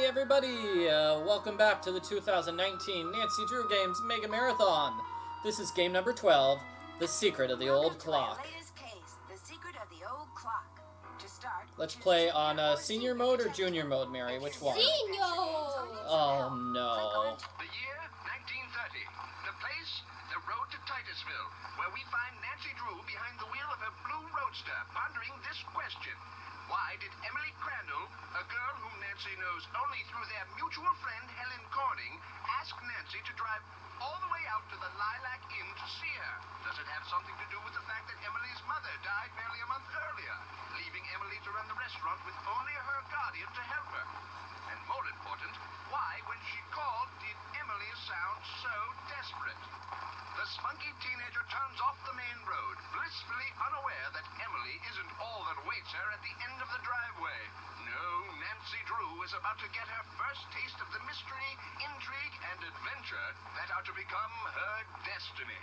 Hey everybody! Welcome back to the 2019 Nancy Drew Games Mega Marathon. This is game number 12, The Secret of the Old Clock. The Secret of the Old Clock. To start, Let's play on senior mode or junior mode, Mary? Which one? Senior! Oh no. The year 1930. The place, the road to Titusville, where we find Nancy Drew behind the wheel of her blue roadster, pondering this question. Why did Emily Crandall, a girl whom Nancy knows only through their mutual friend Helen Corning, ask Nancy to drive all the way out to the Lilac Inn to see her? Does it have something to do with the fact that Emily's mother died barely a month earlier, leaving Emily to run the restaurant with only her guardian to help her? And more important, why, when she called, did Emily sound so desperate? The spunky teenager turns off the main road, blissfully unaware that Emily isn't all that awaits her at the end of the driveway. No, Nancy Drew is about to get her first taste of the mystery, intrigue, and adventure that are to become her destiny.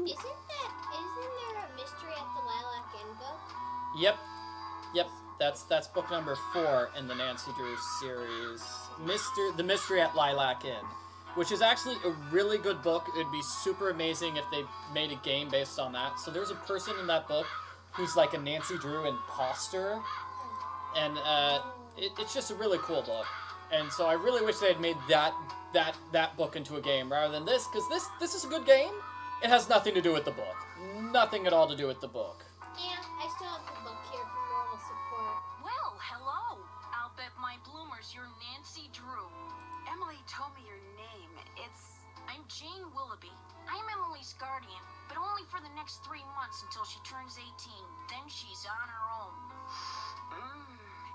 Isn't there a mystery at the Lilac Inn book? Yep. That's book number 4 in the Nancy Drew series. The Mystery at Lilac Inn. Which is actually a really good book. It'd be super amazing if they made a game based on that. So there's a person in that book who's like a Nancy Drew imposter. And it's just a really cool book. And so I really wish they had made that book into a game rather than this, because this is a good game. It has nothing to do with the book. Nothing at all to do with the book. Yeah, I still have the book here for moral support. Well, hello. I'll bet my bloomers you're Nancy Drew. Emily told me your name. I'm Jane Willoughby. I'm Emily's guardian, but only for the next 3 months until she turns 18. Then she's on her own.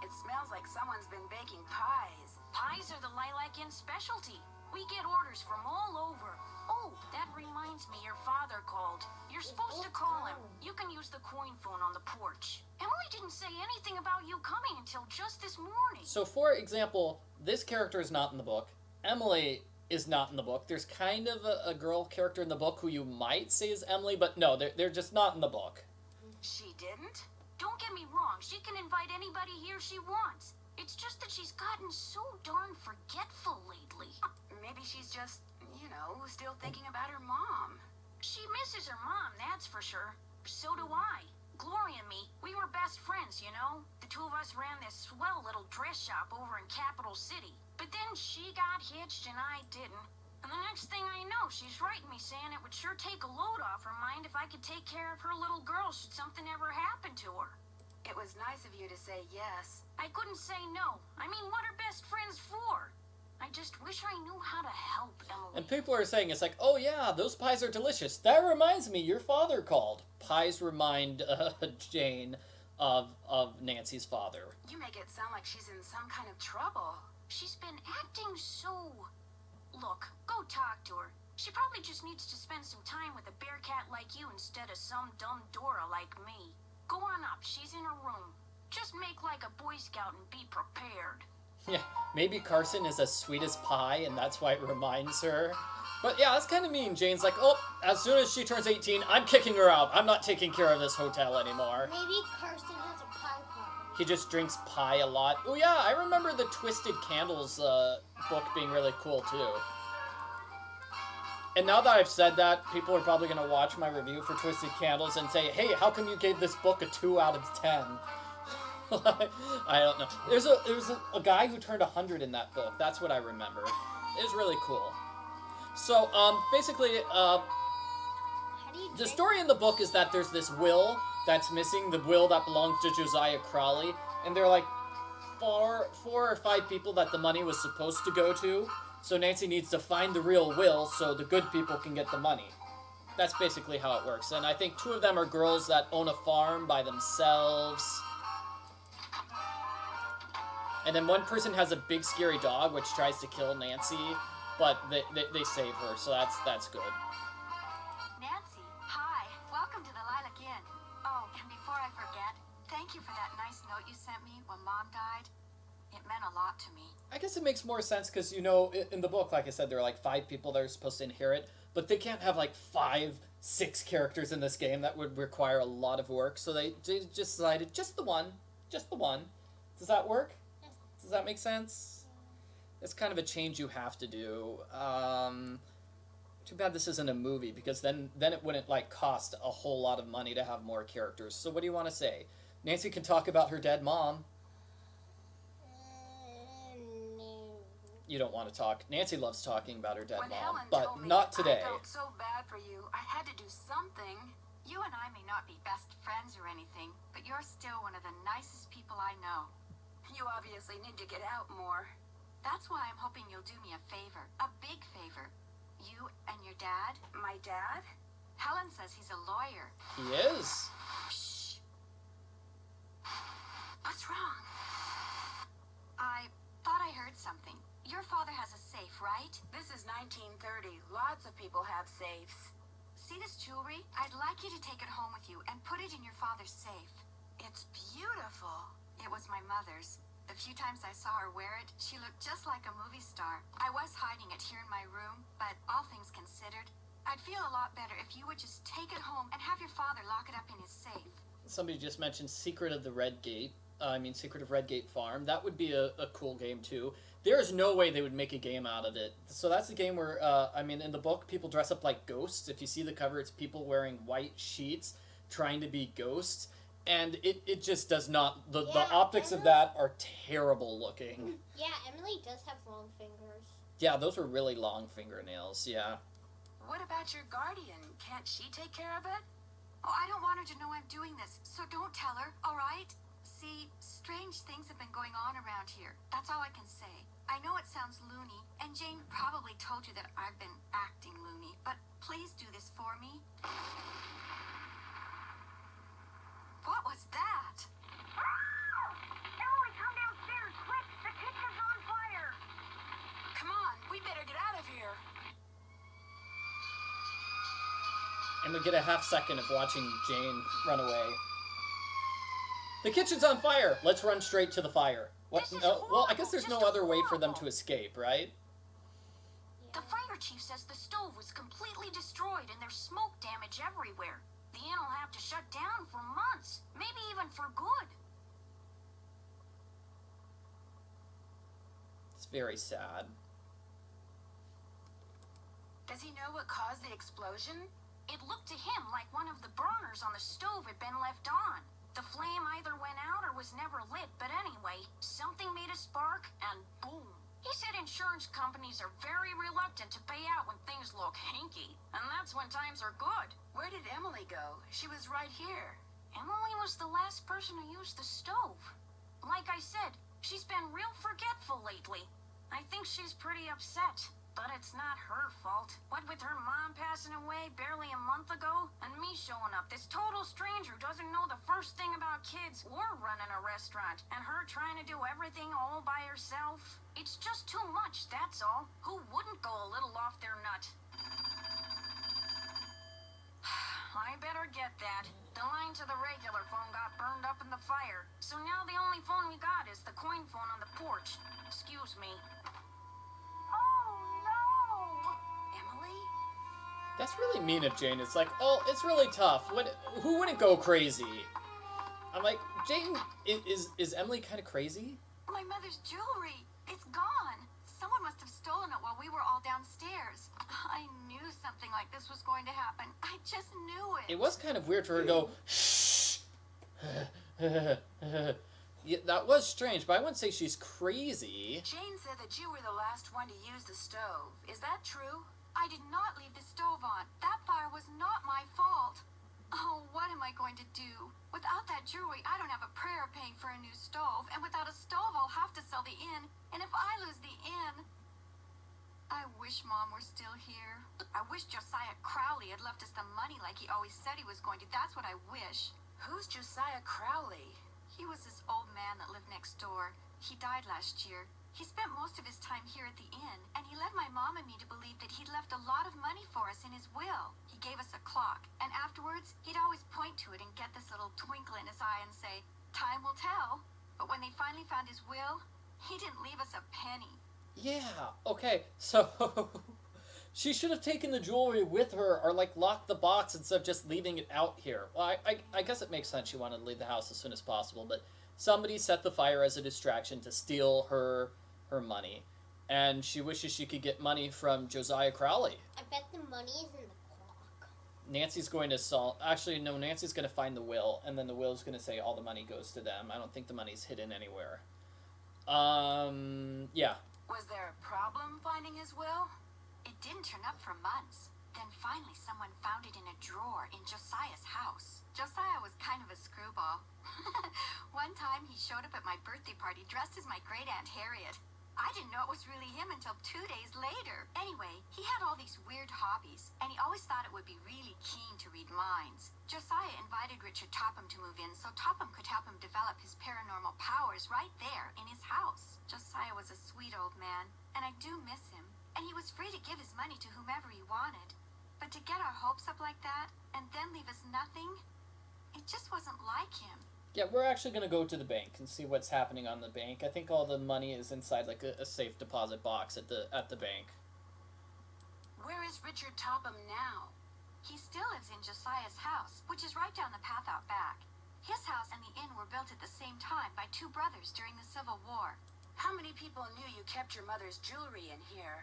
It smells like someone's been baking pies. Pies are the Lilac Inn specialty. We get orders from all over. Oh, that reminds me, your father called. You're supposed to call him. You can use the coin phone on the porch. Emily didn't say anything about you coming until just this morning. So, for example, this character is not in the book. Emily is not in the book. There's kind of a girl character in the book who you might say is Emily, but no, they're just not in the book. She didn't? Don't get me wrong. She can invite anybody here she wants. It's just that she's gotten so darn forgetful lately. Maybe she's just, still thinking about her mom. She misses her mom, that's for sure. So do I. Gloria and me, we were best friends, The two of us ran this swell little dress shop over in Capital City. But then she got hitched and I didn't. And the next thing I know, she's writing me saying it would sure take a load off her mind if I could take care of her little girl should something ever happen to her. It was nice of you to say yes. I couldn't say no. I mean, what are best friends for? I just wish I knew how to help Emily. And people are saying, it's like, oh yeah, those pies are delicious. That reminds me, your father called. Pies remind Jane of Nancy's father. You make it sound like she's in some kind of trouble. She's been acting so... Look, go talk to her. She probably just needs to spend some time with a bear cat like you instead of some dumb Dora like me. Go on up, she's in her room. Just make like a Boy Scout and be prepared. Yeah, maybe Carson is as sweet as pie, and that's why it reminds her. But yeah, that's kind of mean. Jane's like, oh, as soon as she turns 18, I'm kicking her out. I'm not taking care of this hotel anymore. Maybe Carson has a pie problem. He just drinks pie a lot. Oh yeah, I remember the Twisted Candles book being really cool too. And now that I've said that, people are probably going to watch my review for Twisted Candles and say, hey, how come you gave this book a 2 out of 10? I don't know. There was a guy who turned 100 in that book. That's what I remember. It was really cool. So, basically, the story in the book is that there's this will that's missing, the will that belonged to Josiah Crawley, and there are like four or five people that the money was supposed to go to, so Nancy needs to find the real will so the good people can get the money. That's basically how it works, and I think 2 of them are girls that own a farm by themselves. And then one person has a big scary dog which tries to kill Nancy, but they save her, so that's good. Nancy, hi. Welcome to the Lilac Inn. Oh, and before I forget, thank you for that nice note you sent me when Mom died. It meant a lot to me. I guess it makes more sense because, in the book, like I said, there are like 5 people that are supposed to inherit, but they can't have like 5-6 characters in this game. That would require a lot of work, so they just decided just the one. Does that work? Does that make sense? It's kind of a change you have to do. Too bad this isn't a movie, because then it wouldn't like cost a whole lot of money to have more characters. So what do you want to say? Nancy can talk about her dead mom. No. You don't want to talk. Nancy loves talking about her dead When mom, Helen but told me not today. I felt so bad for you, I had to do something. You and I may not be best friends or anything, but you're still one of the nicest people I know. You obviously need to get out more. That's why I'm hoping you'll do me a favor, a big favor. You and your dad. My dad? Helen says he's a lawyer. He is. Shh. What's wrong? I thought I heard something. Your father has a safe, right? This is 1930. Lots of people have safes. See this jewelry? I'd like you to take it home with you and put it in your father's safe. It's beautiful. It was my mother's. The few times I saw her wear it, she looked just like a movie star. I was hiding it here in my room, but all things considered, I'd feel a lot better if you would just take it home and have your father lock it up in his safe. Somebody just mentioned Secret of Red Gate Farm. That would be a cool game too. There's no way they would make a game out of it. So that's a game where, in the book, people dress up like ghosts. If you see the cover, it's people wearing white sheets trying to be ghosts. And it just does not... The optics of that are terrible looking. Yeah, Emily does have long fingers. Yeah, those are really long fingernails, yeah. What about your guardian? Can't she take care of it? Oh, I don't want her to know I'm doing this, so don't tell her, all right? See, strange things have been going on around here. That's all I can say. I know it sounds loony, and Jane probably told you that I've been acting loony, but please do this for me. What was that? Emily, come downstairs, quick! The kitchen's on fire! Come on, we better get out of here. And we get a half second of watching Jane run away. The kitchen's on fire! Let's run straight to the fire. What? This is No, well, I guess horrible, there's no just other way for them to horrible. escape, right? The fire chief says the stove was completely destroyed and there's smoke damage everywhere. The inn will have to shut down for months, maybe even for good. It's very sad. Does he know what caused the explosion? It looked to him like one of the burners on the stove had been left on. The flame either went out or was never lit, but anyway, something made a spark and boom. He said insurance companies are very reluctant to pay out when things look hinky, and that's when times are good. Where did Emily go? She was right here. Emily was the last person who used the stove. Like I said, she's been real forgetful lately. I think she's pretty upset. But it's not her fault. What with her mom passing away barely a month ago, and me showing up, this total stranger doesn't know the first thing about kids or running a restaurant, and her trying to do everything all by herself. It's just too much, that's all. Who wouldn't go a little off their nut? I better get that. The line to the regular phone got burned up in the fire, so now the only phone we got is the coin phone on the porch. Excuse me. That's really mean of Jane. It's like, oh, it's really tough. Who wouldn't go crazy? I'm like, Jane, is Emily kind of crazy? My mother's jewelry. It's gone. Someone must have stolen it while we were all downstairs. I knew something like this was going to happen. I just knew it. It was kind of weird for her to go, shh. Yeah, that was strange, but I wouldn't say she's crazy. Jane said that you were the last one to use the stove. Is that true? I did not leave the stove on. That fire was not my fault. Oh, what am I going to do? Without that jewelry, I don't have a prayer paying for a new stove, and without a stove, I'll have to sell the inn, and if I lose the inn... I wish Mom were still here. I wish Josiah Crowley had left us the money like he always said he was going to. That's what I wish. Who's Josiah Crowley? He was this old man that lived next door. He died last year. He spent most of his time here at the inn, and he led my mom and me to believe that he'd left a lot of money for us in his will. He gave us a clock, and afterwards, he'd always point to it and get this little twinkle in his eye and say, "Time will tell." But when they finally found his will, he didn't leave us a penny. Yeah, okay, so she should have taken the jewelry with her or, like, locked the box instead of just leaving it out here. Well, I guess it makes sense she wanted to leave the house as soon as possible, but Somebody set the fire as a distraction to steal her money. And she wishes she could get money from Josiah Crowley. I bet the money is in the clock. Nancy's going to solve... Actually, no, Nancy's going to find the will, and then the will's going to say all the money goes to them. I don't think the money's hidden anywhere. Yeah. Was there a problem finding his will? It didn't turn up for months. Then finally someone found it in a drawer in Josiah's house. Josiah was kind of a screwball. One time he showed up at my birthday party dressed as my great-aunt Harriet. I didn't know it was really him until 2 days later. Anyway, he had all these weird hobbies, and he always thought it would be really keen to read minds. Josiah invited Richard Topham to move in so Topham could help him develop his paranormal powers right there in his house. Josiah was a sweet old man, and I do miss him. And he was free to give his money to whomever he wanted. But to get our hopes up like that, and then leave us nothing, it just wasn't like him. Yeah, we're actually going to go to the bank and see what's happening on the bank. I think all the money is inside like a safe deposit box at the bank. Where is Richard Topham now? He still lives in Josiah's house, which is right down the path out back. His house and the inn were built at the same time by two brothers during the Civil War. How many people knew you kept your mother's jewelry in here?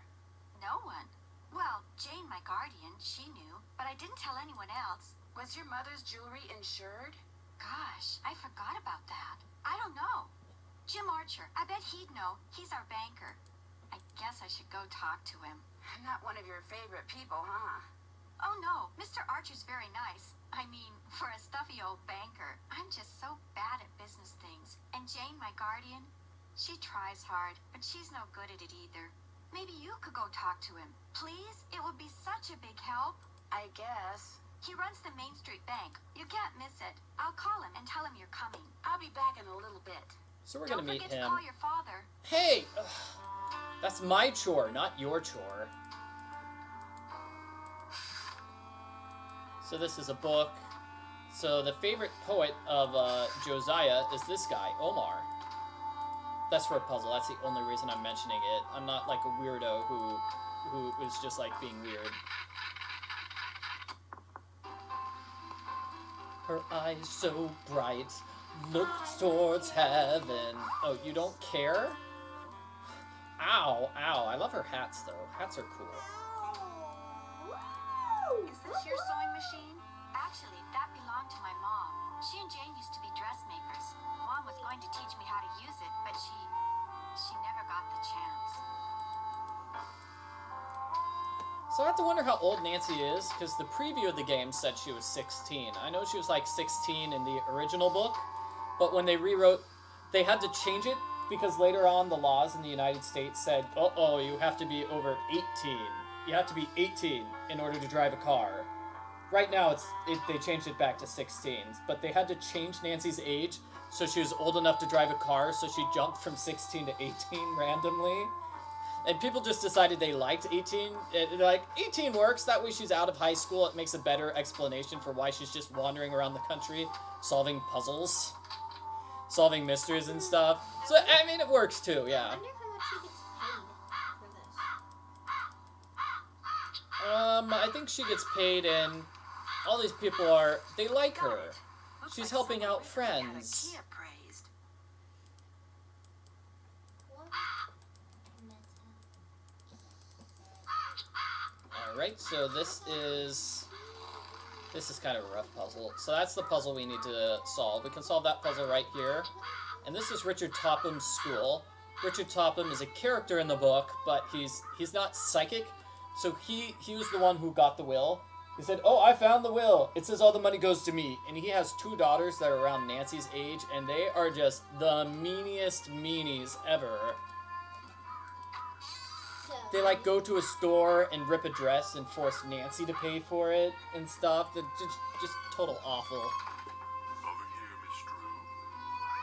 No one. Well, Jane, my guardian, she knew, but I didn't tell anyone else. Was your mother's jewelry insured? Gosh, I forgot about that. I don't know. Jim Archer, I bet he'd know. He's our banker. I guess I should go talk to him. Not one of your favorite people, huh? Oh no, Mr. Archer's very nice. I mean, for a stuffy old banker. I'm just so bad at business things. And Jane, my guardian, she tries hard, but she's no good at it either. Maybe you could go talk to him. Please? It would be such a big help. I guess. He runs the Main Street Bank. You can't miss it. I'll call him and tell him you're coming. I'll be back in a little bit. So we're going to meet him. Don't forget to call your father. Hey! Ugh, that's my chore, not your chore. So this is a book. So the favorite poet of Josiah is this guy, Omar. That's for a puzzle. That's the only reason I'm mentioning it. I'm not like a weirdo who is just like being weird. Her eyes so bright, look towards heaven. Oh, you don't care? Ow, ow. I love her hats, though. Hats are cool. Is this your sewing machine? Actually, that belonged to my mom. She and Jane used to be dressmakers. Mom was going to teach me how to use it, but she never got the chance. So I have to wonder how old Nancy is, because the preview of the game said she was 16. I know she was like 16 in the original book, but when they rewrote, they had to change it, because later on the laws in the United States said, uh-oh, you have to be over 18. You have to be 18 in order to drive a car. Right now, they changed it back to 16, but they had to change Nancy's age so she was old enough to drive a car, so she jumped from 16 to 18 randomly. And people just decided they liked 18. They're like, 18 works, that way she's out of high school. It makes a better explanation for why she's just wandering around the country, solving puzzles, solving mysteries and stuff. So, I mean, it works too, yeah. I wonder how much she gets paid for this. I think she gets paid, and all these people they like her. She's helping out friends. Alright, so this is kind of a rough puzzle. So that's the puzzle we need to solve. We can solve that puzzle right here. And this is Richard Topham's school. Richard Topham is a character in the book, but he's not psychic. So he was the one who got the will. He said, oh, I found the will. It says all the money goes to me. And he has two daughters that are around Nancy's age, and they are just the meaniest meanies ever. They like go to a store and rip a dress and force Nancy to pay for it and stuff. They're just total awful. Over here, Miss Drew.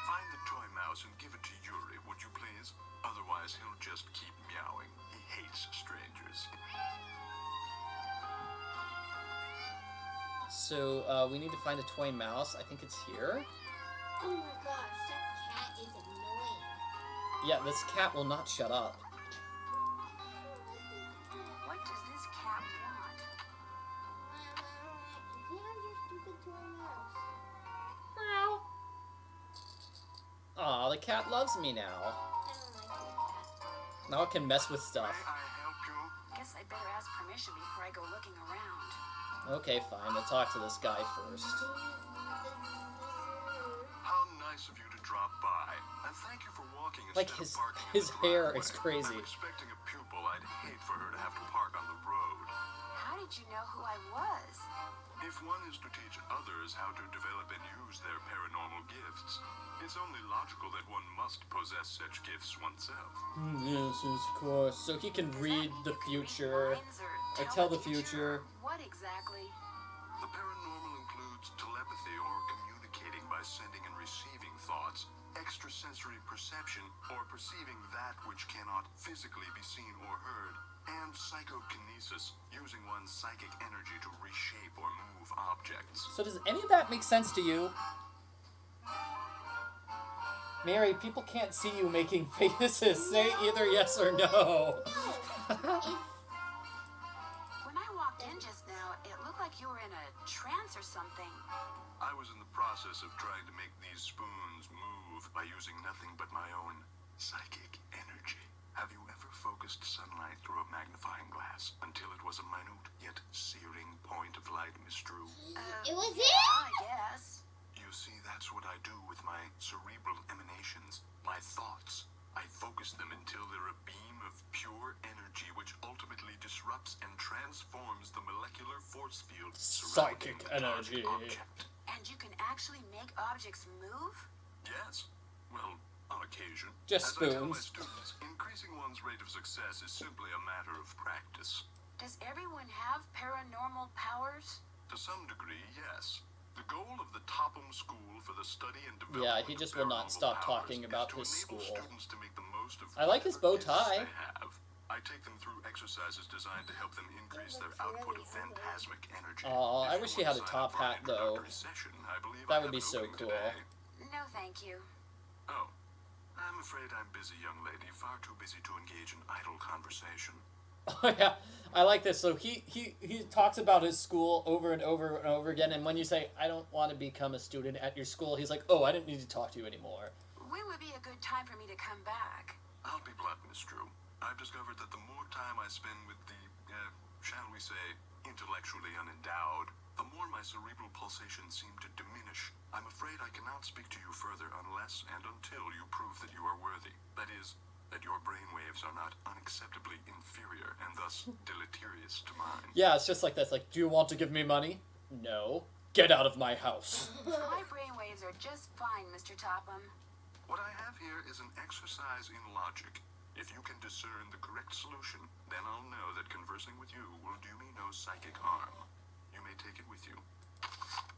Find the toy mouse and give it to Yuri, would you please? Otherwise, he'll just keep meowing. He hates strangers. So we need to find a toy mouse. I think it's here. Oh my gosh, that cat is annoying. Yeah, this cat will not shut up. What does this cat want? Yeah, your stupid toy mouse. cat loves me now. I don't like your cat. Now it can mess with stuff. May I help you? Guess I'd better ask permission before I go looking around. Okay, fine. We'll talk to this guy first. How nice of you to drop by. And thank you for walking Like, instead his of parking in his the hair driveway. is crazy. I'm expecting a pupil. I'd hate for her to have to park on the road. How did you know who I was? If one is to teach others how to develop and use their paranormal gifts, it's only logical that one must possess such gifts oneself. Yes, of course. So he can read the future. Or tell the future. What exactly? The paranormal includes telepathy or communicating by sending and receiving thoughts, extrasensory perception or perceiving that which cannot physically be seen or heard, and psychokinesis, using one's psychic energy to reshape or move objects. So does any of that make sense to you? Mary, people can't see you making faces. Say either yes or no. When I walked in just now, it looked like you were in a trance or something. I was in the process of trying to make these spoons move by using nothing but my own psychic energy. Have you ever focused sunlight through a magnifying glass until it was a minute yet searing point of light, Miss Drew? It was Yeah, it? I guess. You see, that's what I do with my cerebral emanations, my thoughts. I focus them until they're a beam of pure energy which ultimately disrupts and transforms the molecular force field surrounding Psychic the target energy. object. And you can actually make objects move? Yes. Well, on occasion. Just As I tell my spoons. students, increasing one's rate of success is simply a matter of practice. Does everyone have paranormal powers? To some degree, yes. The goal of the Topham School for the Study and Development Yeah, he just will not of stop paranormal talking powers about is to his enable school. students to make the most of I like his bow whatever tie. gifts they have. I take them through exercises designed to help them increase their output of phantasmic energy. Aw, I If wish you he had want a to sign up top for an hat, though. introductory session, I believe That I would have be an so opening cool. today. No, thank you. Oh, I'm afraid I'm busy, young lady. Far too busy to engage in idle conversation. Oh yeah, I like this. So he talks about his school over and over and over again, and when you say, I don't want to become a student at your school, he's like, oh, I didn't need to talk to you anymore. When would be a good time for me to come back? I'll be blunt, Miss Drew. I've discovered that the more time I spend with the, shall we say, intellectually unendowed, the more my cerebral pulsations seem to diminish. I'm afraid I cannot speak to you further unless and until you prove that you are worthy. That is, that your brainwaves are not unacceptably inferior and thus deleterious to mine. Yeah, it's just like this. Like, do you want to give me money? No. Get out of my house. My brainwaves are just fine, Mr. Topham. What I have here is an exercise in logic. If you can discern the correct solution, then I'll know that conversing with you will do me no psychic harm. You may take it with you.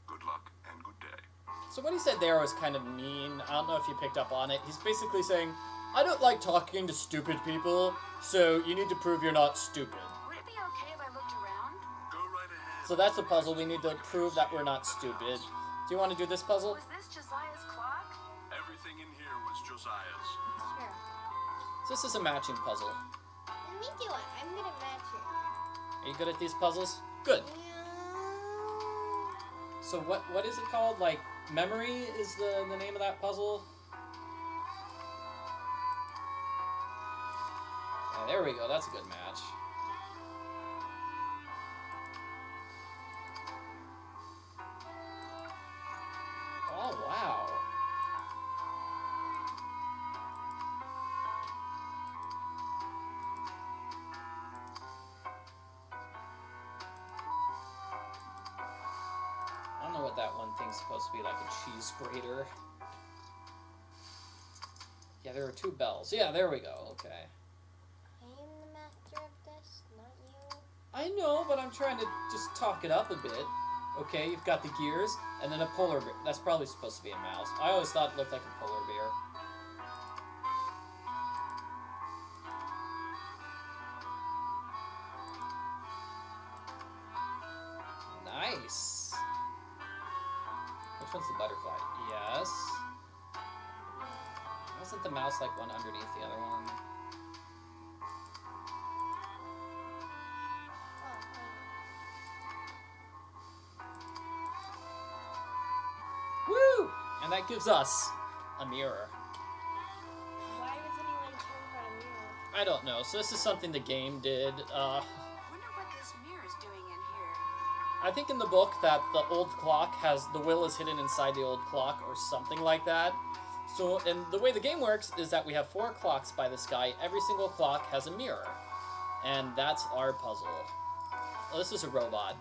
Good luck and good day. So what he said there was kind of mean. I don't know if you picked up on it. He's basically saying, I don't like talking to stupid people, so you need to prove you're not stupid. Would it be okay if I looked around? Go right ahead. So that's the puzzle. We need to prove that we're not stupid. Do you want to do this puzzle? Was this Josiah's clock? Everything in here was Josiah's. Sure. So this is a matching puzzle. Let me do it. I'm gonna match it. Are you good at these puzzles? Good. So what is it called? Like, memory is the name of that puzzle? Yeah, there we go. That's a good match. Oh, wow. I don't know what that one thing's supposed to be, like a cheese grater. Yeah, there are two bells. Yeah, there we go. Okay. I am the master of this, not you. I know, but I'm trying to just talk it up a bit. Okay, you've got the gears, and then a polar bear. That's probably supposed to be a mouse. I always thought it looked like a polar bear. Nice. Which one's the butterfly? Yes. Wasn't the mouse like one underneath the other one? Woo! And that gives us a mirror. I don't know. So this is something the game did. Wonder what this mirror's doing in here. I think in the book that the old clock has the will is hidden inside the old clock or something like that. So, and the way the game works is that we have 4 clocks by this guy. Every single clock has a mirror. And that's our puzzle. Oh, this is a robot.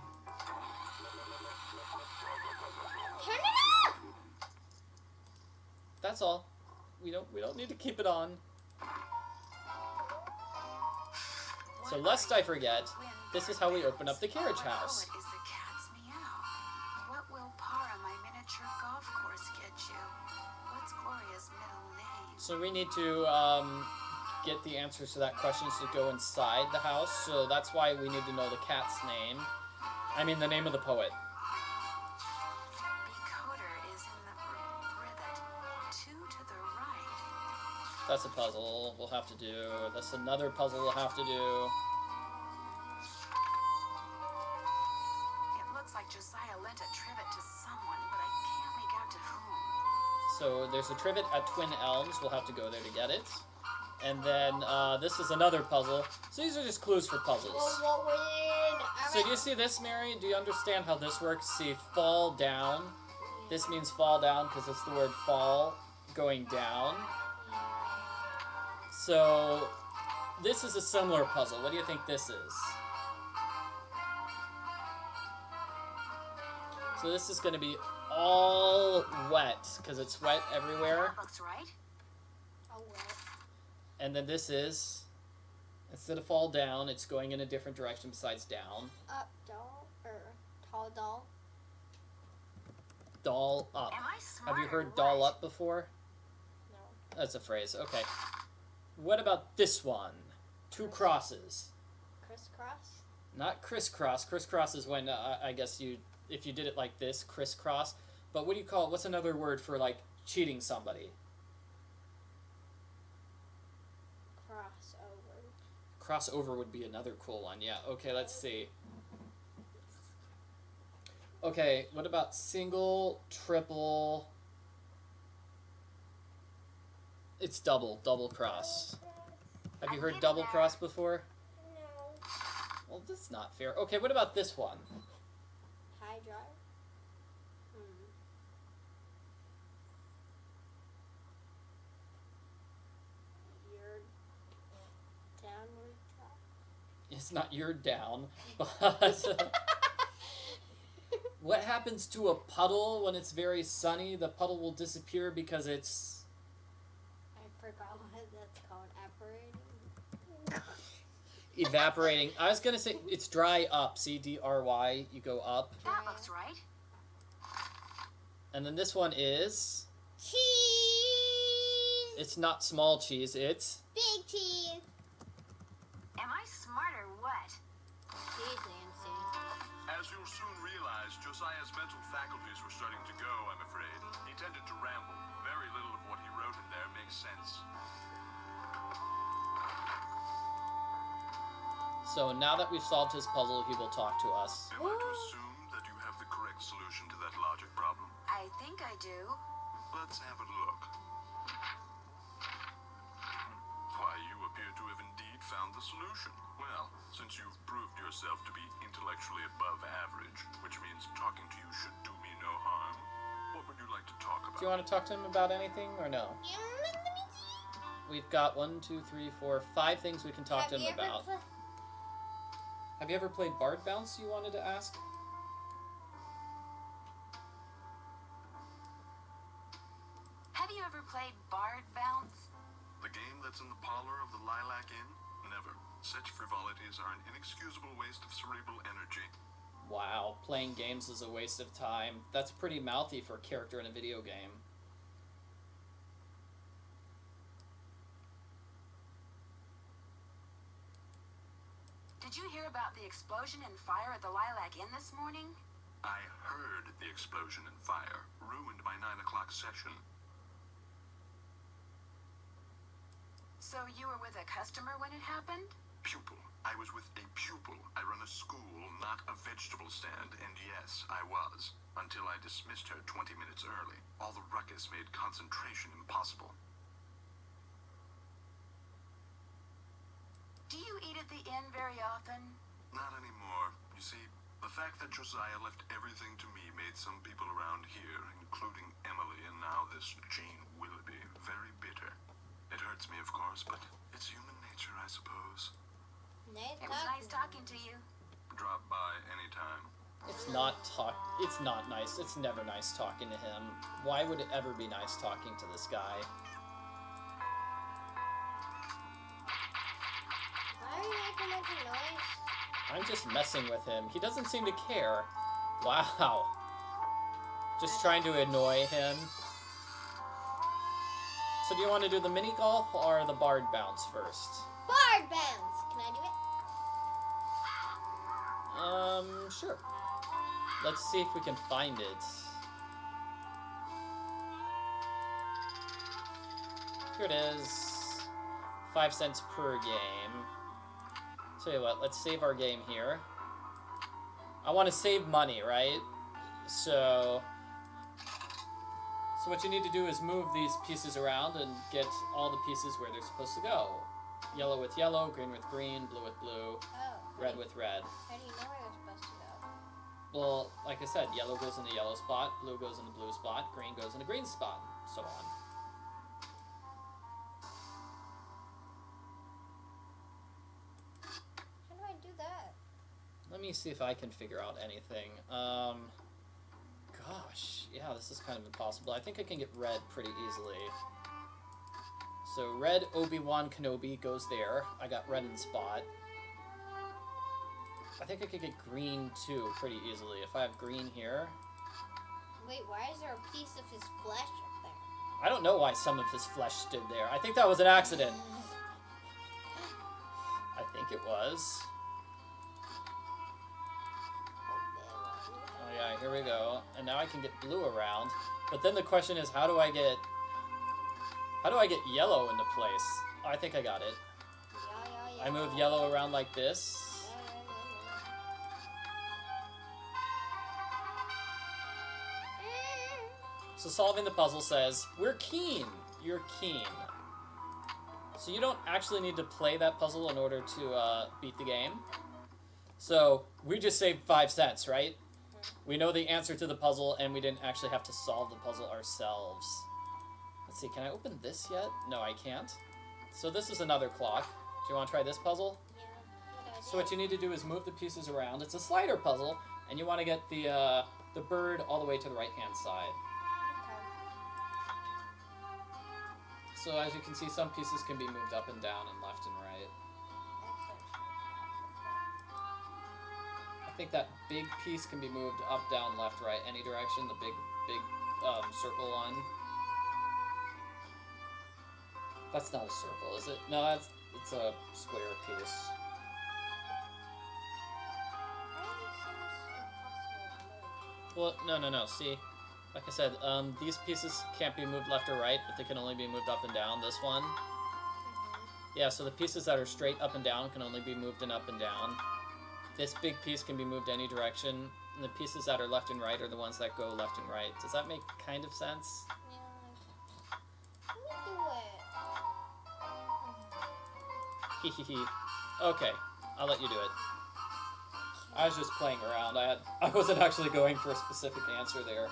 Turn it off! That's all. We don't need to keep it on. So lest I forget, this is how we open up the carriage house. What is the cat's meow? What will Para, my miniature golf course, get you? What's Gloria's middle name? So we need to get the answers to that question to go inside the house. So that's why we need to know the cat's name. I mean the name of the poet. Becoder is in the rivet. 2 to the right. That's a puzzle we'll have to do. That's another puzzle we'll have to do. It looks like Josiah lent a trivet to someone, but I can't make out to whom. So there's a trivet at Twin Elms. We'll have to go there to get it. And then this is another puzzle. So these are just clues for puzzles. What weird. So do you see this, Mary? Do you understand how this works? See, fall down. This means fall down because it's the word fall, going down. So this is a similar puzzle. What do you think this is? So this is going to be all wet because it's wet everywhere. That looks right. Oh, well. And then this is, instead of fall down, it's going in a different direction besides down. Up doll or tall doll. Doll up. Am I Have you smart or heard doll what? up before? No. That's a phrase. Okay. What about this one? 2 crosses. Crisscross. Not crisscross. Crisscross is when I guess if you did it like this, crisscross. But what do you call it? What's another word for like cheating somebody? Crossover. Crossover would be another cool one. Yeah. Okay. Let's see. Okay. What about single, triple? It's double cross. Have you heard double cross before? No. Well, that's not fair. Okay. What about this one? High drive. You're downward drop. It's not you're down, but what happens to a puddle when it's very sunny? The puddle will disappear because it's I forgot what that's called. Evaporating. evaporating. I was gonna say it's dry up. See, D-R-Y. You go up, That looks right. and then this one is. Cheese. It's not small cheese. It's Big cheese. Am I smart or what? Cheese, Nancy. As you'll soon realize, Josiah's mental faculties were starting to go, I'm afraid. He tended to ramble. Very little of what he wrote in there makes sense. so now that we've solved his puzzle, he will talk to us. Am I to assume that you have the correct solution to that logic problem? I think I do. Let's have a look. Why, you appear to have indeed found the solution. Well, since you've proved yourself to be intellectually above average, which means talking to you should do me no harm, what would you like to talk about? Do you want to talk to him about anything or no? Let me see. We've got 1, 2, 3, 4, 5 things we can talk to him about. Have you ever played Bard Bounce? You wanted to ask. Have you ever played Bard Bounce? The game that's in the parlor of the Lilac Inn? Never. Such frivolities are an inexcusable waste of cerebral energy. Wow, playing games is a waste of time. That's pretty mouthy for a character in a video game. Did you hear about the explosion and fire at the Lilac Inn this morning? I heard the explosion and fire. Ruined my 9 o'clock session. So you were with a customer when it happened? Pupil. I was with a pupil. I run a school, not a vegetable stand, and yes, I was. Until I dismissed her 20 minutes early. All the ruckus made concentration impossible. Inn very often? Not anymore. You see, the fact that Josiah left everything to me made some people around here, including Emily and now this Jane Willoughby, very bitter. It hurts me, of course, but it's human nature, I suppose. It was nice talking to you. Drop by anytime. It's not nice. It's never nice talking to him. Why would it ever be nice talking to this guy? Why are you making a bunch of noise? I'm just messing with him. He doesn't seem to care. Wow. Just trying to annoy him. So do you want to do the mini golf or the bard bounce first? Bard bounce! Can I do it? Sure. Let's see if we can find it. Here it is. 5 cents per game. Tell you what, let's save our game here. I want to save money, right? So what you need to do is move these pieces around and get all the pieces where they're supposed to go. Yellow with yellow, green with green, blue with blue, red with red. How do you know where they're supposed to go? Well, like I said, yellow goes in the yellow spot, blue goes in the blue spot, green goes in the green spot, so on. How do I do that? Let me see if I can figure out anything. Gosh, yeah, this is kind of impossible. I think I can get red pretty easily. So red Obi-Wan Kenobi goes there. I got red in spot. I think I could get green too pretty easily. If I have green here. Wait, why is there a piece of his flesh up there? I don't know why some of his flesh stood there. I think that was an accident. I think it was. Oh yeah, here we go. And now I can get blue around. But then the question is, how do I get yellow into place? Oh, I think I got it. I move yellow around like this. So solving the puzzle says, we're keen. You're keen. So you don't actually need to play that puzzle in order to beat the game. So we just saved 5 cents, right? We know the answer to the puzzle, and we didn't actually have to solve the puzzle ourselves. Let's see, can I open this yet? No, I can't. So this is another clock. Do you want to try this puzzle? Yeah. So what you need to do is move the pieces around. It's a slider puzzle, and you want to get the bird all the way to the right-hand side. So as you can see, some pieces can be moved up and down and left and right. I think that big piece can be moved up, down, left, right, any direction. The big circle one. That's not a circle, is it? No, it's a square piece. Well, no. See, like I said, these pieces can't be moved left or right, but they can only be moved up and down. This one. Yeah, so the pieces that are straight up and down can only be moved in up and down. This big piece can be moved any direction, and the pieces that are left and right are the ones that go left and right. Does that make kind of sense? Let me do it. Hehehe. Okay, I'll let you do it. I was just playing around. I wasn't actually going for a specific answer there.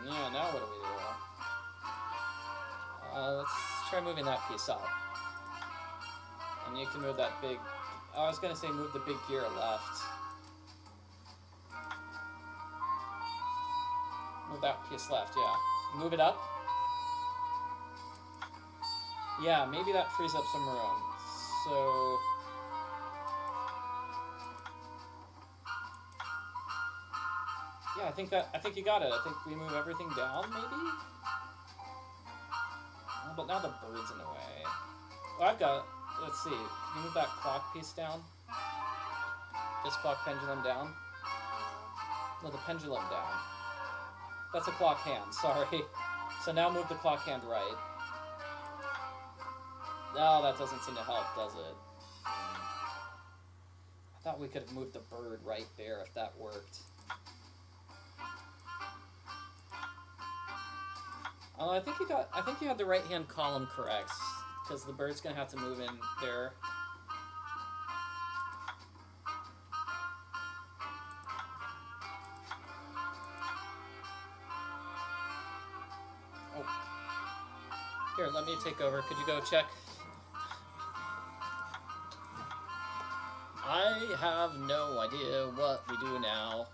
Yeah, now what do we do? Let's try moving that piece up. And you can move that big... I was going to say move the big gear left. Move that piece left, yeah. Move it up. Yeah, maybe that frees up some room. So... yeah, I think you got it. I think we move everything down, maybe? Oh, but now the bird's in the way. Oh, I've got... let's see. Can you move that clock piece down? This clock pendulum down? No, the pendulum down. That's a clock hand, sorry. So now move the clock hand right. No, that doesn't seem to help, does it? I thought we could have moved the bird right there if that worked. Oh, I think you had the right-hand column correct, because the bird's gonna have to move in there. Oh. Here, let me take over. Could you go check? I have no idea what we do now.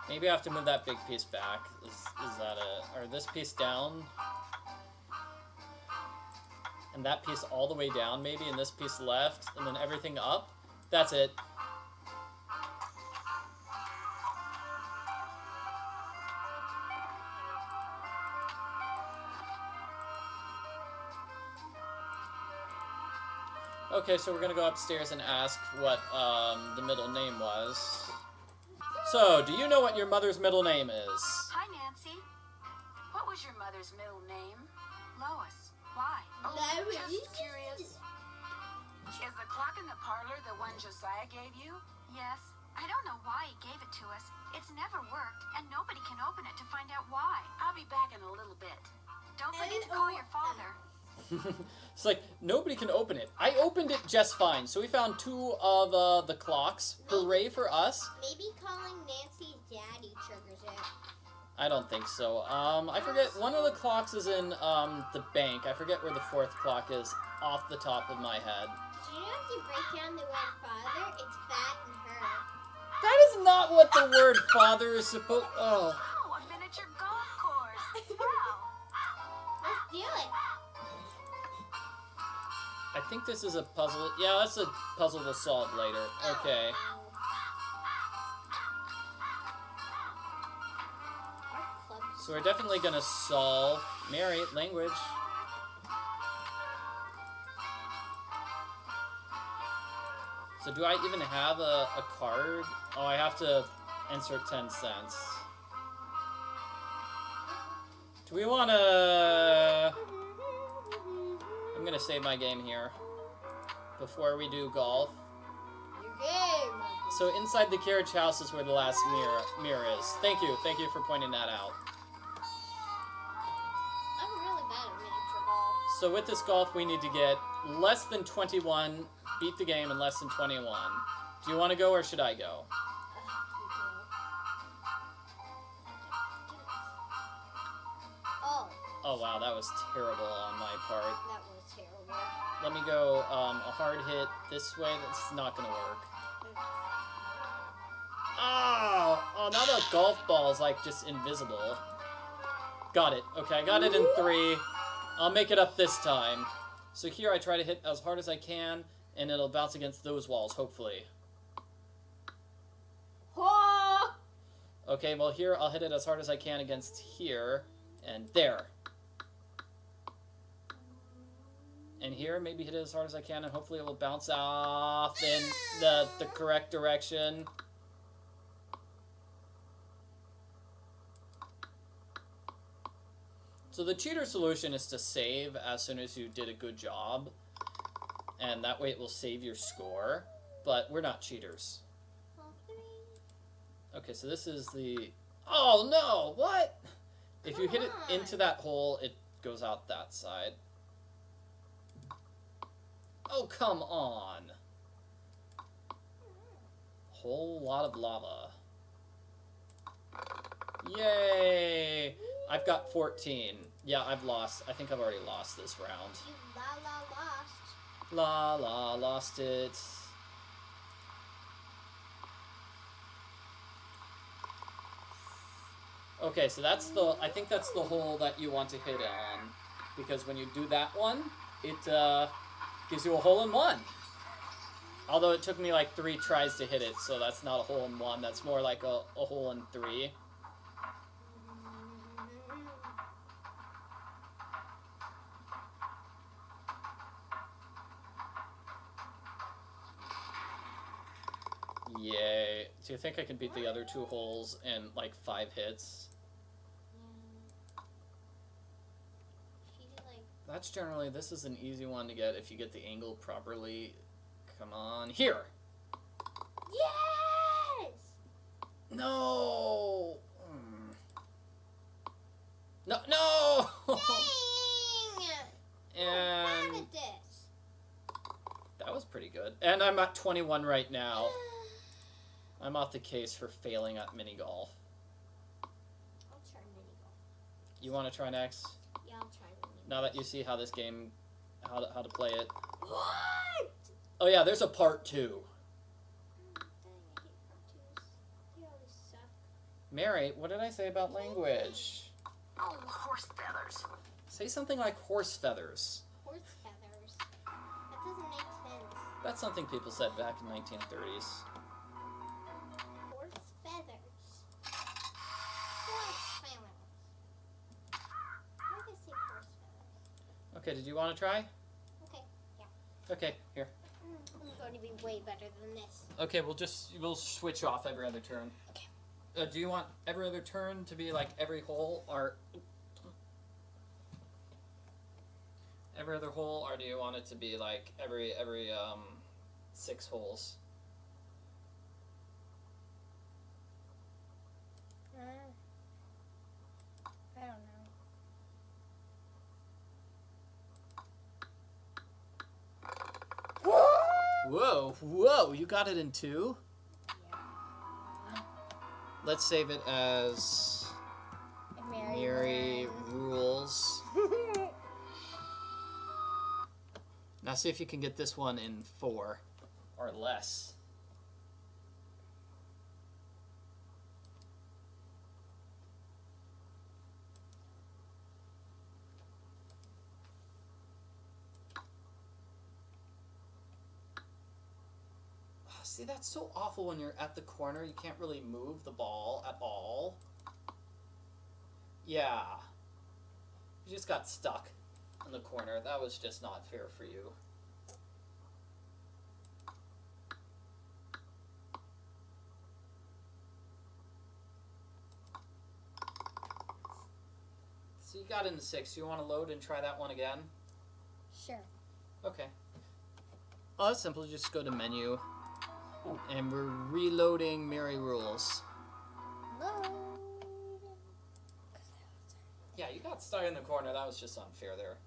Maybe I have to move that big piece back. Is that it? Or this piece down? And that piece all the way down, maybe, and this piece left, and then everything up? That's it. Okay, so we're gonna go upstairs and ask what the middle name was. So, do you know what your mother's middle name is? Hi, Nancy. What was your mother's middle name? Lois. Why? Oh, Lois. just curious. Is the clock in the parlor the one Josiah gave you? Yes. I don't know why he gave it to us. It's never worked, and nobody can open it to find out why. I'll be back in a little bit. Don't forget to call your father. It's like, nobody can open it. I opened it just fine. So we found 2 of the clocks. Hooray for us. Maybe calling Nancy's daddy triggers it. I don't think so. I forget, one of the clocks is in the bank. I forget where the 4th clock is off the top of my head. Do you know if you break down the word father, it's fat and her? That is not what the word father is supposed... Oh. Oh, a miniature golf course. Wow. Let's do it. I think this is a puzzle. Yeah, that's a puzzle we'll solve later. Okay. So we're definitely gonna solve... Mary, language. So do I even have a card? Oh, I have to insert 10 cents. Do we wanna... I'm gonna save my game here before we do golf. Your game. So inside the carriage house is where the last mirror is. Thank you for pointing that out. I'm really bad at miniature golf. So with this golf, we need to get less than 21, beat the game in less than 21. Do you want to go or should I go? Oh, Oh wow, that was terrible on my part. that was terrible. Let me go a hard hit this way. That's not gonna work. Oh, now the golf ball is like just invisible. Got it. Okay, I got it in 3. I'll make it up this time. So here I try to hit as hard as I can, and it'll bounce against those walls, hopefully. Oh! Okay, well here I'll hit it as hard as I can against here, and there. And here, maybe hit it as hard as I can, and hopefully it will bounce off in the correct direction. So the cheater solution is to save as soon as you did a good job, and that way it will save your score, but we're not cheaters. Okay, so this is the... Oh, no! What? If you hit it into that hole, it goes out that side. Oh, come on. Whole lot of lava. Yay! I've got 14. Yeah, I've lost. I think I've already lost this round. You lost. Lost it. Okay, so that's the... I think that's the hole that you want to hit on. Because when you do that one, it gives you a hole-in-one. Although it took me like 3 tries to hit it, so that's not a hole-in-one. That's more like a hole-in-3. Yay. Do you think I can beat the other 2 holes in like 5 hits? That's generally, this is an easy one to get if you get the angle properly. Come on, here! Yes! No! No, no! And I'm at 21 right now. I'm off the case for failing at mini golf. I'll try mini golf. You want to try next? Yeah, I'll try mini golf. Now that you see how this game, how to play it. What? Oh yeah, there's a part 2. Dang, I hate part 2s. They always suck. Mary, what did I say about language? Oh, horse feathers. Say something like horse feathers. Horse feathers. That doesn't make sense. That's something people said back in 1930s. Horse feathers. Horse feathers. Why did I say horse feathers? Okay, did you want to try? Okay, yeah. Okay, here. I'm going to be way better than this. Okay, we'll switch off every other turn. Okay. Do you want every other turn to be like every hole, or every other hole, or do you want it to be like every 6 holes? I don't know. Whoa, you got it in 2? Yeah. Let's save it as Mary Rules. Now see if you can get this one in 4 or less. See, that's so awful when you're at the corner. You can't really move the ball at all. Yeah. You just got stuck in the corner. That was just not fair for you. So you got into 6. You want to load and try that one again? Sure. Okay. Oh, that's simple. Just go to menu. And we're reloading Mary Rules. Load. Yeah, you got stuck in the corner. That was just unfair there.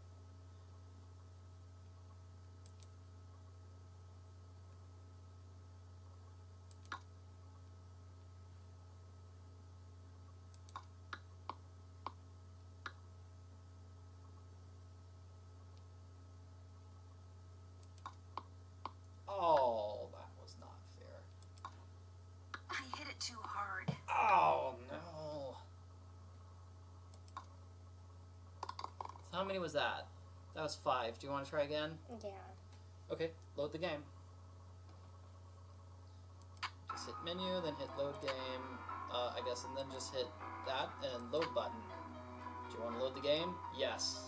Oh, that was not fair. I hit it too hard. Oh, no. So how many was that? That was 5. Do you want to try again? Yeah. Okay, load the game. Just hit menu, then hit load game, I guess, and then just hit that and load button. Do you want to load the game? Yes.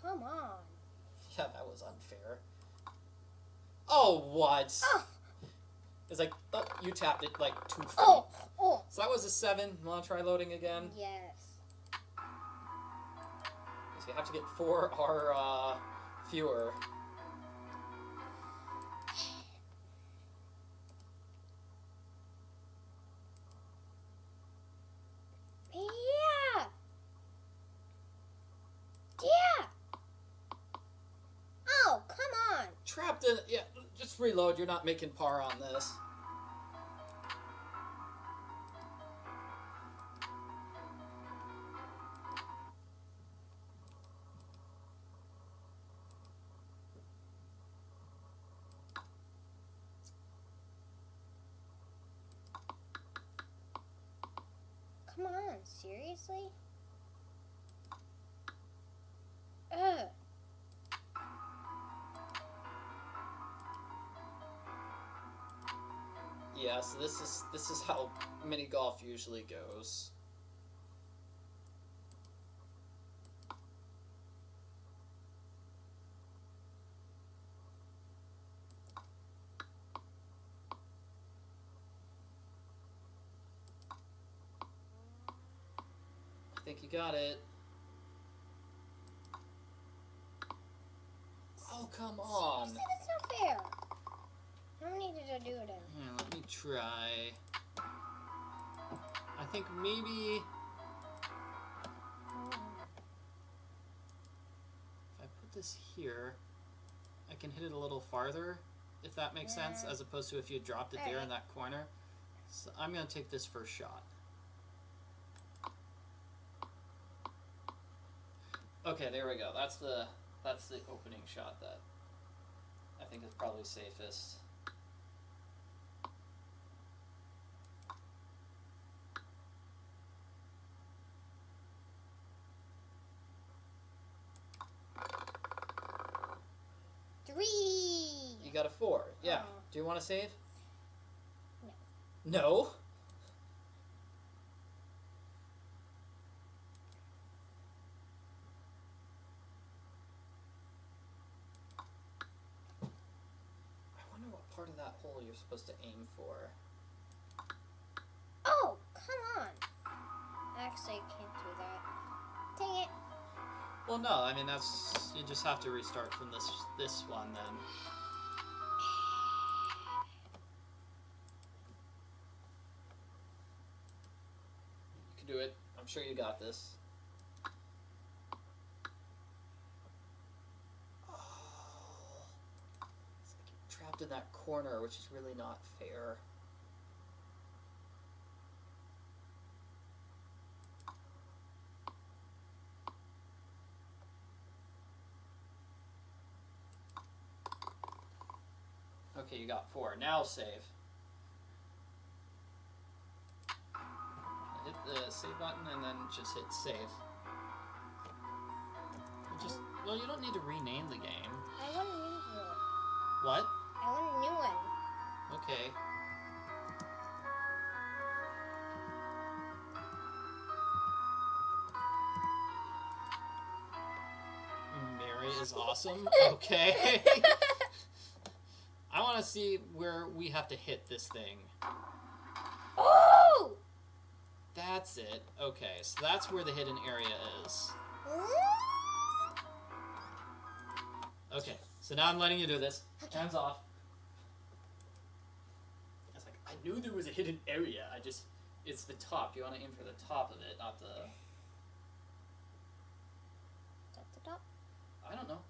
Come on. Yeah, that was unfair. Oh, what? Oh. It's like, oh, you tapped it like 2 feet. Oh. So that was a 7. Want to try loading again? Yes. So you have to get 4 or fewer. Yeah. Yeah. Oh, come on. Trapped in, yeah, just reload. You're not making par on this. Come on, seriously? Ugh. Yeah, so this is how mini golf usually goes. think you got it. Oh, come on. Seriously, that's not fair. How many did I do it in? Yeah, let me try. I think maybe... If I put this here, I can hit it a little farther, if that makes sense, as opposed to if you dropped it there in that corner. So I'm going to take this first shot. Okay, there we go. That's the opening shot that I think is probably safest. You got a 4. Yeah. Do you want to save? No. No? I wonder what part of that hole you're supposed to aim for. Oh, come on. Actually, I can't do that. Dang it. Well, no. I mean, that's... You just have to restart from this one, then. You can do it. I'm sure you got this. Oh. It's like you're trapped in that corner, which is really not fair. Okay, you got 4. Now save. Hit the save button and then just hit save. Well, you don't need to rename the game. I want a new one. What? I want a new one. Okay. Mary is awesome. Okay. I want to see where we have to hit this thing. Oh! That's it. Okay, so that's where the hidden area is. Okay, so now I'm letting you do this. Hands off. I was like, I knew there was a hidden area. It's the top. You want to aim for the top of it, not the... Is that the top? I don't know.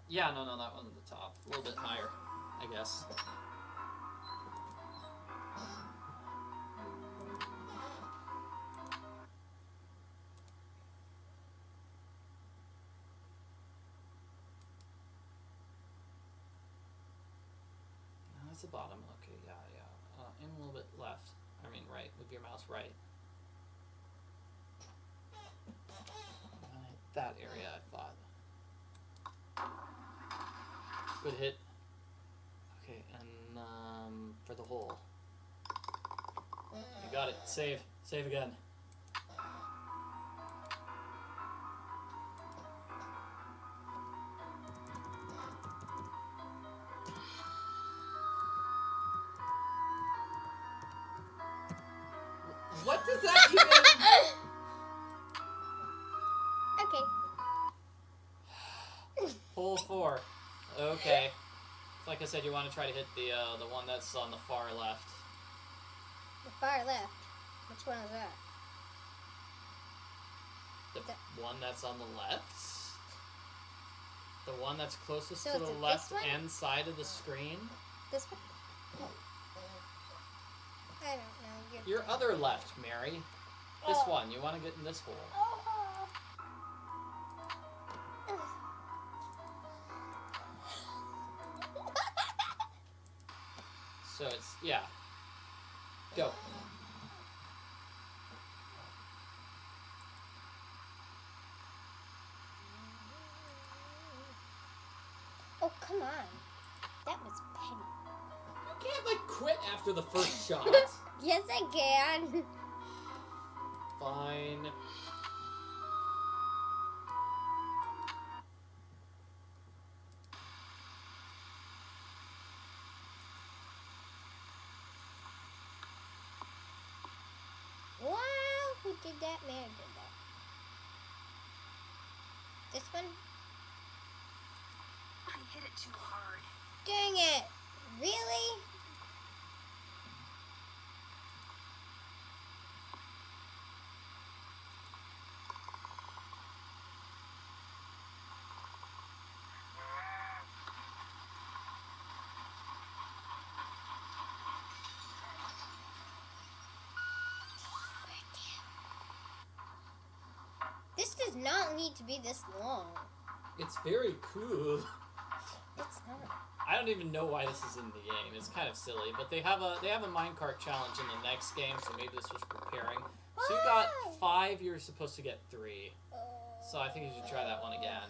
Yeah, no, that one's the top. A little bit higher, I guess. That's the bottom. Okay, yeah. Aim a little bit left. I mean right, with your mouse right. That area, I thought. Good hit. Okay, and for the hole. You got it. Save. Save again. What does that even... Okay. Hole 4. Okay. Like I said, you want to try to hit the one that's on the far left. The far left. Which one is that? The one that's on the left? The one that's closest So to it's the this left one? and side of the screen? This one? I don't know. Your other left, Mary. This one. You want to get in this hole. So it's, yeah. Go. Oh, come on. That was petty. You can't, like, quit after the first shot. Yes, I can. Fine. Wow, who did that? Man, did This one? I hit it too hard. Dang it! Really? This does not need to be this long. It's very cool. It's not. I don't even know why this is in the game. It's kind of silly, but they have a minecart challenge in the next game, so maybe this was preparing. So you got 5. You're supposed to get 3. So I think you should try that one again.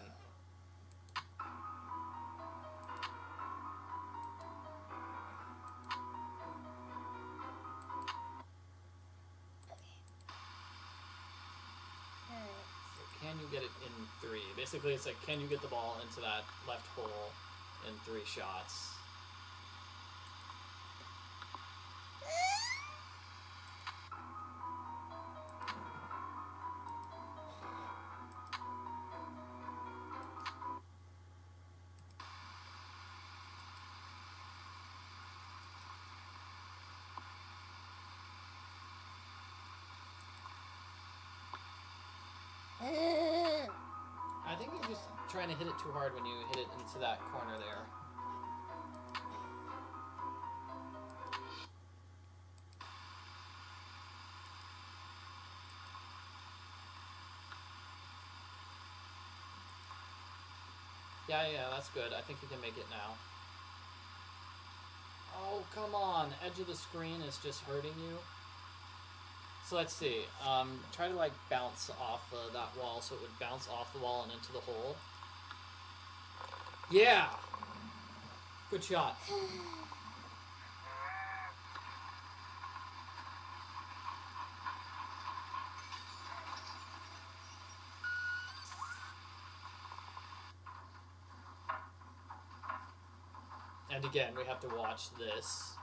Can you get it in 3? Basically, it's like, can you get the ball into that left hole in 3 shots? I think you're just trying to hit it too hard when you hit it into that corner there. Yeah, that's good. I think you can make it now. Oh, come on. Edge of the screen is just hurting you. So let's see. Try to like bounce off that wall so it would bounce off the wall and into the hole. Yeah! Good shot. And again, we have to watch this.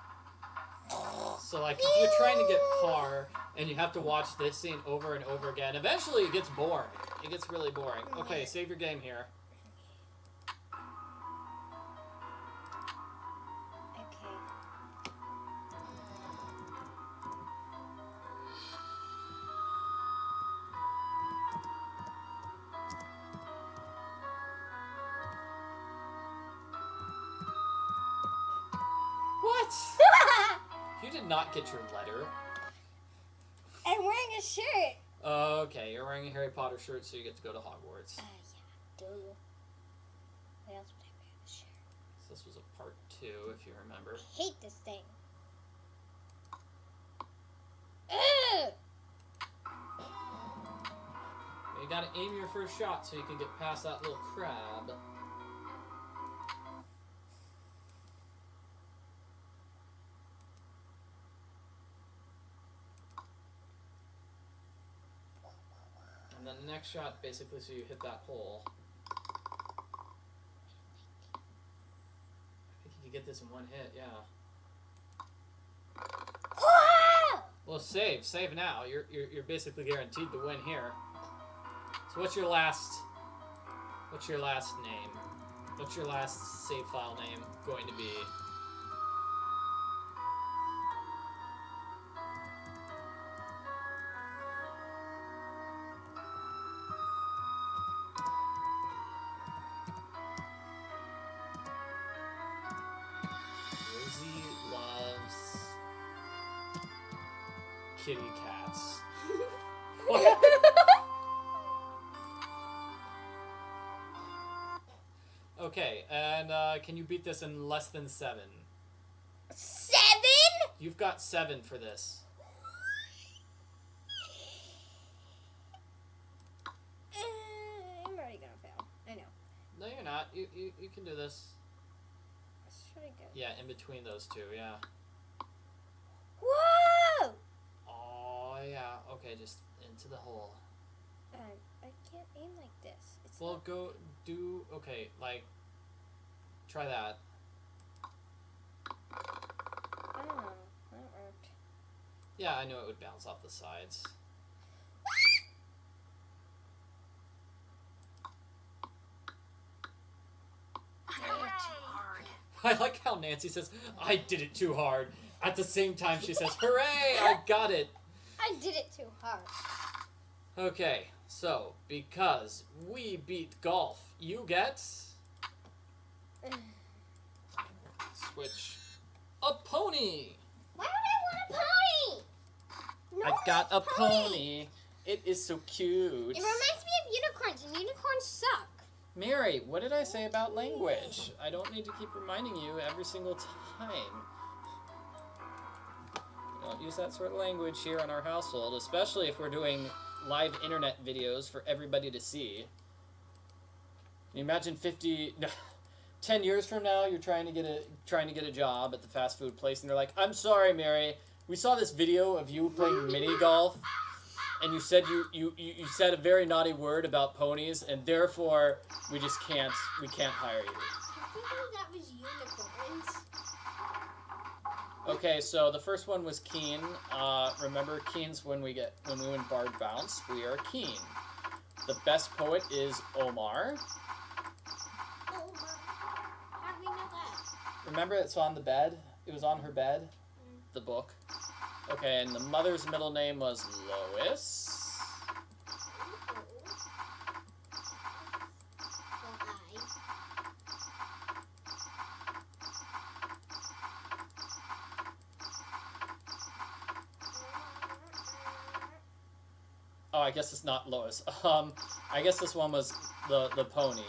So, like, if you're trying to get par, and you have to watch this scene over and over again, eventually it gets boring. It gets really boring. Okay, save your game here. Okay. What? You did not get your letter. I'm wearing a shirt. Okay, you're wearing a Harry Potter shirt, so you get to go to Hogwarts. Yeah, duh. What else would I wear a shirt? So this was a part 2, if you remember. I hate this thing. Ugh! You gotta aim your first shot so you can get past that little crab. And then the next shot, basically, so you hit that hole. I think you could get this in one hit, yeah. Well, save now. You're basically guaranteed to win here. So what's your last name? What's your last save file name going to be? Rosie loves kitty cats. What? Okay, and can you beat this in less than 7? 7? You've got 7 for this. I'm already gonna fail. I know. No, you're not. You can do this. Should I go? Yeah, in between those two, yeah. Whoa! Oh, yeah. Okay, just into the hole. I can't aim like this. It's Well, go do... Okay, like... Try that. Oh, that worked. Yeah, I know it would bounce off the sides. I like how Nancy says, I did it too hard. At the same time, she says, hooray, I got it. I did it too hard. Okay, so, because we beat golf, you get... Switch. A pony! Why would I want a pony? No, I got a pony. pony. It is so cute. It reminds me of unicorns, and unicorns suck. Mary, what did I say about language? I don't need to keep reminding you every single time. We don't use that sort of language here in our household, especially if we're doing live internet videos for everybody to see. Can you imagine 10 years from now, you're trying to get a job at the fast food place, and they're like, "I'm sorry, Mary, we saw this video of you playing mini golf, and you said you said a very naughty word about ponies, and therefore we can't hire you." Technically, that was unicorns. Okay, so the first one was Keen. Remember, Keen's when we win Bard Bounce, we are Keen. The best poet is Omar. Oh my! How do we know that? Remember, it's on the bed. It was on her bed. The book. Okay, and the mother's middle name was Lois. Oh, I guess it's not Lois. I guess this one was the pony.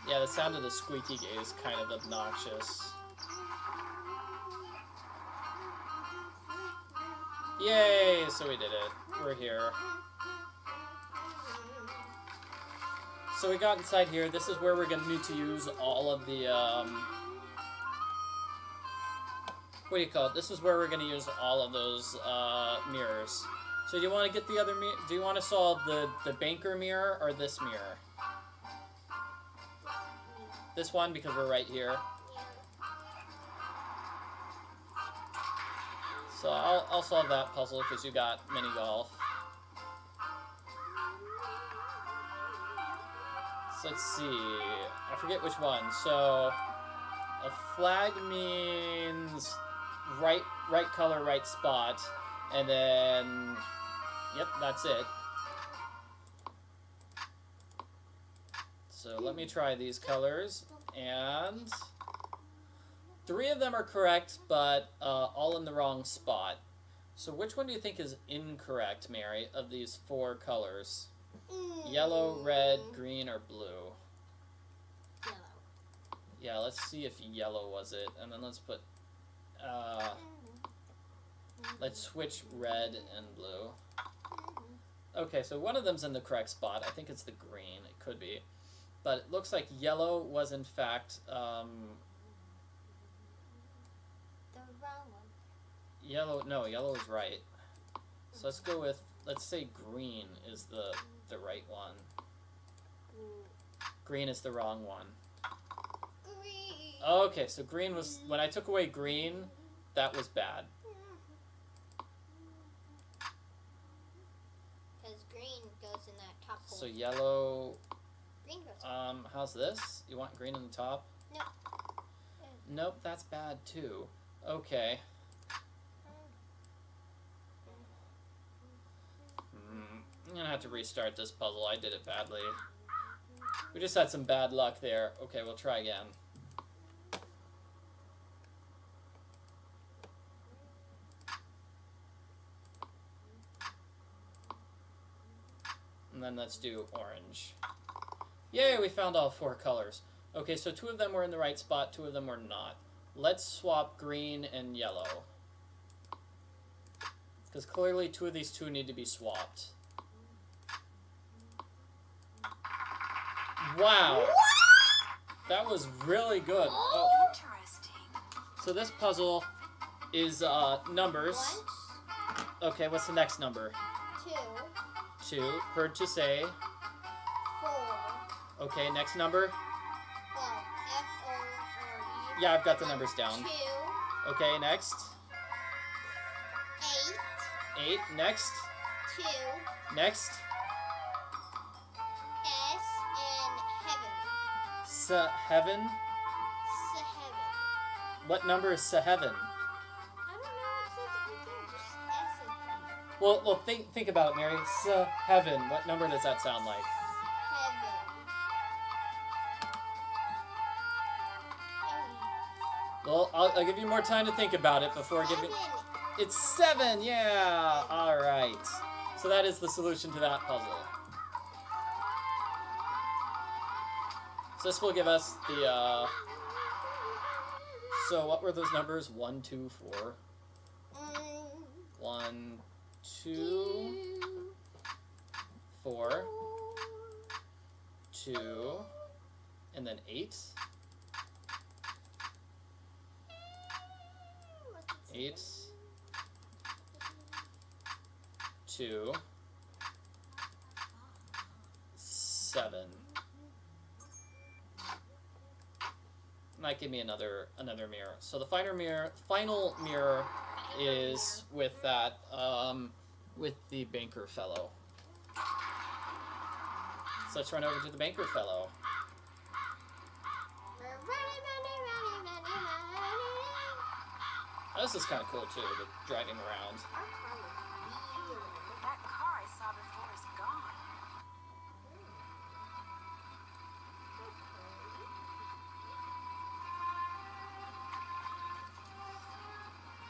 Yeah, the sound of the squeaky gate is kind of obnoxious. Yay! So we did it. We're here. So we got inside here. This is where we're going to need to use all of the, what do you call it? This is where we're going to use all of those mirrors. So do you want to get the other mirror? Do you want to solve the banker mirror or this mirror? This one, because we're right here. So I'll solve that puzzle because you got mini golf. So let's see. I forget which one. So a flag means right color, right spot, and then yep, that's it. So let me try these colors, and 3 of them are correct, but all in the wrong spot. So which one do you think is incorrect, Mary, of these 4 colors? Yellow, red, green, or blue? Yellow. Yeah, let's see if yellow was it, and then let's put, let's switch red and blue. Okay, so one of them's in the correct spot. I think it's the green. It could be. But it looks like yellow was, in fact, The wrong one. yellow is right. So let's go with, let's say green is the right one. Green is the wrong one. Green. Okay, so green was, when I took away green, that was bad. Because green goes in that top hole. So yellow, Green goes. how's this? You want green in the top? No. Nope, that's bad too. Okay. I'm gonna have to restart this puzzle. I did it badly. We just had some bad luck there. Okay, we'll try again. And then let's do orange. Yay, we found all 4 colors. Okay, so 2 of them were in the right spot, 2 of them were not. Let's swap green and yellow. Because clearly 2 of these 2 need to be swapped. Wow! That was really good. Oh. Interesting. So this puzzle is numbers. Once, Okay, what's the next number? 2, 2. Heard to say. 4. Okay, next number. Well, F-O-R-E. Yeah, I've got the numbers down. 2, Okay, next. 8. 8. Next. 2. Next. S and heaven. Heaven. Heaven. What number is Heaven? I don't know. It says it right there. Just S and heaven. Well, think about it, Mary. Heaven. What number does that sound like? Heaven. Well, I'll give you more time to think about it before giving. It's 7. Yeah. All right. So that is the solution to that puzzle. So this will give us the. So what were those numbers? 1, 2, 4. 1, 2, 4, 2, and then 8. 8, 2, 7. Might give me another mirror. So the final mirror is with that with the banker fellow. So let's run over to the banker fellow. Oh, this is kind of cool too, the driving around. That car I saw before is gone.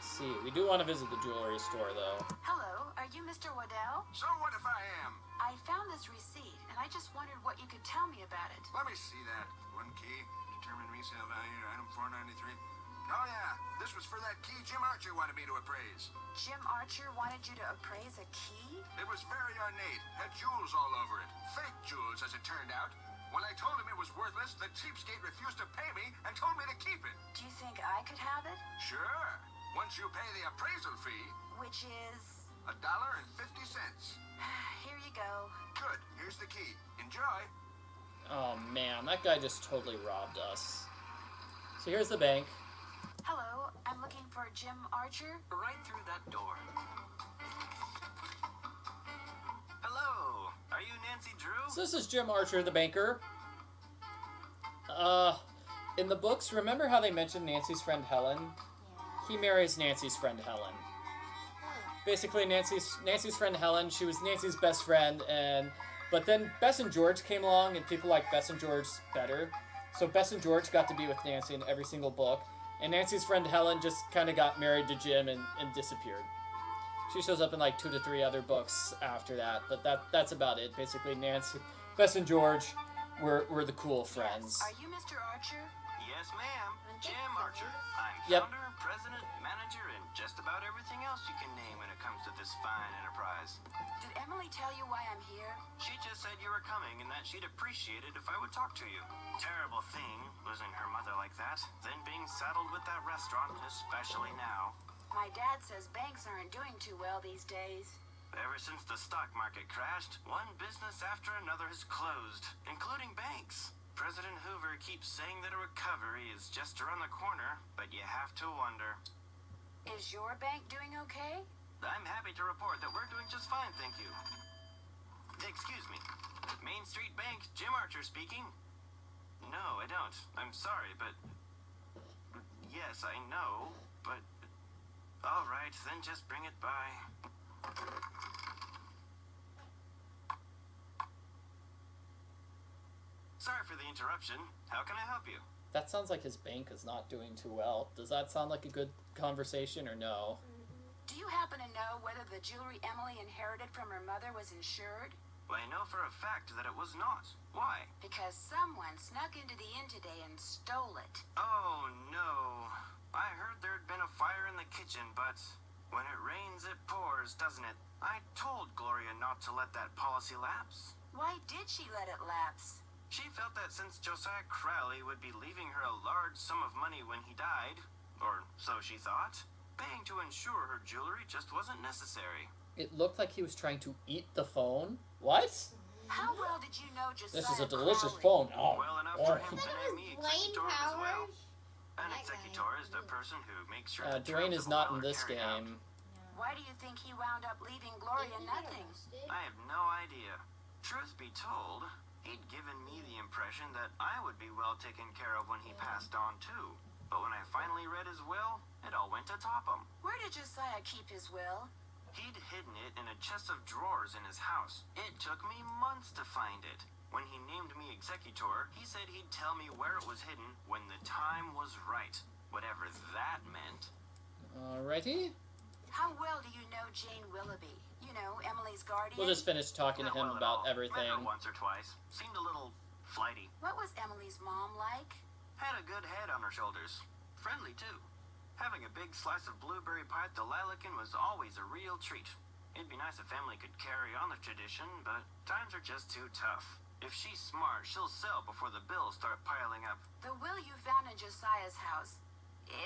Let's see, we do want to visit the jewelry store though. Hello, are you Mr. Waddell? So what if I am? I found this receipt, and I just wondered what you could tell me about it. Let me see that. 1 key, determined resale value, item 493. Oh yeah, this was for that key Jim Archer wanted me to appraise. Jim Archer wanted you to appraise a key? It was very ornate, had jewels all over it. Fake jewels, as it turned out. When I told him it was worthless, the cheapskate refused to pay me and told me to keep it. Do you think I could have it? Sure, once you pay the appraisal fee. Which is... $1.50. Here you go. Good, here's the key. Enjoy. Oh man, that guy just totally robbed us. So here's the bank. Hello, I'm looking for Jim Archer. Right through that door. Hello, are you Nancy Drew? So this is Jim Archer, the banker. In the books, remember how they mentioned Nancy's friend Helen? He marries Nancy's friend Helen. Basically, Nancy's friend Helen, she was Nancy's best friend, but then Bess and George came along, and people like Bess and George better. So Bess and George got to be with Nancy in every single book, and Nancy's friend Helen just kind of got married to Jim and disappeared. She shows up in like 2 to 3 other books after that, but that's about it. Basically, Bess and George were the cool friends. Yes. Are you Mr. Archer? Yes, ma'am. Jim Archer. I'm Yep. founder, president, manager, and just about everything else you can name when it comes to this fine enterprise. Did Emily tell you why I'm here? She just said you were coming and that she'd appreciate it if I would talk to you. Terrible thing, losing her mother like that, then being saddled with that restaurant, especially now. My dad says banks aren't doing too well these days. Ever since the stock market crashed, one business after another has closed, including banks. President Hoover keeps saying that a recovery is just around the corner, but you have to wonder. Is your bank doing okay? I'm happy to report that we're doing just fine, thank you. Excuse me. Main Street Bank, Jim Archer speaking. No, I don't. I'm sorry, but... Yes, I know, but... All right, then just bring it by. Sorry for the interruption. How can I help you? That sounds like his bank is not doing too well. Does that sound like a good conversation or no? Do you happen to know whether the jewelry Emily inherited from her mother was insured? Well, I know for a fact that it was not. Why? Because someone snuck into the inn today and stole it. Oh, no. I heard there'd been a fire in the kitchen, but when it rains, it pours, doesn't it? I told Gloria not to let that policy lapse. Why did she let it lapse? She felt that since Josiah Crowley would be leaving her a large sum of money when he died, or so she thought, paying to insure her jewelry just wasn't necessary. It looked like he was trying to eat the phone. What? How well did you know Josiah This is a delicious Crowley? phone. Oh, Well enough oh. for him to That name was me Blaine executor as well. Powers. An That executor guy. is the person who makes sure Dwayne is terms of a not will in are this carried out. game. Why do you think he wound up leaving Gloria Didn't he get nothing? arrested? I have no idea. Truth be told, he'd given me the impression that I would be well taken care of when he passed on too. But when I finally read his will, it all went to Topham. Where did Josiah keep his will? He'd hidden it in a chest of drawers in his house. It took me months to find it. When he named me executor, he said he'd tell me where it was hidden when the time was right. Whatever that meant. Alrighty. How well do you know Jane Willoughby? You know, Emily's guardian? We'll just finish talking to Not him well at about all. everything. Met her once or twice. Seemed a little flighty. What was Emily's mom like? Had a good head on her shoulders. Friendly, too. Having a big slice of blueberry pie at the Lilac Inn was always a real treat. It'd be nice if family could carry on the tradition, but times are just too tough. If she's smart, she'll sell before the bills start piling up. The will you found in Josiah's house.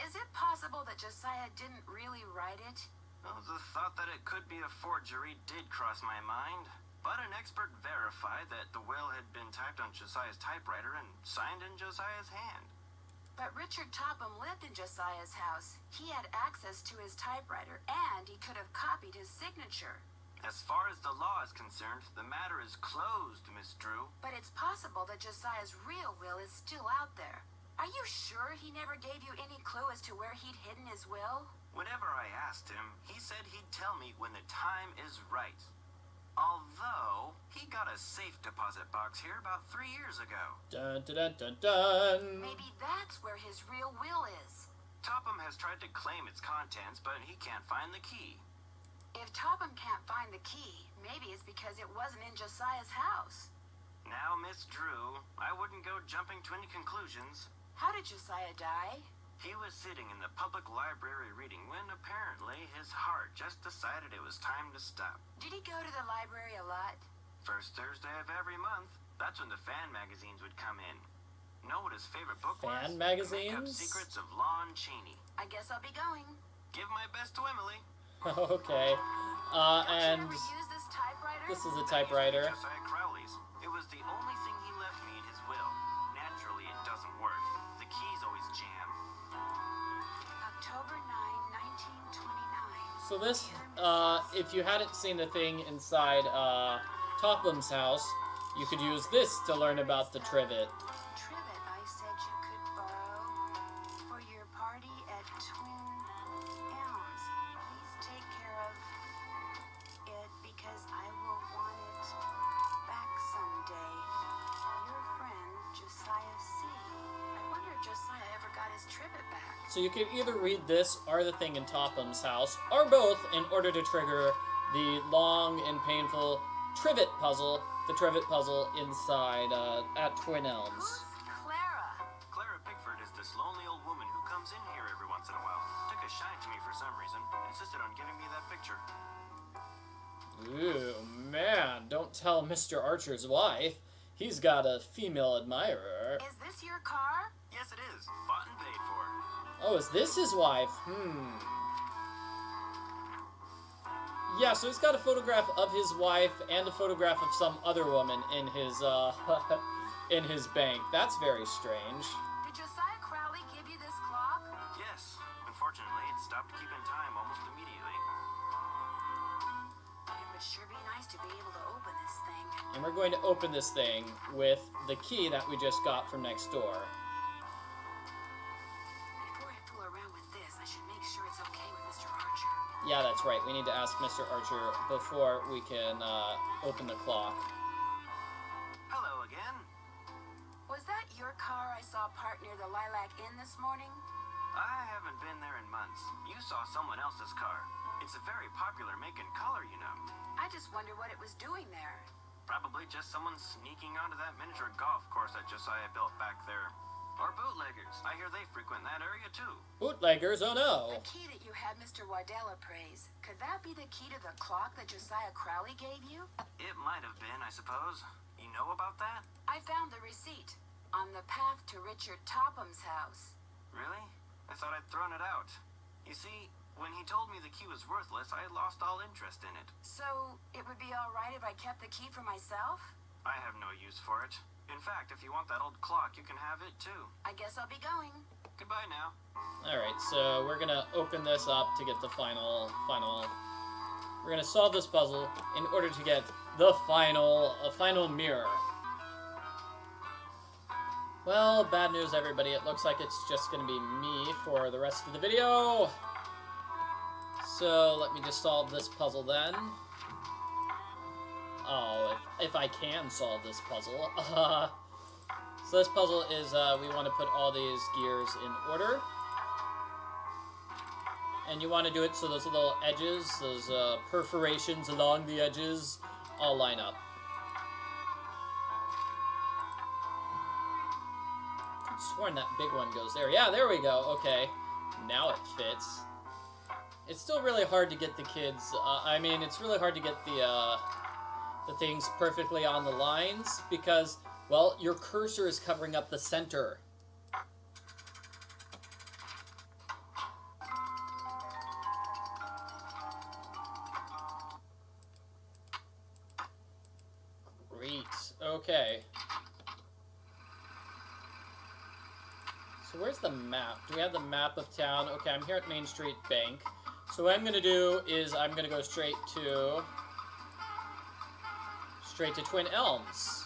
Is it possible that Josiah didn't really write it? Well, the thought that it could be a forgery did cross my mind. But an expert verified that the will had been typed on Josiah's typewriter and signed in Josiah's hand. But Richard Topham lived in Josiah's house. He had access to his typewriter, and he could have copied his signature. As far as the law is concerned, the matter is closed, Miss Drew. But it's possible that Josiah's real will is still out there. Are you sure he never gave you any clue as to where he'd hidden his will? Whenever I asked him, he said he'd tell me when the time is right. Although, he got a safe deposit box here about 3 years ago. Dun dun dun dun dun. Maybe that's where his real will is. Topham has tried to claim its contents, but he can't find the key. If Topham can't find the key, maybe it's because it wasn't in Josiah's house. Now, Miss Drew, I wouldn't go jumping to any conclusions. How did Josiah die? He was sitting in the public library reading when apparently his heart just decided it was time to stop. Did he go to the library a lot? First Thursday of every month. That's when the fan magazines would come in. Know what his favorite book was? Fan The Makeup magazines? Secrets of Lon Chaney. I guess I'll be going. Give my best to Emily. Okay. Don't And you ever use this typewriter? this is a That used to be typewriter. Josiah Crowley's. It was the only thing he left me in his will. Naturally, it doesn't work. The keys always jam. October 9, 1929. So this, if you hadn't seen the thing inside Topham's house, you could use this to learn about the trivet. Trivet I said you could borrow for your party at Twin Elms. Please take care of it because I will want it back someday. Your friend, Josiah C. I wonder if Josiah ever got his trivet back. So you could either read this or the thing in Topham's house, or both, in order to trigger the long and painful trivet puzzle, the trivet puzzle inside at Twin Elms. Who's Clara? Clara Pickford is this lonely old woman who comes in here every once in a while. Took a shine to me for some reason. Insisted on giving me that picture. Ooh, man, don't tell Mr. Archer's wife. He's got a female admirer. Is this your car? Yes, it is. Bought and paid for. Oh, is this his wife? Yeah, so he's got a photograph of his wife and a photograph of some other woman in his in his bank. That's very strange. Did Josiah Crowley give you this clock? Yes. Unfortunately, it stopped keeping time almost immediately. It would sure be nice to be able to open this thing. And we're going to open this thing with the key that we just got from next door. Before I fool around with this, I should make sure it's okay with Mr. Archer. Yeah, that's right. We need to ask Mr. Archer before we can open the clock. Hello again. Was that your car I saw parked near the Lilac Inn this morning? I haven't been there in months. You saw someone else's car. It's a very popular make and color, you know. I just wonder what it was doing there. Probably just someone sneaking onto that miniature golf course that Josiah built back there. Or bootleggers. I hear they frequent that area too. Bootleggers, oh no. The key that you had Mr. Waddell appraise, could that be the key to the clock that Josiah Crowley gave you? It might have been, I suppose. You know about that? I found the receipt on the path to Richard Topham's house. Really? I thought I'd thrown it out. You see, when he told me the key was worthless, I lost all interest in it. So, it would be all right if I kept the key for myself? I have no use for it. In fact, if you want that old clock, you can have it too. I guess I'll be going. Goodbye now. Alright, so we're gonna open this up to get the final... We're gonna solve this puzzle in order to get the final mirror. Well, bad news, everybody. It looks like it's just gonna be me for the rest of the video. So, let me just solve this puzzle then. Oh, if I can solve this puzzle. So this puzzle is, we want to put all these gears in order. And you want to do it so those little edges, those perforations along the edges, all line up. I could have sworn that big one goes there. Yeah, there we go. Okay. Now it fits. It's still really hard to get the kids, I mean, it's really hard to get the things perfectly on the lines because, well, your cursor is covering up the center. Great. Okay. So where's the map? Do we have the map of town? Okay, I'm here at Main Street Bank. So what I'm going to do is I'm going to go straight to Twin Elms.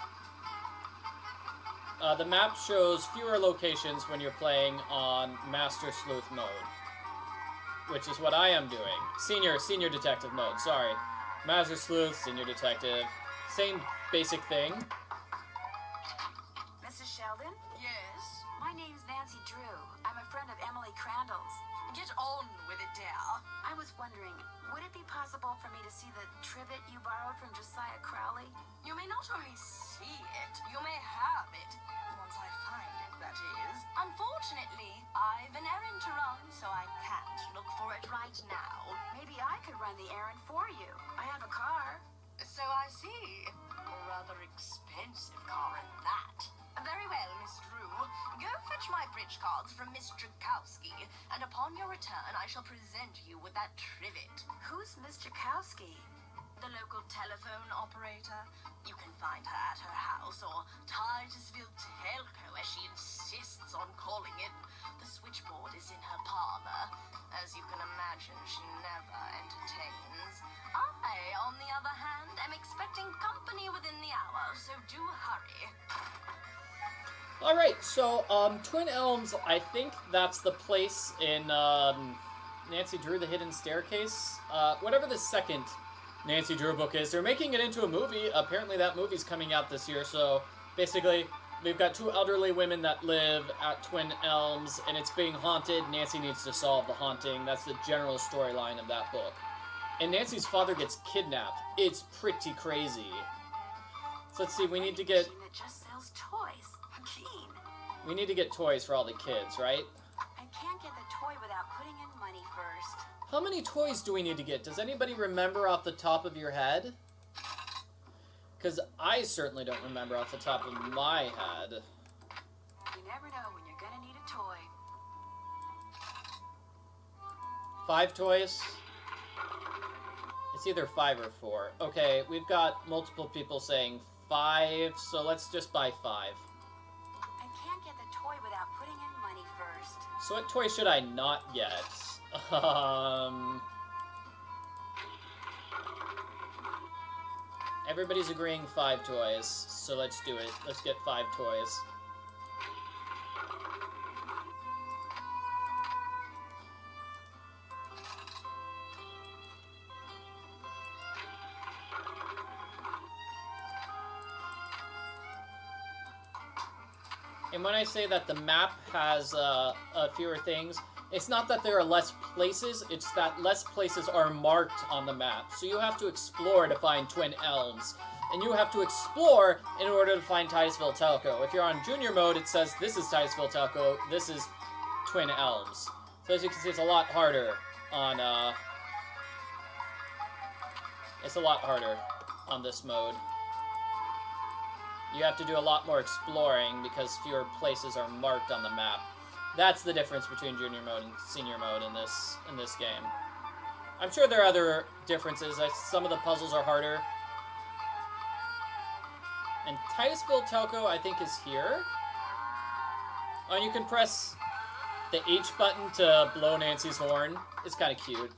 The map shows fewer locations when you're playing on Master Sleuth mode, which is what I am doing. Senior Detective mode, sorry. Master Sleuth, Senior Detective, same basic thing. Mrs. Sheldon? Yes? My name's Nancy Drew. I'm a friend of Emily Crandall's. Get on with it, dear. I was wondering, would it be possible for me to see the trivet you borrowed from Josiah Crowley? You may not only see it, you may have it. Once I find it, that is. Unfortunately, I've an errand to run, so I can't look for it right now. Maybe I could run the errand for you. I have a car. So I see. A rather expensive car at that. Very well, Miss Drew. Go fetch my bridge cards from Miss Drakowski, and upon your return I shall present you with that trivet. Who's Miss Drakowski? The local telephone operator. You can find her at her house, or Titusville Telco, as she insists on calling it. The switchboard is in her parlor. As you can imagine, she never entertains. I, on the other hand, am expecting company within the hour, so do hurry. Alright, so, Twin Elms, I think that's the place in, Nancy Drew, The Hidden Staircase. Whatever the second Nancy Drew book is, they're making it into a movie. Apparently that movie's coming out this year, so basically, we've got two elderly women that live at Twin Elms, and it's being haunted. Nancy needs to solve the haunting. That's the general storyline of that book. And Nancy's father gets kidnapped. It's pretty crazy. So let's see, we need to get... That just sells toys. Keen. We need to get toys for all the kids, right? I can't get the toy without putting in money first. How many toys do we need to get? Does anybody remember off the top of your head? Because I certainly don't remember off the top of my head. You never know when you're gonna need a toy. 5 toys? It's either 5 or 4. Okay, we've got multiple people saying 5, so let's just buy 5. I can't get the toy without putting in money first. So what toy should I not get? Everybody's agreeing 5 toys, so let's do it. Let's get 5 toys. And when I say that the map has fewer things, it's not that there are less places, it's that less places are marked on the map. So you have to explore to find Twin Elms. And you have to explore in order to find Titusville Telco. If you're on Junior mode, it says this is Titusville Telco, this is Twin Elms. So as you can see, it's a lot harder on, this mode. You have to do a lot more exploring because fewer places are marked on the map. That's the difference between Junior mode and Senior mode in this game. I'm sure there are other differences. Some of the puzzles are harder. And Titusville Telco, I think, is here. Oh, and you can press The H button to blow Nancy's horn is kind of cute.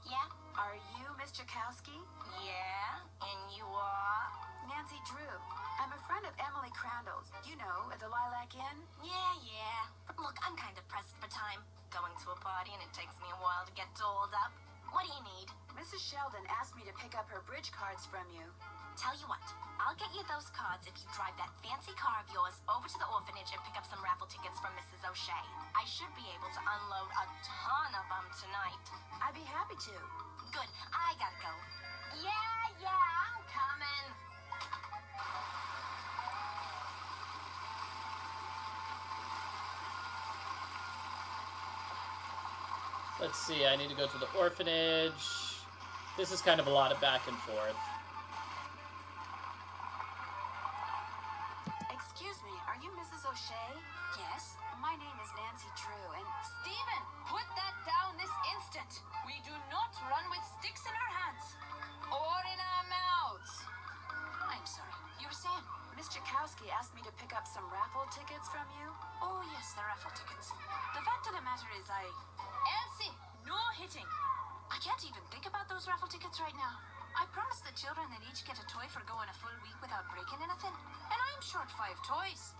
Yeah? Are you Miss Jakowski? Yeah? And you are? Nancy Drew. I'm a friend of Emily Crandall's. You know, at the Lilac Inn. Yeah. Look, I'm kind of pressed for time. Going to a party and it takes me a while to get dolled up. What do you need? Mrs. Sheldon asked me to pick up her bridge cards from you. Tell you what, I'll get you those cards if you drive that fancy car of yours over to the orphanage and pick up some raffle tickets from Mrs. O'Shea. I should be able to unload a ton of them tonight. I'd be happy to. Good, I gotta go. Yeah, I'm coming. Let's see, I need to go to the orphanage. This is kind of a lot of back and forth. Excuse me, are you Mrs. O'Shea? Yes? My name is Nancy Drew, and Stephen, put that down this instant. We do not run with sticks in our hands. Or in our mouths. I'm sorry, you were saying? Miss Jakowski asked me to pick up some raffle tickets from you. Oh, yes, the raffle tickets. The fact of the matter is Elsie, no hitting. I can't even think about those raffle tickets right now. I promised the children they'd each get a toy for going a full week without breaking anything. And I'm short 5 toys.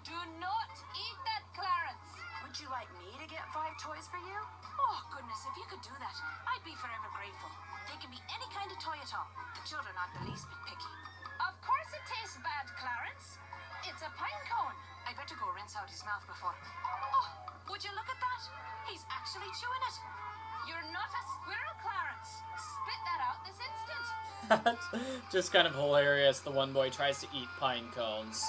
Do not eat that, Clarence. Would you like me to get 5 toys for you? Oh, goodness, if you could do that, I'd be forever grateful. They can be any kind of toy at all. The children aren't the least bit picky. Of course it tastes bad, Clarence. It's a pine cone. I better go rinse out his mouth before. Oh, would you look at that? He's actually chewing it. You're not a squirrel, Clarence. Spit that out this instant. Just kind of hilarious. The one boy tries to eat pine cones.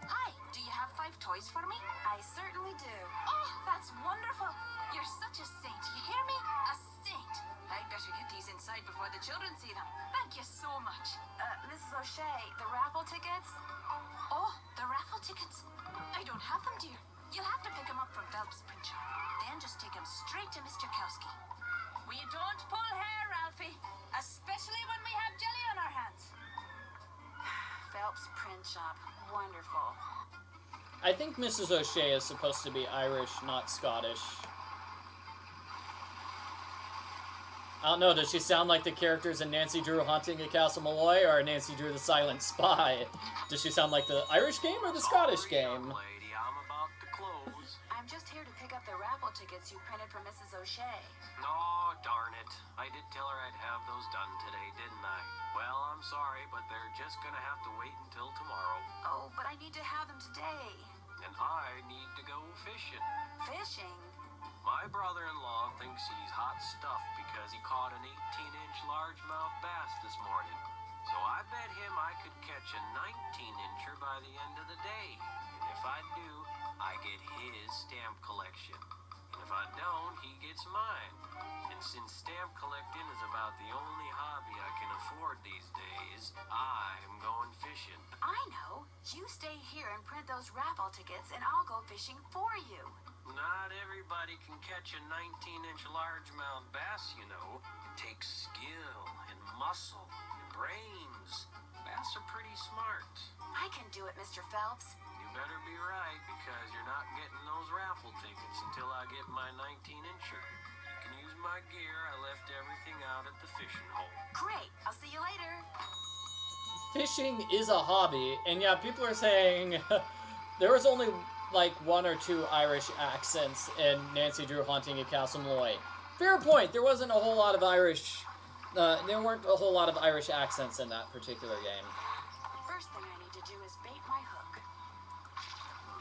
Hi, do you have 5 toys for me? I certainly do. Oh, that's wonderful. You're such a saint. You hear me? A saint. I'd better get these inside before the children see them. Thank you so much. Mrs. O'Shea, the raffle tickets? Oh, the raffle tickets. I don't have them, dear. You'll have to pick them up from Phelps' print shop. Then just take them straight to Mr. Kowski. We don't pull hair, Ralphie. Especially when we have jelly on our hands. Phelps print shop. Wonderful. I think Mrs. O'Shea is supposed to be Irish, not Scottish. I don't know, does she sound like the characters in Nancy Drew Haunting a Castle Malloy or Nancy Drew the Silent Spy? Does she sound like the Irish game or the Scottish game? Lady, I'm about to close. I'm just here to pick up the raffle tickets you printed for Mrs. O'Shea. Oh, darn it. I did tell her I'd have those done today, didn't I? Well, I'm sorry, but they're just gonna have to wait until tomorrow. Oh, but I need to have them today. And I need to go fishing. Fishing? My brother-in-law thinks he's hot stuff because he caught an 18-inch largemouth bass this morning. So I bet him I could catch a 19-incher by the end of the day. And if I do, I get his stamp collection. And if I don't, he gets mine. And since stamp collecting is about the only hobby I can afford these days, I'm going fishing. I know. You stay here and print those raffle tickets, and I'll go fishing for you. Not everybody can catch a 19-inch largemouth bass, you know. It takes skill and muscle and brains. Bass are pretty smart. I can do it, Mr. Phelps. You better be right, because you're not getting those raffle tickets until I get my 19-incher. You can use my gear. I left everything out at the fishing hole. Great. I'll see you later. Fishing is a hobby, and yeah, people are saying there was only like 1 or 2 Irish accents in Nancy Drew Haunting a Castle Malloy. Fair point, there wasn't a whole lot of Irish, there weren't a whole lot of Irish accents in that particular game. First thing I need to do is bait my hook.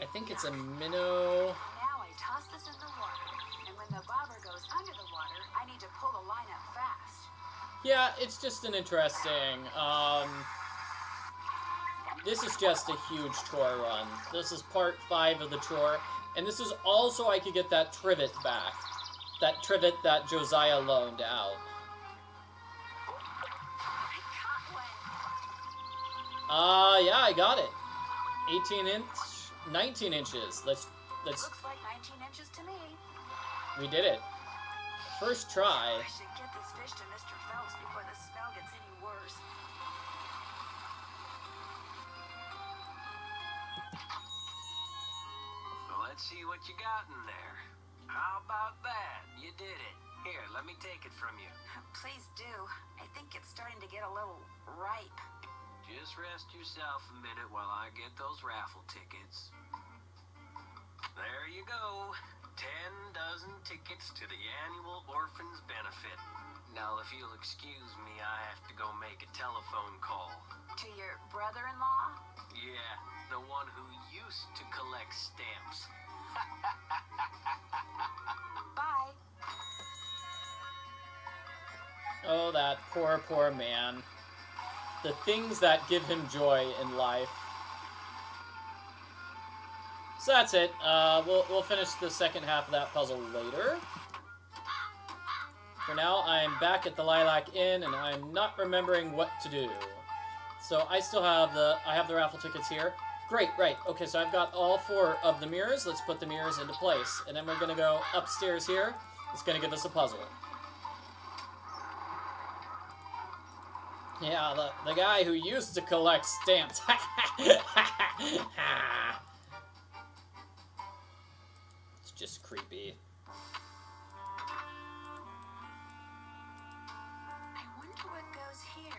I think it's a minnow. Now I toss this in the water, and when the bobber goes under the water, I need to pull the line up fast. Yeah, it's just an interesting, this is just a huge chore run. This is part 5 of the chore, and this is also I could get that trivet back. That trivet that Josiah loaned out. I caught one. Yeah, I got it. 18 inch, 19 inches. Let's, Looks like 19 inches to me. we did it. First try. I should get this fish to Mr. Phelps before the smell gets any worse. Well, let's Let's see what you got in there. How about that? You did it. Here, let me take it from you. Please do. I think it's starting to get a little ripe. Just rest yourself a minute while I get those raffle tickets. There you go. 10 dozen tickets to the annual Orphans Benefit. Now, if you'll excuse me, I have to go make a telephone call. To your brother-in-law? Yeah, the one who used to collect stamps. Bye. Oh, that poor, poor man. The things that give him joy in life. So that's it. We'll finish the second half of that puzzle later. For now, I'm back at the Lilac Inn, and I'm not remembering what to do. So I still have the raffle tickets here. Great, right. Okay, so I've got all 4 of the mirrors. Let's put the mirrors into place. And then we're going to go upstairs here. It's going to give us a puzzle. Yeah, the guy who used to collect stamps. It's just creepy. I wonder what goes here.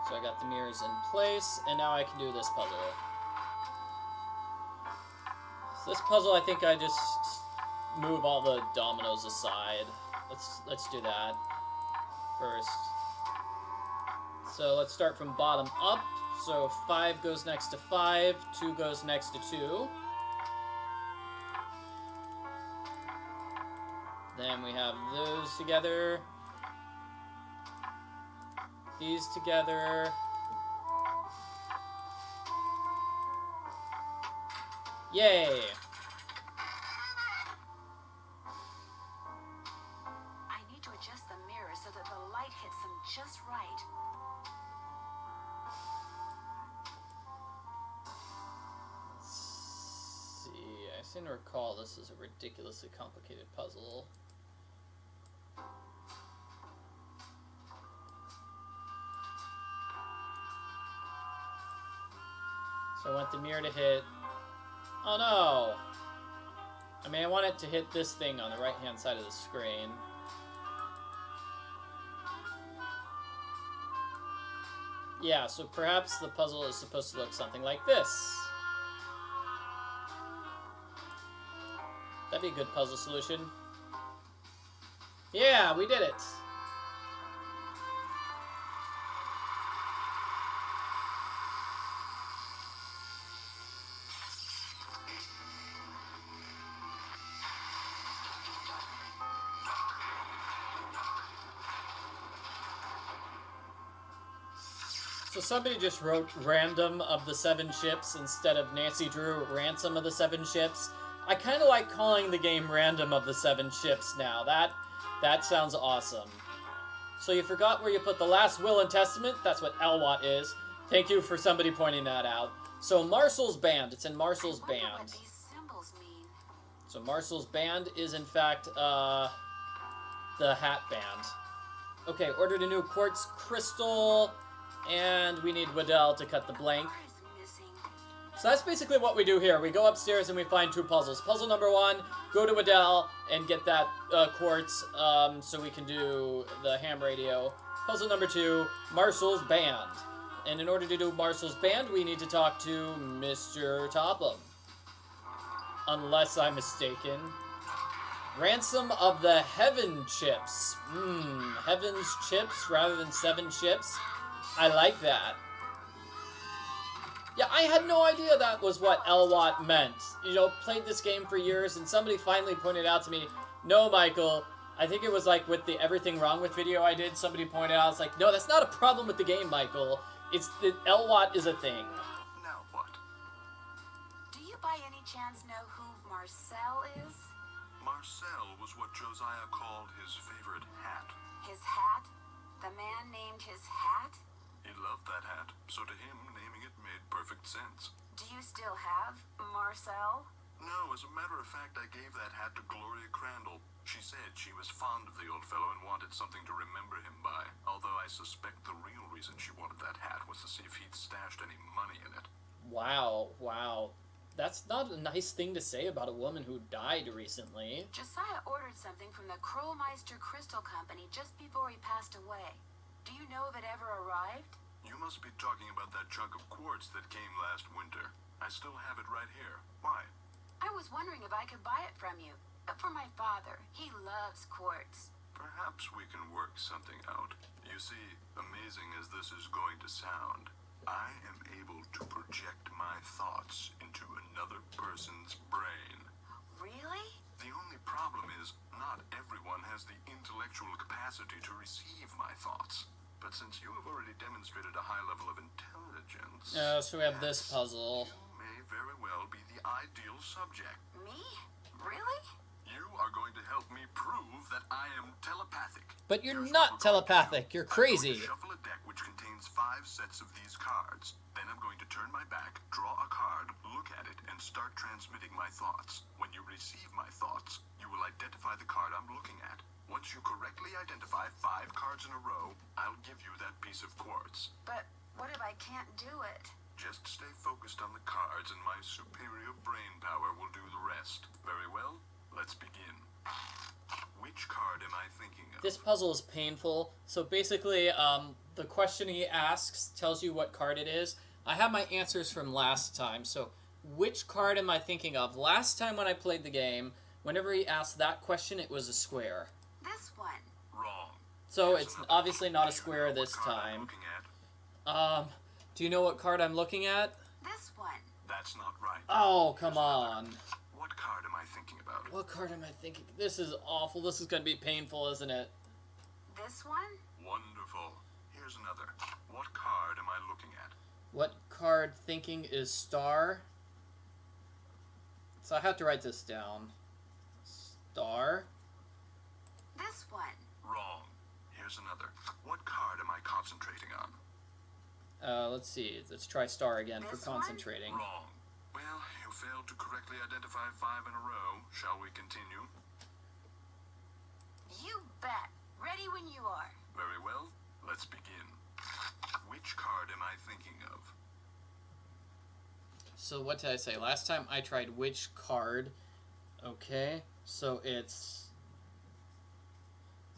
So I got the mirrors in place, and now I can do this puzzle. So this puzzle, I think I just move all the dominoes aside. Let's do that first. So let's start from bottom up. So 5 goes next to 5, 2 goes next to 2. Then we have those together. These together. Yay! I need to adjust the mirror so that the light hits them just right. Let's see, I seem to recall this is a ridiculously complicated puzzle. So I want the mirror to hit... Oh no! I mean, I want it to hit this thing on the right-hand side of the screen. Yeah, so perhaps the puzzle is supposed to look something like this. That'd be a good puzzle solution. Yeah, we did it! So somebody just wrote random of the 7 ships instead of Nancy Drew ransom of the 7 ships. I kind of like calling the game random of the 7 ships now. That sounds awesome. So you forgot where you put the last will and testament? That's what Elwat is. Thank you for somebody pointing that out. So Marcel's band. It's in Marcel's I wonder band. what these symbols mean. So Marcel's band is in fact the hat band. Okay, ordered a new quartz crystal. And we need Waddell to cut the blank. Bar is missing. So that's basically what we do here. We go upstairs and we find 2 puzzles. Puzzle number 1, go to Waddell and get that quartz so we can do the ham radio. Puzzle number 2, Marcel's band. And in order to do Marcel's band, we need to talk to Mr. Topham. Unless I'm mistaken. Ransom of the Heaven chips. Heaven's chips rather than 7 ships. I like that. Yeah, I had no idea that was what Elwat meant. You know, played this game for years, and somebody finally pointed out to me, no, Michael, I think it was like with the Everything Wrong With video I did, somebody pointed out, it's like, no, that's not a problem with the game, Michael. It's that Elwat is a thing. Now what? Do you by any chance know who Marcel is? Marcel was what Josiah called his favorite hat. His hat? The man named his hat? He loved that hat, so to him, naming it made perfect sense. Do you still have Marcel? No, as a matter of fact, I gave that hat to Gloria Crandall. She said she was fond of the old fellow and wanted something to remember him by, although I suspect the real reason she wanted that hat was to see if he'd stashed any money in it. Wow, wow. That's not a nice thing to say about a woman who died recently. Josiah ordered something from the Krollmeister Crystal Company just before he passed away. Do you know if it ever arrived? You must be talking about that chunk of quartz that came last winter. I still have it right here. Why? I was wondering if I could buy it from you. For my father. He loves quartz. Perhaps we can work something out. You see, amazing as this is going to sound, I am able to project my thoughts into another person's brain. Really? The only problem is, not everyone has the intellectual capacity to receive my thoughts. But since you have already demonstrated a high level of intelligence... So we have this puzzle. You may very well be the ideal subject. Me? Really? You are going to help me prove that I am telepathic. But you're Here's not what we're going to telepathic. do. You're I'm going crazy. to shuffle a deck which contains 5 sets of these cards. Then I'm going to turn my back, draw a card, look at it, and start transmitting my thoughts. When you receive my thoughts, you will identify the card I'm looking at. Once you correctly identify 5 cards in a row, I'll give you that piece of quartz. But what if I can't do it? Just stay focused on the cards and my superior brain power will do the rest. Very well, let's begin. Which card am I thinking of? This puzzle is painful. So basically, the question he asks tells you what card it is. I have my answers from last time. So which card am I thinking of? Last time when I played the game, whenever he asked that question, it was a square. This one. Wrong. So Here's it's another. obviously not a Do you square know this what card I'm time. looking at? Do you know what card I'm looking at? This one. That's not right. Oh, Here's come another. on. What card am I thinking about? What card am I thinking? This is awful. This is going to be painful, isn't it? This one? Wonderful. Here's another. What card am I looking at? What card thinking is star? So I have to write this down. Star? This one. Wrong. Here's another. What card am I concentrating on? Let's see. Let's try star again for This one? concentrating. Wrong. Well, you failed to correctly identify 5 in a row. Shall we continue? You bet. Ready when you are. Very well. Let's begin. Which card am I thinking of? So what did I say? Last time I tried which card. Okay. So it's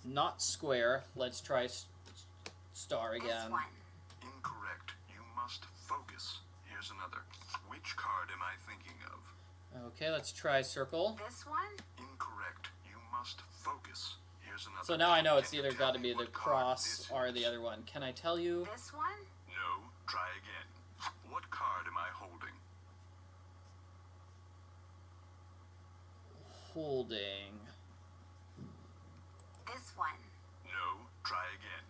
not square. Let's try star This again. one. Incorrect. You must focus. Here's another. Which card am I thinking of? Okay, let's try circle. This one. Incorrect. You must focus. Here's another. So now I know it's Can you either tell got to me be the what card cross this or is? the other one. Can I tell you? This one. No. Try again. What card am I holding? Holding. This one. No. Try again.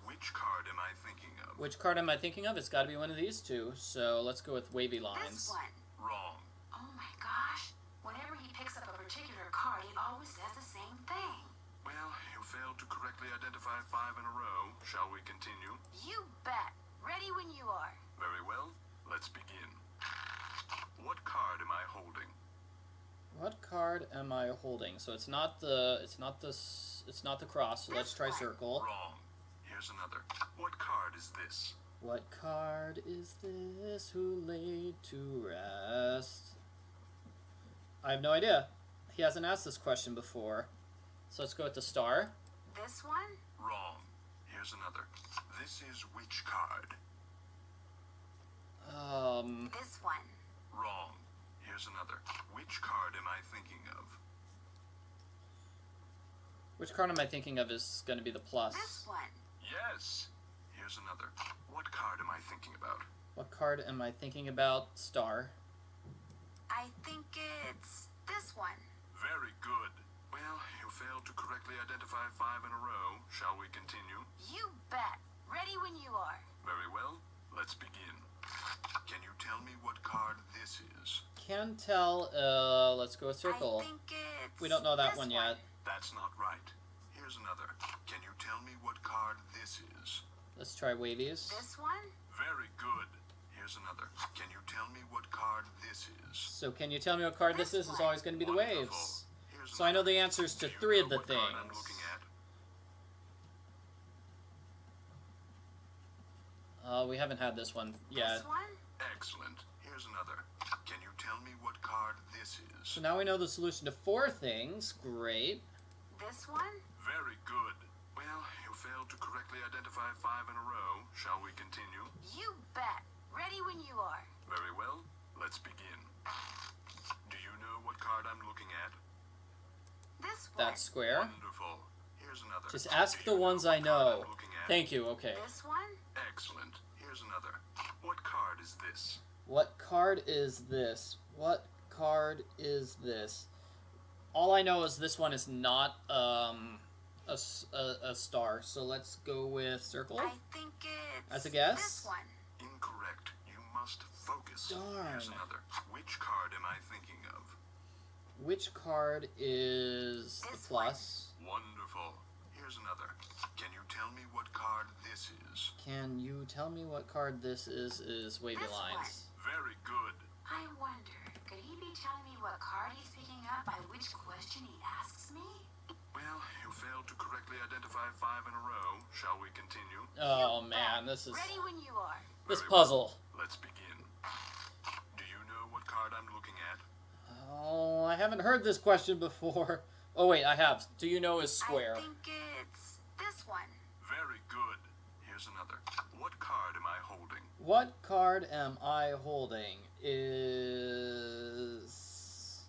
Which card am I thinking of? Which card am I thinking of? It's got to be one of these two. So let's go with wavy This lines. one. Wrong. Oh my gosh. Whenever he picks up a particular card, he always says the same thing. Well, you failed to correctly identify 5 in a row. Shall we continue? You bet. Ready when you are. Very well. Let's begin. What card am I holding? What card am I holding? So it's not the cross. So let's try This one. circle. Wrong. Here's another. What card is this? What card is this? Who laid to rest? I have no idea. He hasn't asked this question before. So let's go with the star. This one. Wrong. Here's another. This is which card? This one. Wrong. Here's another. Which card am I thinking of? Which card am I thinking of is going to be the plus? This one. Yes. Here's another. What card am I thinking about? What card am I thinking about? Star. I think it's this one. Very good. Well, you failed to correctly identify 5 in a row. Shall we continue? You bet. Ready when you are. Very well. Let's begin. Can you tell me what card this is? Can't tell. Let's go with circle. I think it's We don't know that this one yet. That's not right. Here's another. Can you tell me what card this is? Let's try wavies. This one. Very good. Here's another. Can you tell me what card this is? So can you tell me what card this is? It's always going to be the Wonderful. waves. Here's So I know the answers to 3 of the what card I'm things. looking at? We haven't had this one yet. This one? Excellent. Here's another. Can you tell me what card this is? So now we know the solution to 4 things. Great. This one? Very good. Well, you failed to correctly identify 5 in a row. Shall we continue? You bet. Ready when you are. Very well. Let's begin. Do you know what card I'm looking at? This one. That's square. Wonderful. Here's another. Just ask Do the you ones know I what card know. I'm looking at? Thank you, okay. This one? Excellent. Here's another. What card is this? What card is this? What card is this? All I know is this one is not a star, so let's go with circle. I think it's... As a guess? This one. Incorrect. You must focus. Darn. Here's another. Which card am I thinking of? Which card is the This plus? Wonderful. Here's another. Can you tell me what card this is? Can you tell me what card this is? Is wavy This lines. Very good. I wonder, could he be telling me what card he's picking up by which question he asks me? Well, you failed to correctly identify 5 in a row. Shall we continue? Oh You man, bet. this is Ready when you are. this Very well. puzzle. Let's begin. Do you know what card I'm looking at? Oh, I haven't heard this question before. Oh wait, I have. Do you know is square? I think it's this one. Very good. Here's another. What card am I holding? What card am I holding? Is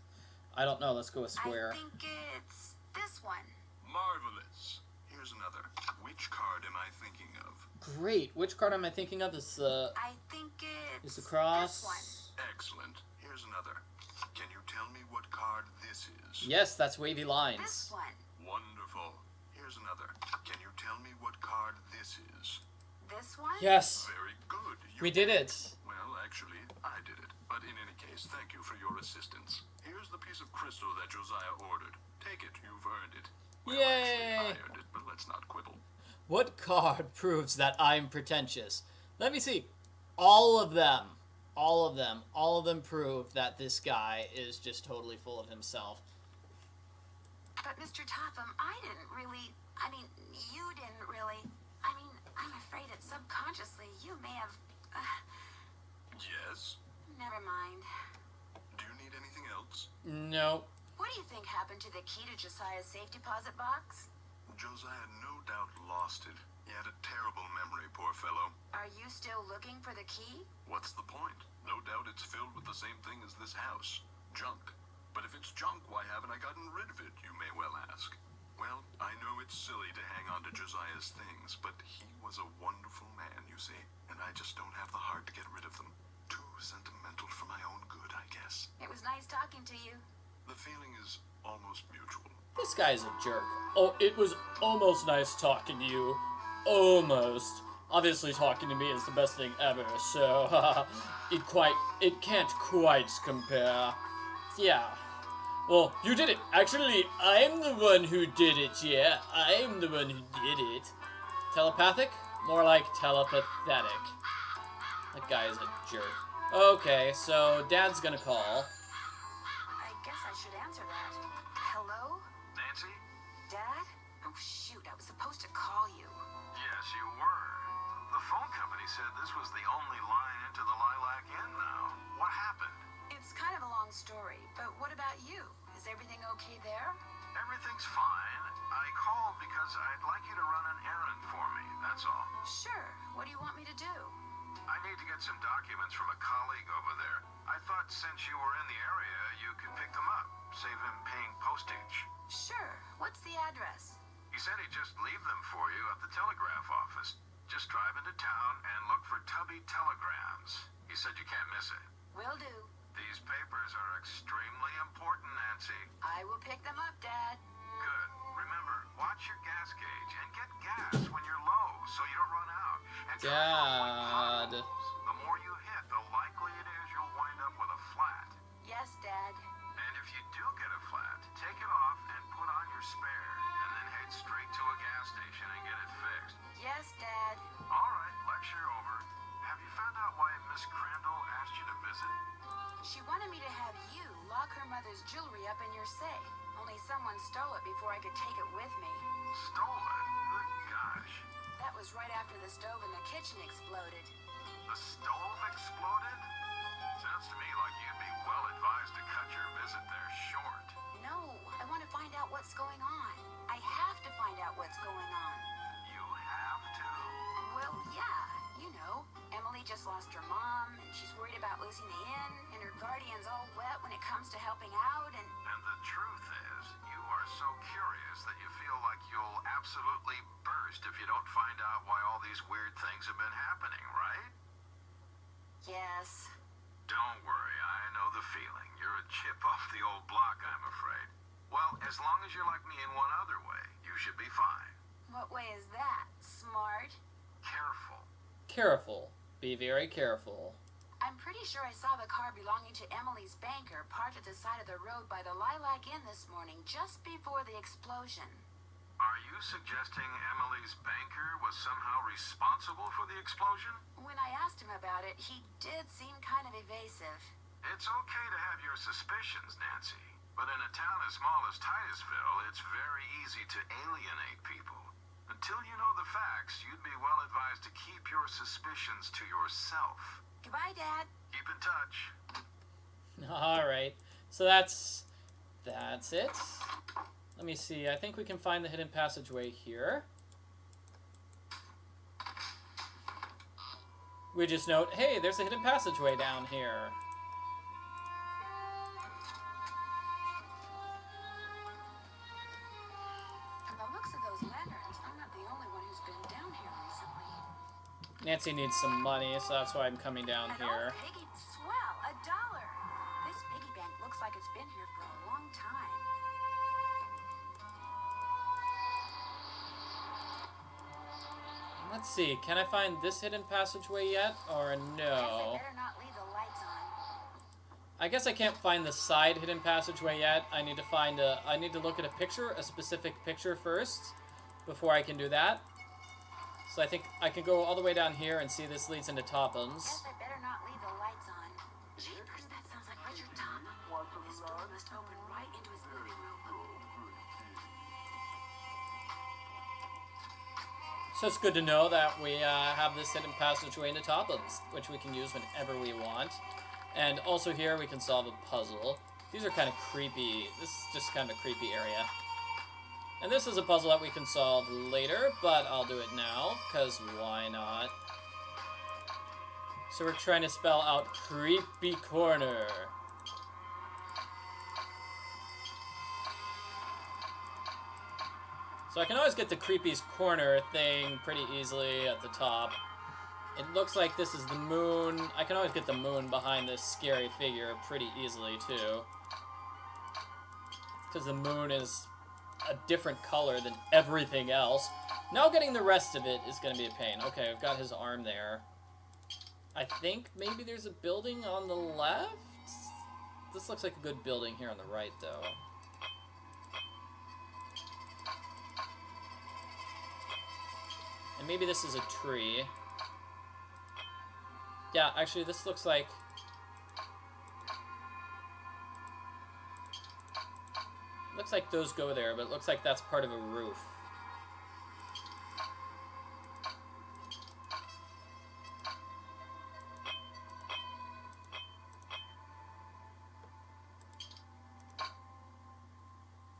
I don't know. Let's go with square. I think it's this one. Marvelous. Here's another. Which card am I thinking of? Great. Which card am I thinking of? Is the I think it's is the cross? this one. Excellent. Here's another. Can you tell me what card this is? Yes, that's wavy This lines. one. Wonderful. Here's another. Can you tell me what card this is? This one? Yes, Very good. we did it. Well, actually, I did it. But in any case, thank you for your assistance. Here's the piece of crystal that Josiah ordered. Take it. You've earned it. Well, Yay! actually, I earned it, but let's not quibble. What card proves that I'm pretentious? Let me see. All of them. All of them. All of them prove that this guy is just totally full of himself. But Mr. Topham, I didn't really... I mean, you didn't really... I mean, I'm afraid that subconsciously you may have... Yes? Never mind. Do you need anything else? No. What do you think happened to the key to Josiah's safe deposit box? Josiah no doubt lost it. He had a terrible memory, poor fellow. Are you still looking for the key? What's the point? No doubt it's filled with the same thing as this house. Junk. But if it's junk, why haven't I gotten rid of it, you may well ask. Well, I know it's silly to hang on to Josiah's things, but he was a wonderful man, you see. And I just don't have the heart to get rid of them. Too sentimental for my own good, I guess. It was nice talking to you. The feeling is almost mutual. This guy's a jerk. Oh, it was almost nice talking to you. Almost. Obviously, talking to me is the best thing ever, so it can't quite compare. Yeah. Well, you did it. Actually, I'm the one who did it, yeah. I'm the one who did it. Telepathic? More like telepathetic. That guy is a jerk. Okay, so Dad's gonna call. I guess I should answer that. Hello? Nancy? Dad? Oh, shoot, I was supposed to call you. Yes, you were. The phone company said this was the only line into the Lilac Inn now. What happened? It's kind of a long story, but what about you? Is everything okay there? Everything's fine. I called because I'd like you to run an errand for me, that's all. Sure. What do you want me to do? I need to get some documents from a colleague over there. I thought since you were in the area, you could pick them up, save him paying postage. Sure. What's the address? He said he'd just leave them for you at the telegraph office. Just drive into town and look for Tubby Telegrams. He said you can't miss it. Will do. These papers are extremely important, Nancy. I will pick them up, Dad. Good. Remember, watch your gas gauge and get gas when you're low so you don't run out. And try to avoid Dad. potholes. The more you hit, the likely it is you'll wind up with a flat. Yes, Dad. And if you do get a flat, take it off and put on your spare, and then head straight to a gas station and get it fixed. Yes, Dad. All right, lecture over. Have you found out why Miss Crandall asked you to visit? She wanted me to have you lock her mother's jewelry up in your safe. Only someone stole it before I could take it with me. Stole it? Good gosh. That was right after the stove in the kitchen exploded. The stove exploded? Sounds to me like you'd be well advised to cut your visit there short. No, I want to find out what's going on. I have to find out what's going on. You have to? Well, yeah, you know. Emily just lost her mom, and she's worried about losing the inn, and her guardian's all wet when it comes to helping out, and... And the truth is, you are so curious that you feel like you'll absolutely burst if you don't find out why all these weird things have been happening, right? Yes. Don't worry, I know the feeling. You're a chip off the old block, I'm afraid. Well, as long as you're like me in one other way, you should be fine. What way is that? Smart? Careful. Careful. Be very careful. I'm pretty sure I saw the car belonging to Emily's banker parked at the side of the road by the Lilac Inn this morning, just before the explosion. Are you suggesting Emily's banker was somehow responsible for the explosion? When I asked him about it, he did seem kind of evasive. It's okay to have your suspicions, Nancy. But in a town as small as Titusville, it's very easy to alienate people. Until you know the facts, you'd be well advised to keep your suspicions to yourself. Goodbye, Dad. Keep in touch. Alright, so that's it. Let me see, I think we can find the hidden passageway here. We just note, hey, there's a hidden passageway down here. From the looks of those lanterns, I'm not the only one who's been down here recently. Nancy needs some money, so that's why I'm coming down An here. old piggy, swell, $1. This piggy bank looks like it's been here for a long time. Let's see, can I find this hidden passageway yet, or no? Guess I better not leave the lights on. I guess I can't find the side hidden passageway yet. I need to look at a picture, a specific picture first, before I can do that. So I think I can go all the way down here and see this leads into Topham's. Guess I better not leave the lights on. Jeepers, that sounds like Richard Topham. This door must open right into his living room. So it's good to know that we have this hidden passageway into Topham's, which we can use whenever we want. And also here we can solve a puzzle. These are kind of creepy. This is just kind of a creepy area. And this is a puzzle that we can solve later, but I'll do it now, because why not? So we're trying to spell out creepy corner. So I can always get the creepiest corner thing pretty easily at the top. It looks like this is the moon. I can always get the moon behind this scary figure pretty easily too. Because the moon is a different color than everything else. Now getting the rest of it is going to be a pain. Okay, I've got his arm there. I think maybe there's a building on the left? This looks like a good building here on the right though. And maybe this is a tree. Yeah, actually this looks like... Looks like those go there, but it looks like that's part of a roof.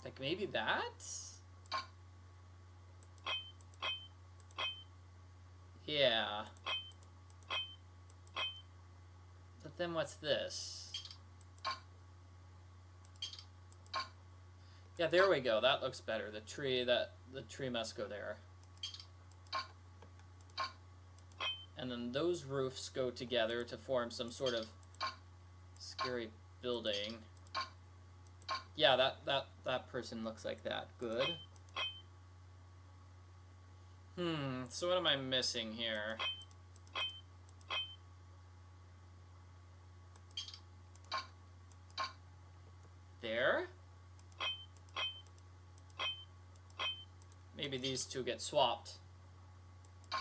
Like maybe that? Yeah. But then what's this? Yeah, there we go. That looks better. The tree must go there. And then those roofs go together to form some sort of scary building. Yeah, that person looks like that. Good. So what am I missing here? There? Maybe these two get swapped. Why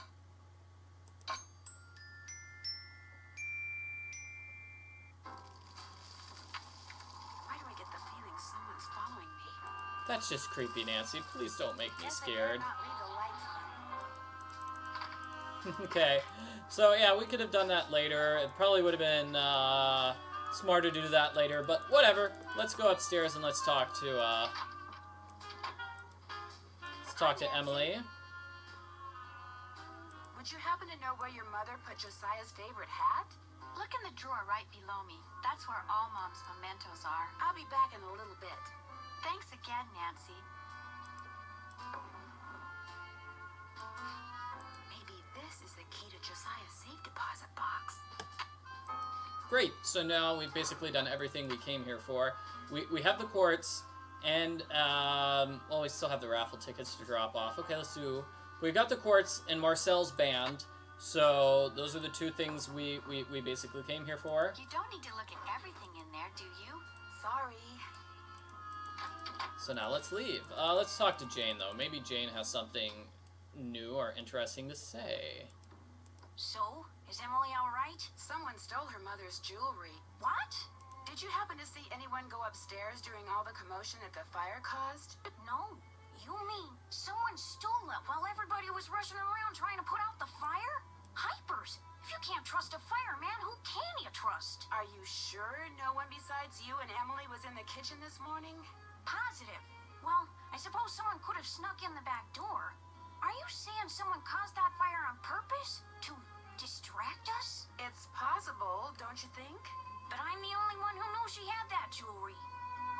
do I get the feeling someone's following me? That's just creepy, Nancy. Please don't make me Guess I better scared. not leave the lights on. Okay, so yeah, we could have done that later. It probably would have been smarter to do that later, but whatever. Let's go upstairs and let's talk to Emily. Would you happen to know where your mother put Josiah's favorite hat? Look in the drawer right below me. That's where all Mom's mementos are. I'll be back in a little bit. Thanks again, Nancy. Maybe this is the key to Josiah's safe deposit box. Great, so now we've basically done everything we came here for. We have the quartz, and, well, we still have the raffle tickets to drop off. Okay, let's do... We got the quartz and Marcel's band, so those are the two things we basically came here for. You don't need to look at everything in there, do you? Sorry. So now let's leave. Let's talk to Jane, though. Maybe Jane has something new or interesting to say. So, is Emily alright? Someone stole her mother's jewelry. What? Did you happen to see anyone go upstairs during all the commotion that the fire caused? No. You mean someone stole it while everybody was rushing around trying to put out the fire? Hypers! If you can't trust a fireman, who can you trust? Are you sure no one besides you and Emily was in the kitchen this morning? Positive. Well, I suppose someone could have snuck in the back door. Are you saying someone caused that fire on purpose? To distract us? It's possible, don't you think? But I'm the only one who knew she had that jewelry.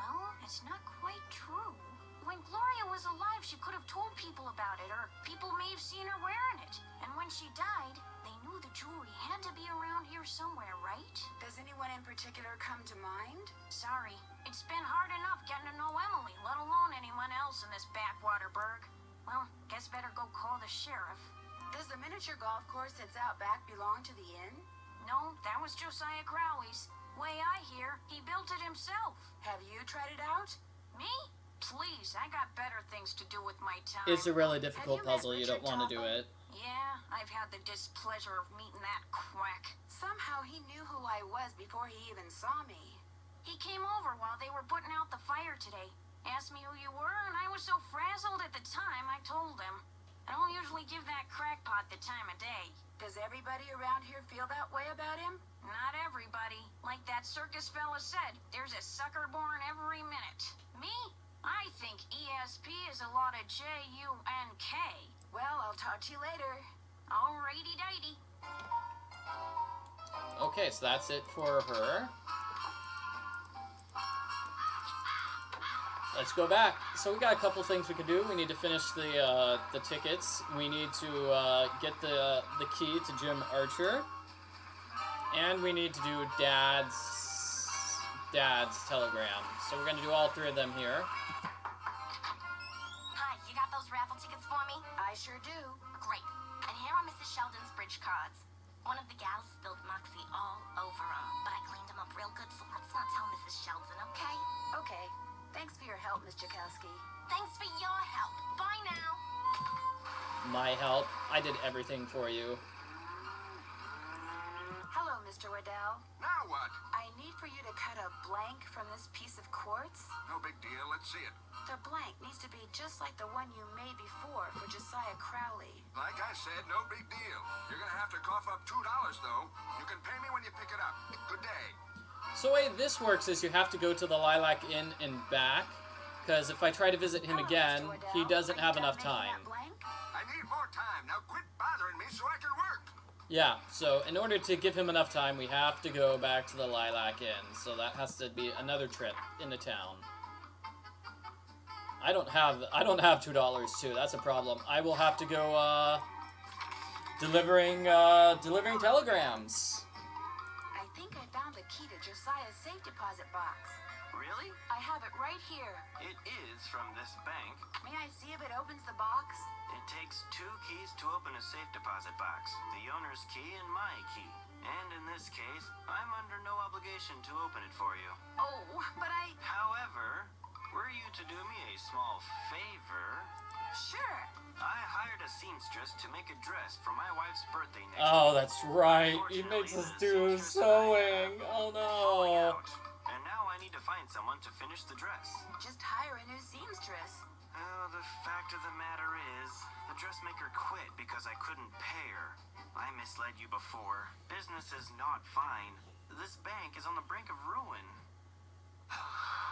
Well, it's not quite true. When Gloria was alive, she could have told people about it, or people may have seen her wearing it. And when she died, they knew the jewelry had to be around here somewhere, right? Does anyone in particular come to mind? Sorry. It's been hard enough getting to know Emily, let alone anyone else in this backwater burg. Well, guess better go call the sheriff. Does the miniature golf course that's out back belong to the inn? No, that was Josiah Crowley's. Way I hear, he built it himself. Have you tried it out? Me? Please, I got better things to do with my time. It's a really difficult puzzle. You don't want to do it. Yeah, I've had the displeasure of meeting that quack. Somehow he knew who I was before he even saw me. He came over while they were putting out the fire today. Asked me who you were, and I was so frazzled at the time, I told him. I don't usually give that crackpot the time of day. Does everybody around here feel that way about him? Not everybody. Like that circus fella said, there's a sucker born every minute. Me? I think ESP is a lot of J-U-N-K. Well, I'll talk to you later. Alrighty-dighty. Okay, so that's it for her. Let's go back. So we got a couple things we can do. We need to finish the tickets. We need to get the key to Jim Archer. And we need to do Dad's telegram. So we're going to do all three of them here. Hi, you got those raffle tickets for me? I sure do. Great. And here are Mrs. Sheldon's bridge cards. One of the gals spilled Moxie all over them, but I cleaned them up real good, so let's not tell Mrs. Sheldon, okay? Okay. Thanks for your help, Miss Jakowski. Thanks for your help. Bye now. My help. I did everything for you. Hello, Mr. Waddell. Now what? I need for you to cut a blank from this piece of quartz. No big deal. Let's see it. The blank needs to be just like the one you made before for Josiah Crowley. Like I said, no big deal. You're gonna have to cough up $2, though. You can pay me when you pick it up. Good day. So the way this works is you have to go to the Lilac Inn and back, because if I try to visit him Hello, again, Mr. Waddell. he doesn't Are you have done enough making time. that blank? I need more time. Now quit bothering me so I can work. Yeah, so in order to give him enough time, we have to go back to the Lilac Inn. So that has to be another trip into town. I don't have $2 too. That's a problem. I will have to go delivering telegrams. I think I found the key to Josiah's safe deposit box. Really? I have it right here. It is from this bank. May I see if it opens the box? It takes 2 keys to open a safe deposit box. The owner's key and my key. And in this case, I'm under no obligation to open it for you. Oh, but However, were you to do me a small favor, Sure. I hired a seamstress to make a dress for my wife's birthday next Oh, week. that's right. He makes us do sewing. Oh Falling no. out. And now I need to find find someone to finish the dress. Just hire a new seamstress. Oh, the fact of the matter is, the dressmaker quit because I couldn't pay her. I misled you before. Business is not fine. This bank is on the brink of ruin.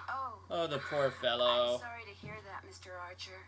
Oh. Oh, the poor fellow. I'm sorry to hear that, Mr. Archer.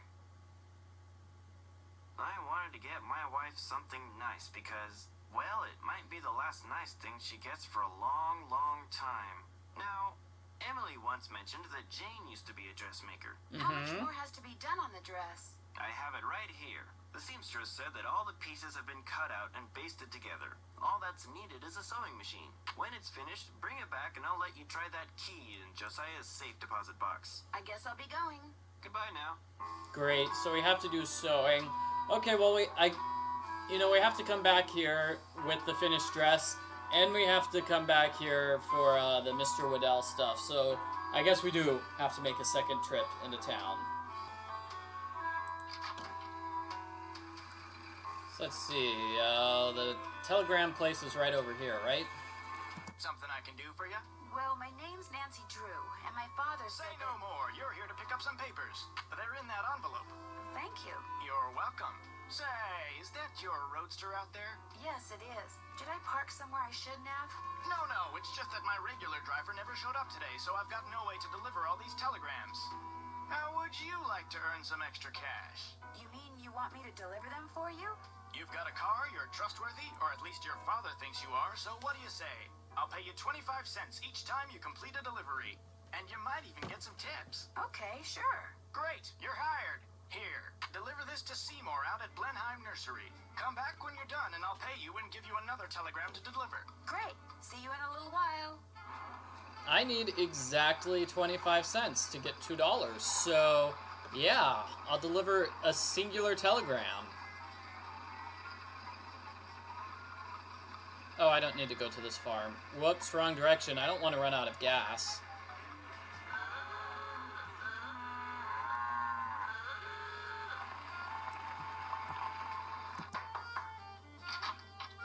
I wanted to get my wife something nice because, well, it might be the last nice thing she gets for a long, long time. Now, Emily once mentioned that Jane used to be a dressmaker. How much more has to be done on the dress? I have it right here. The seamstress said that all the pieces have been cut out and basted together. All that's needed is a sewing machine. When it's finished, bring it back and I'll let you try that key in Josiah's safe deposit box. I guess I'll be going. Goodbye now. Great. So we have to do sewing. Okay, well we have to come back here with the finished dress, and we have to come back here for the Mr. Waddell stuff. So I guess we do have to make a second trip into town. So let's see. The telegram place is right over here, right? Something I can do for you? Well, my name's Nancy Drew, and my father Say said no more. You're here to pick up some papers. They're in that envelope. Thank you. You're welcome. Say, is that your roadster out there? Yes, it is. Did I park somewhere I shouldn't have? No, it's just that my regular driver never showed up today, so I've got no way to deliver all these telegrams. How would you like to earn some extra cash? You mean you want me to deliver them for you? You've got a car, you're trustworthy, or at least your father thinks you are, so what do you say? I'll pay you 25 cents each time you complete a delivery. And you might even get some tips. Okay, sure. Great, you're hired. Here, deliver this to Seymour out at Blenheim Nursery. Come back when you're done and I'll pay you and give you another telegram to deliver. Great. See you in a little while. I need exactly 25 cents to get $2. So, yeah, I'll deliver a singular telegram. Oh, I don't need to go to this farm. Whoops, wrong direction. I don't want to run out of gas.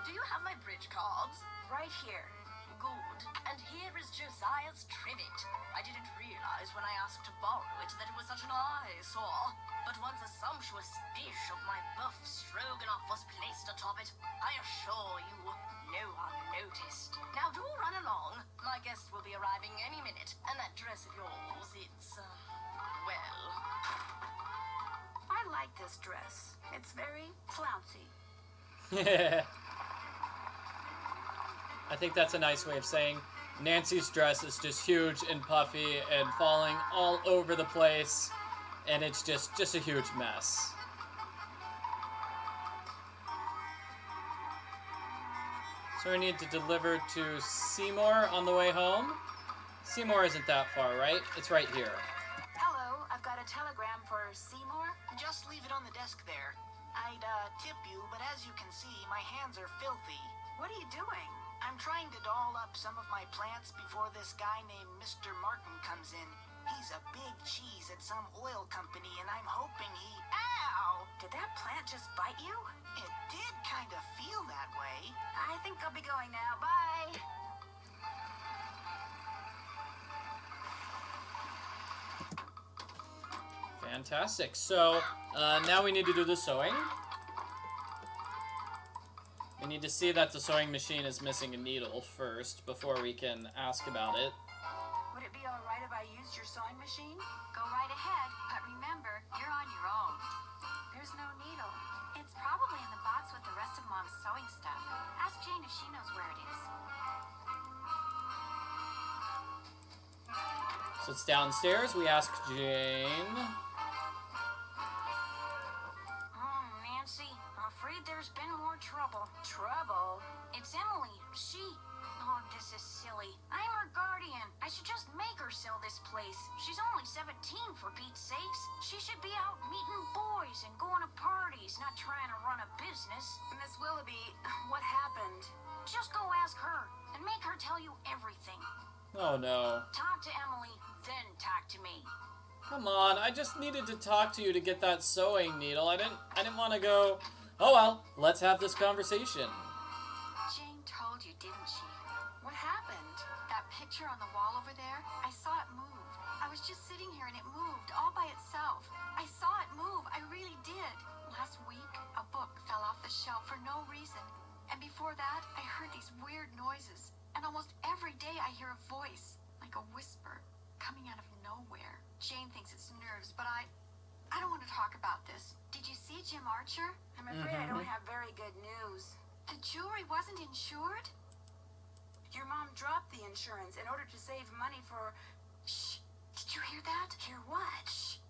Do you have my bridge cards? Right here. Good. And here is Josiah's trivet. I didn't realize when I asked to borrow it that it was such an eyesore. But once a sumptuous dish of my buff stroganoff was placed atop it, I assure you, no one noticed. Now do run along. My guest will be arriving any minute, and that dress of yours, it's, well... I like this dress. It's very flouncy. I think that's a nice way of saying Nancy's dress is just huge and puffy and falling all over the place, and it's just a huge mess. So we need to deliver to Seymour on the way home. Seymour isn't that far, right? It's right here. Hello, I've got a telegram for Seymour. Just leave it on the desk there. I'd, tip you, but as you can see, my hands are filthy. What are you doing? I'm trying to doll up some of my plants before this guy named Mr. Martin comes in. He's a big cheese at some oil company, and I'm hoping he... Ow! Did that plant just bite you? It did kind of feel that way. I think I'll be going now. Bye. Fantastic. So, now we need to do the sewing. We need to see that the sewing machine is missing a needle first before we can ask about it. Would it be all right if I used your sewing machine? Go right ahead, but remember, you're on your own. There's no needle. It's probably in the box with the rest of Mom's sewing stuff. Ask Jane if she knows where it is. So it's downstairs. We ask Jane. Nancy, I'm afraid there's been more trouble. Trouble? It's Emily. She... Oh, this is silly. I'm her guardian. I should just make her sell this place. She's only 17, for Pete's sakes. She should be out meeting boys and going to parties, not trying to run a business. Miss Willoughby, what happened? Just go ask her, and make her tell you everything. Oh no. Talk to Emily, then talk to me. Come on, I just needed to talk to you to get that sewing needle. I didn't want to go, oh well, let's have this conversation. Jane told you, didn't she? What happened? That picture picture on the wall over there? I saw it move. I was just sitting here and it moved all by itself. I saw it move. I really did. Last week, a book fell off the shelf for no reason. And before that, I heard these weird noises. And almost every day I hear a voice, like a whisper, coming out of nowhere. Jane thinks it's nerves, but I don't want to talk about this. Did you see Jim Archer? I'm afraid I don't have very good news. The jewelry wasn't insured? Your mom dropped the insurance in order to save money for... Shh. Did you hear that? Hear what? Shh.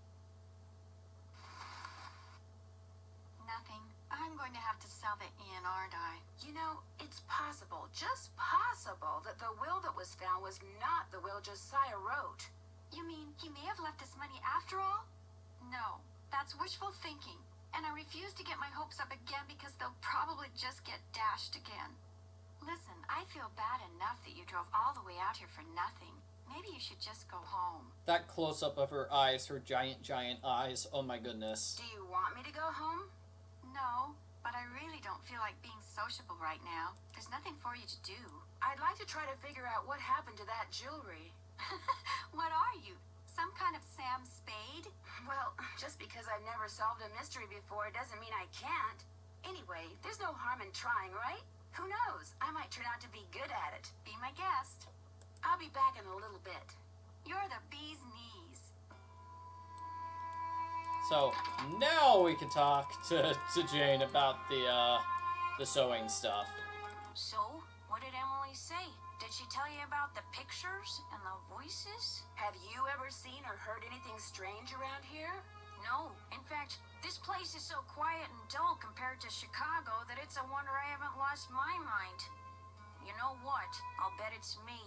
Nothing. I'm going to have to sell the inn, aren't I? You know, it's possible, just possible, that the will that was found was not the will Josiah wrote. You mean he may have left us money after all? No, that's wishful thinking. And I refuse to get my hopes up again because they'll probably just get dashed again. Listen, I feel bad enough that you drove all the way out here for nothing. Maybe you should just go home. That close-up of her eyes, her giant, giant eyes. Oh my goodness. Do you want me to go home? No, but I really don't feel like being sociable right now. There's nothing for you to do. I'd like to try to figure out what happened to that jewelry. What are you? Some kind of Sam Spade? Well, just because I've never solved a mystery before doesn't mean I can't. Anyway, there's no harm in trying, right? Who knows? I might turn out to be good at it. Be my guest. I'll be back in a little bit. You're the bee's knees. So now we can talk to Jane about the sewing stuff. So, what did Emily say? Did she tell you about the pictures and the voices? Have you ever seen or heard anything strange around here? No. In fact, this place is so quiet and dull compared to Chicago that it's a wonder I haven't lost my mind. You know what? I'll bet it's me.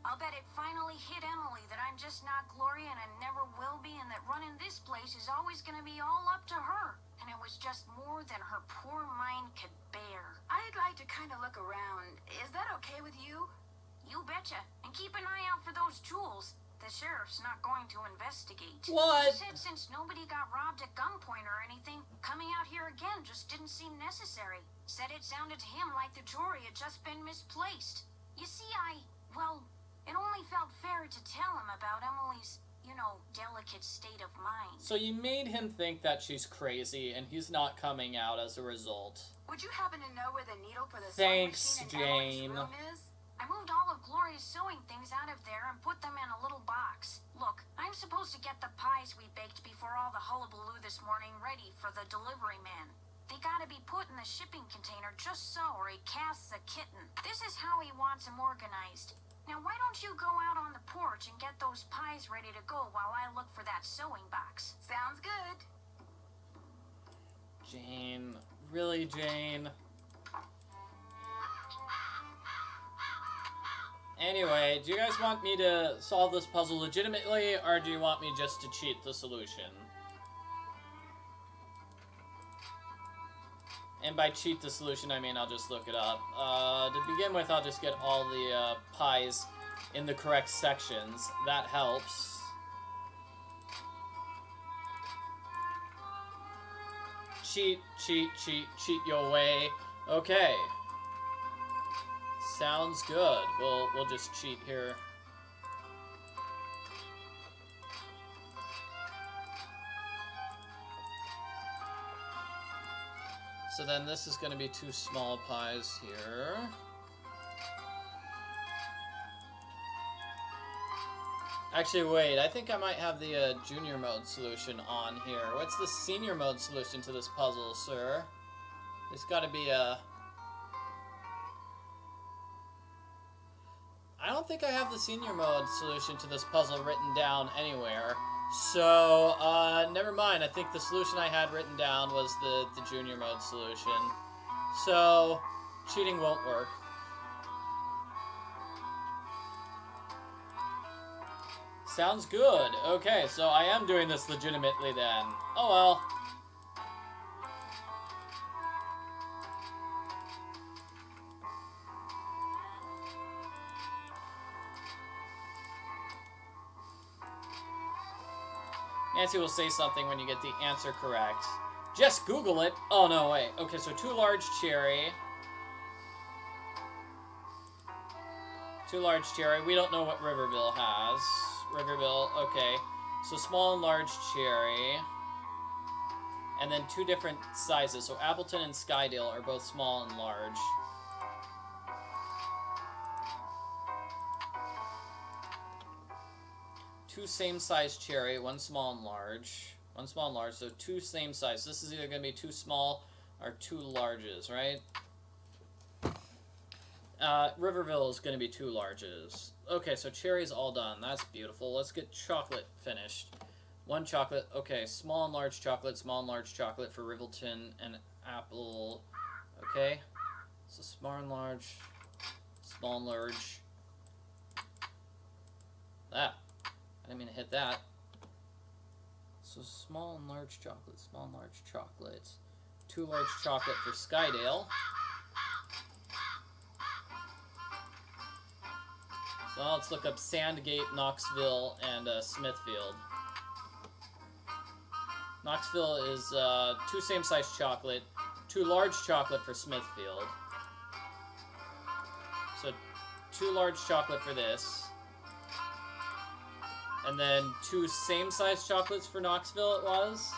I'll bet it finally hit Emily that I'm just not Gloria and I never will be, and that running this place is always going to be all up to her. And it was just more than her poor mind could bear. I'd like to kind of look around. Is that okay with you? You betcha. And keep an eye out for those jewels. The sheriff's not going to investigate. What? He said since nobody got robbed at gunpoint or anything, coming out here again just didn't seem necessary. Said it sounded to him like the jewelry had just been misplaced. You see, well, it only felt fair to tell him about Emily's, delicate state of mind. So you made him think that she's crazy, and he's not coming out as a result. Would you happen to know where the needle for the Thanks, sewing machine in Emily's Jane. room is? I moved all of Gloria's sewing things out of there and put them in a little box. Look, I'm supposed to get the pies we baked before all the hullabaloo this morning ready for the delivery man. They gotta be put in the shipping container just so, or he casts a kitten. This is how he wants them organized. Now why don't you go out on the porch and get those pies ready to go while I look for that sewing box? Sounds good. Jane. Really, Jane? Anyway, do you guys want me to solve this puzzle legitimately, or do you want me just to cheat the solution? And by cheat the solution, I mean I'll just look it up. To begin with, I'll just get all the pies in the correct sections. That helps. Cheat, cheat, cheat, cheat your way. Okay. Sounds good. We'll just cheat here. So then this is going to be 2 small pies here. Actually, wait. I think I might have the junior mode solution on here. What's the senior mode solution to this puzzle, sir? There's got to be a... I don't think I have the senior mode solution to this puzzle written down anywhere. So, never mind. I think the solution I had written down was the junior mode solution. So, cheating won't work. Sounds good. Okay, so I am doing this legitimately then. Oh well. Nancy will say something when you get the answer correct. Just Google it. Oh, no, wait. Okay, so 2 large cherry. 2 large cherry. We don't know what Riverville has. Riverville, okay. So small and large cherry. And then 2 different sizes. So Appleton and Skydale are both small and large. Two same size cherry, 1 small and large. 1 small and large, so 2 same size. This is either going to be 2 small or 2 larges, right? Riverville is going to be 2 larges. Okay, so cherry's all done. That's beautiful. Let's get chocolate finished. 1 chocolate. Okay, small and large chocolate for Rivelton and Apple. Okay, so small and large. Ah, I didn't mean to hit that. So small and large chocolate. 2 large chocolate for Skydale. So now let's look up Sandgate, Knoxville, and Smithfield. Knoxville is 2 same-size chocolate, 2 large chocolate for Smithfield. So 2 large chocolate for this. And then 2 same-size chocolates for Knoxville it was.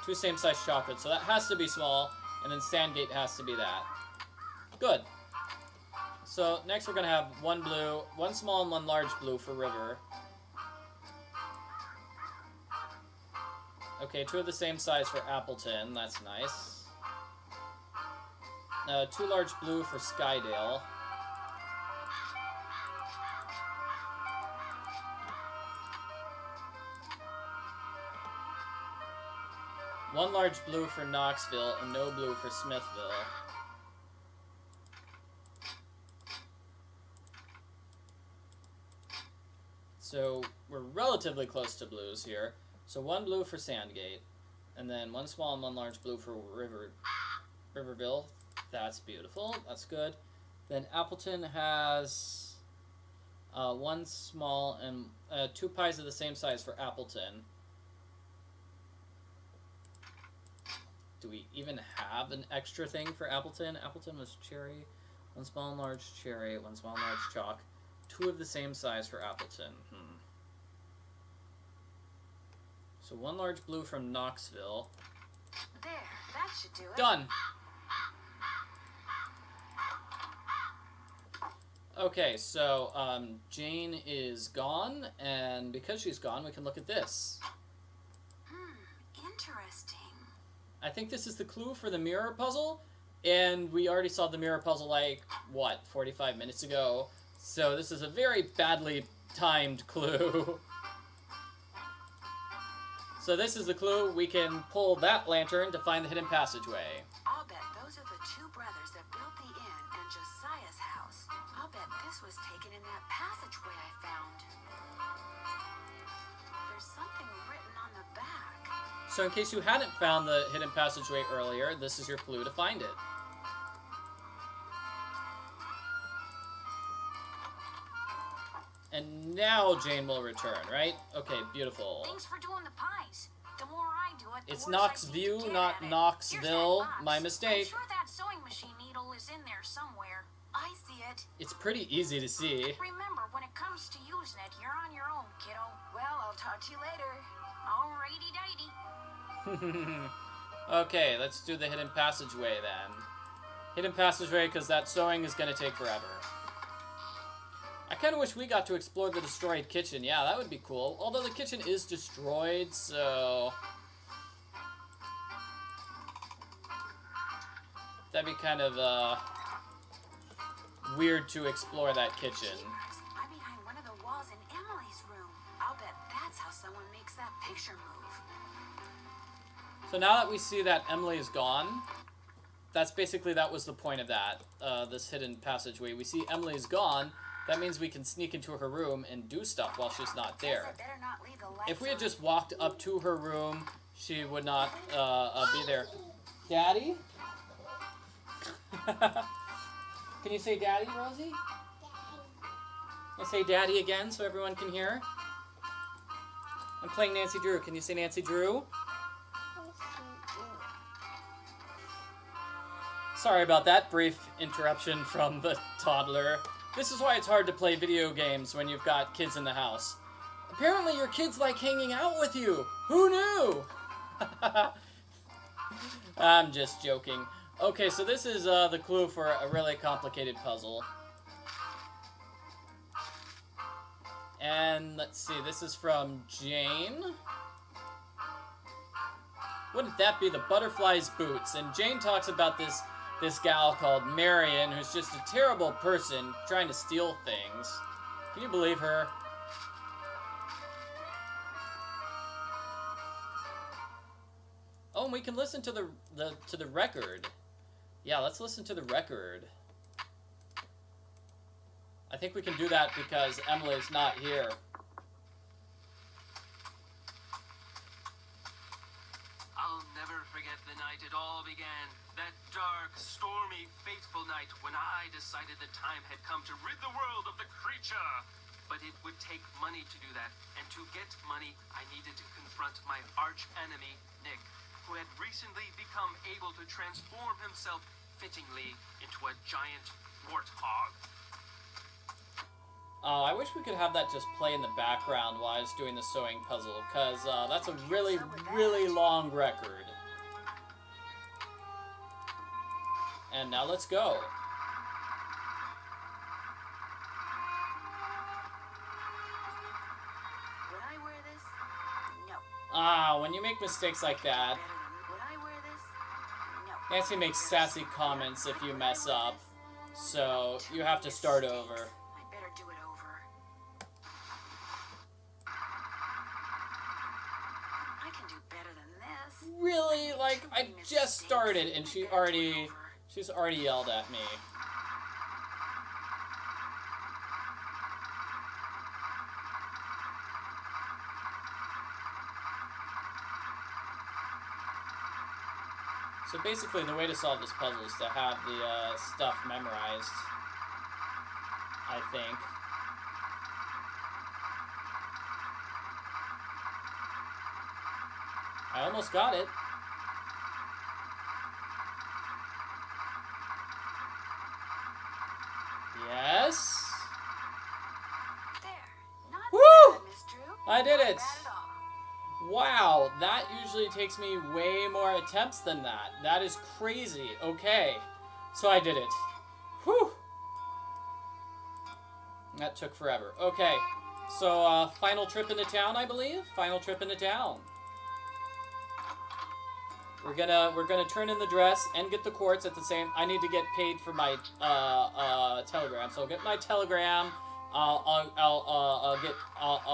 2 same-size chocolates, so that has to be small, and then Sandgate has to be that. Good. So next we're going to have 1 blue, 1 small and 1 large blue for River. Okay, 2 of the same size for Appleton, that's nice. 2 large blue for Skydale. One large blue for Knoxville and no blue for Smithville. So we're relatively close to blues here. So 1 blue for Sandgate, and then 1 small and 1 large blue for Riverville. That's beautiful. That's good. Then Appleton has 1 small and 2 pies of the same size for Appleton. Do we even have an extra thing for Appleton? Appleton was cherry. 1 small and large cherry, 1 small and large chalk. 2 of the same size for Appleton. So 1 large blue from Knoxville. There, that should do it. Done. Okay, so Jane is gone, and because she's gone, we can look at this. Interesting. I think this is the clue for the mirror puzzle, and we already saw the mirror puzzle like, what, 45 minutes ago? So this is a very badly timed clue. So this is the clue. We can pull that lantern to find the hidden passageway. I'll bet those are the 2 brothers that built the inn and Josiah's house. I'll bet this was taken in that passageway I found. There's something written on the back. So in case you hadn't found the hidden passageway earlier, this is your clue to find it. And now Jane will return, right? Okay, beautiful. Thanks for doing the pies. The more I do it, the It's worse I seem to Knoxville, get not at it. Knoxville. Here's that box. My mistake. I'm sure that sewing machine needle is in there somewhere. I see it. It's pretty easy to see. Remember, when it comes to using it, you're on your own, kiddo. Well, I'll talk to you later. Alrighty-dighty. Okay, let's do the hidden passageway then. Hidden passageway, because that sewing is going to take forever. I kind of wish we got to explore the destroyed kitchen. Yeah, that would be cool. Although the kitchen is destroyed, so... that'd be kind of, weird to explore that kitchen. I'm behind one of the walls in Emily's room. I'll bet that's how someone makes that picture move. So now that we see that Emily is gone, that's basically, that was the point of that, this hidden passageway. We see Emily is gone. That means we can sneak into her room and do stuff while she's not there. If we had just walked up to her room, she would not be there. Daddy? Can you say daddy, Rosie? I'll say daddy again so everyone can hear. I'm playing Nancy Drew. Can you say Nancy Drew? Sorry about that brief interruption from the toddler. This is why it's hard to play video games when you've got kids in the house. Apparently your kids like hanging out with you. Who knew? I'm just joking. Okay, so this is the clue for a really complicated puzzle. And let's see, this is from Jane. Wouldn't that be the butterfly's boots? And Jane talks about this gal called Marion, who's just a terrible person trying to steal things. Can you believe her? Oh, and we can listen to the record. Yeah, let's listen to the record. I think we can do that because Emily's not here. I'll never forget the night it all began. That dark, stormy, fateful night when I decided the time had come to rid the world of the creature. But it would take money to do that. And to get money, I needed to confront my arch enemy, Nick, who had recently become able to transform himself fittingly into a giant warthog. Oh, I wish we could have that just play in the background while I was doing the sewing puzzle, because that's a really, really long record. And now let's go. Would I wear this? No. Ah, when you make mistakes like that, Would I wear this? No. Nancy makes sassy comments if you mess up, so you have to start over. I better do it over. I can do better than this. Really? Like, I just started and she's already yelled at me. So basically, the way to solve this puzzle is to have the stuff memorized, I think. I almost got it. Yes. There. Not Woo! bad, Miss Drew. I did Not it. bad at all. Wow, that usually takes me way more attempts than that. That is crazy. Okay, so I did it. Whew. That took forever. Okay, so final trip into town, I believe. Final trip into town. We're gonna turn in the dress and get the quartz at the same. I need to get paid for my telegram, so I'll get my telegram. I'll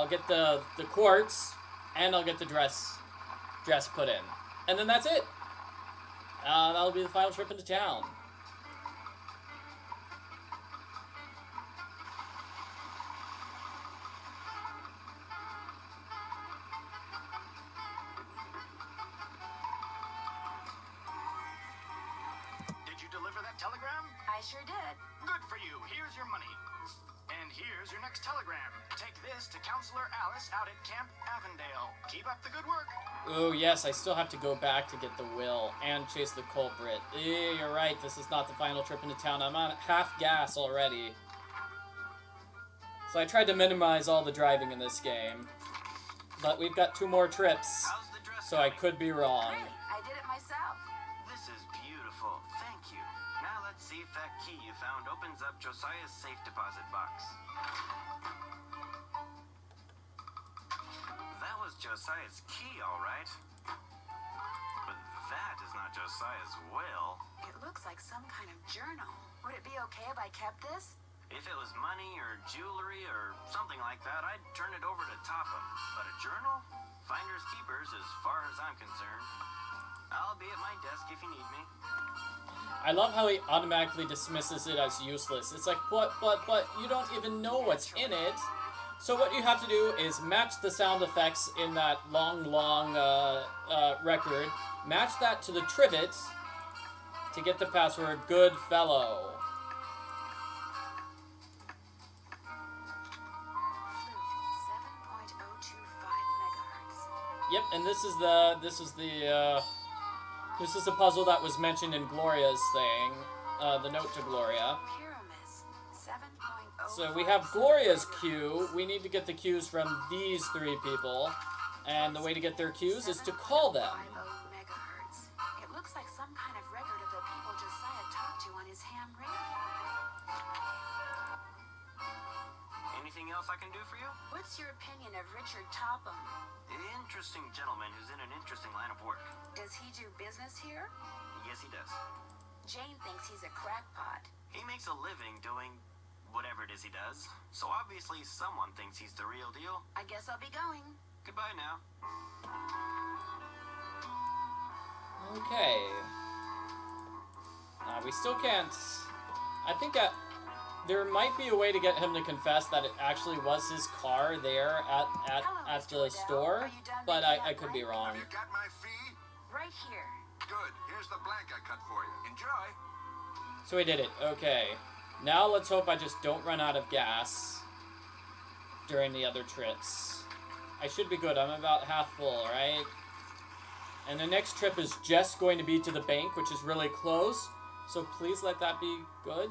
get the quartz. And I'll get the dress put in. And then that's it. That'll be the final trip into town. Did you deliver that telegram? I sure did. Good for you. Here's your money. And here's your next telegram. Take this to Counselor Alice out at Camp Avondale. Keep up the good work. Oh, yes, I still have to go back to get the will and chase the culprit. You're right, this is not the final trip into town. I'm on half gas already. So I tried to minimize all the driving in this game. But we've got 2 more trips, How's the dress so I going? could be wrong. Hey, I did it myself. This is beautiful. Thank you. Now let's see if that key you found opens up Josiah's safe deposit box. That was Josiah's key, all right. But that is not Josiah's will. It looks like some kind of journal. Would it be okay if I kept this? If it was money or jewelry or something like that, I'd turn it over to Topham. But a journal? Finders keepers as far as I'm concerned. I'll be at my desk if you need me. I love how he automatically dismisses it as useless. It's like, but, you don't even know what's in it. So what you have to do is match the sound effects in that long record. Match that to the trivet to get the password, good fellow. 7.025 megahertz. Yep, and this is the puzzle that was mentioned in Gloria's thing, the note to Gloria. Pyramus. 7.0. So we have Gloria's cue. We need to get the cues from these three people. And the way to get their cues is to call them. Megahertz. It looks like some kind of record of the people Josiah talked to on his ham radio. Anything else I can do for you? What's your opinion of Richard Topham? Interesting gentleman who's in an interesting line of work. Does he do business here? Yes, he does. Jane thinks he's a crackpot. He makes a living doing whatever it is he does. So obviously someone thinks he's the real deal. I guess I'll be going. Goodbye now. Okay. We still can't... I think there might be a way to get him to confess that it actually was his car there at the store, but I could be wrong. Have you got my fee? Right here. Good. Here's the blank I cut for you. Enjoy. So we did it. Okay. Now let's hope I just don't run out of gas during the other trips. I should be good. I'm about half full, right? And the next trip is just going to be to the bank, which is really close. So please let that be good.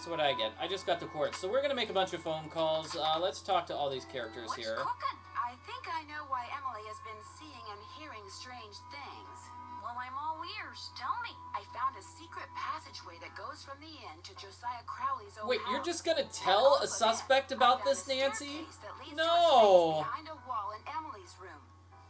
So what did I get? I just got the quartz. So we're going to make a bunch of phone calls. Let's talk to all these characters What's here. cooking? I think I know why Emily has been seeing and hearing strange things. Well, I'm all ears. Tell me. I found a secret passageway that goes from the inn to Josiah Crowley's old Wait, house. you're just going to tell a suspect about this, Nancy? No! Behind a wall in Emily's room.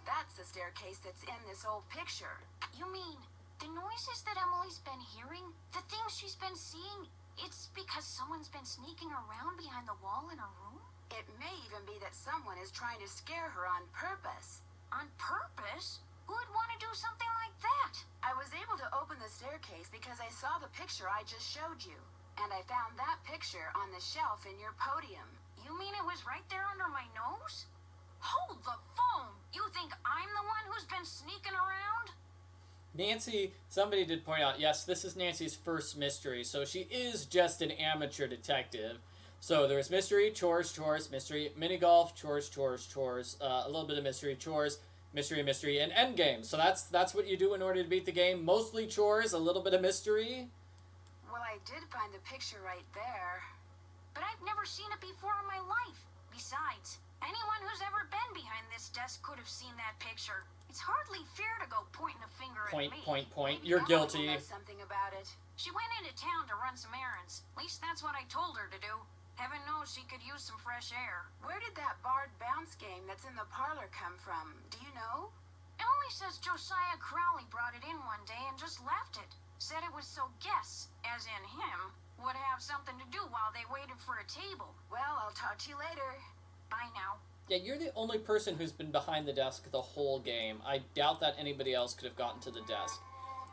That's the staircase that's in this old picture. You mean the noises that Emily's been hearing? The things she's been seeing? It's because someone's been sneaking around behind the wall in her room? It may even be that someone is trying to scare her on purpose. On purpose? Who would want to do something like that? I was able to open the staircase because I saw the picture I just showed you. And I found that picture on the shelf in your podium. You mean it was right there under my nose? Hold the phone! You think I'm the one who's been sneaking around? Nancy, somebody did point out, yes, this is Nancy's first mystery, so she is just an amateur detective. So there's mystery, chores, mystery, mini golf, chores, a little bit of mystery, chores, mystery, and endgame. So that's what you do in order to beat the game. Mostly chores, a little bit of mystery. Well, I did find the picture right there. But I've never seen it before in my life. Besides, anyone who's ever been behind this desk could have seen that picture. It's hardly fair to go pointing a finger at me. Point. Maybe You're Emily guilty. knows something about it. She went into town to run some errands. At least that's what I told her to do. Heaven knows she could use some fresh air. Where did that barred bounce game that's in the parlor come from? Do you know? Emily says Josiah Crowley brought it in one day and just left it. Said it was so guests, as in him, would have something to do while they waited for a table. Well, I'll talk to you later. Bye now. Yeah, you're the only person who's been behind the desk the whole game. I doubt that anybody else could have gotten to the desk.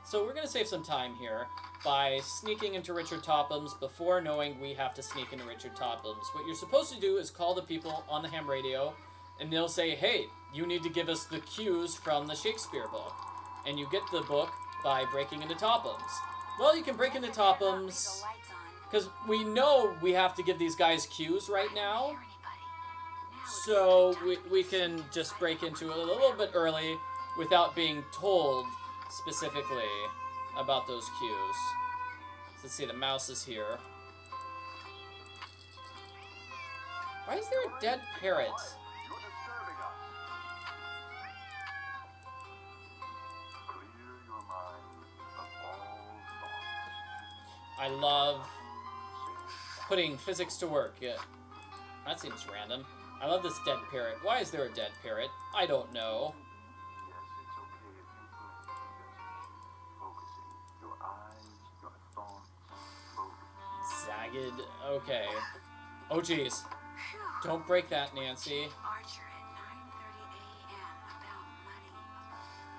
So we're going to save some time here by sneaking into Richard Topham's before knowing we have to sneak into Richard Topham's. What you're supposed to do is call the people on the ham radio, and they'll say, hey, you need to give us the cues from the Shakespeare book. And you get the book by breaking into Topham's. Well, you can break into Topham's because we know we have to give these guys cues right now. So we can just break into it a little bit early without being told specifically about those cues. So let's see, the mouse is here. Why is there a dead parrot? You're disturbing us. Clear your mind of all thoughts. I love putting physics to work. Yeah, that seems random. I love this dead parrot. Why is there a dead parrot? I don't know. Yes, it's okay if you put focusing your eyes, your thoughts, focus. Zagged. Okay. Oh, jeez. Don't break that, Nancy. Archer at 9:30 a.m. about money.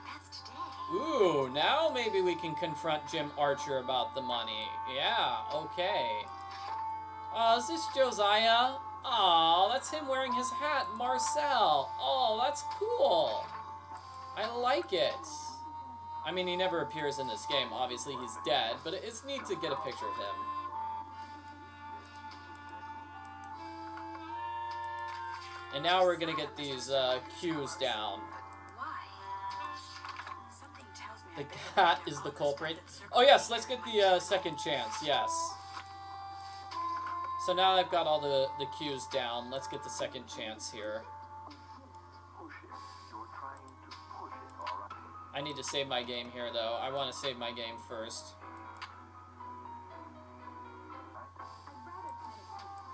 That's today. Ooh, now maybe we can confront Jim Archer about the money. Yeah, okay. Is this Josiah? Aw, that's him wearing his hat, Marcel. Oh, that's cool. I like it. I mean, he never appears in this game. Obviously, he's dead, but it's neat to get a picture of him. And now we're gonna get these cues down. Why? Something tells me The cat is the culprit. Oh yes, let's get the second chance, yes. So now I've got all the cues down. Let's get the second chance here. Push it. You're trying to push it, all right? I need to save my game here, though. I want to save my game first.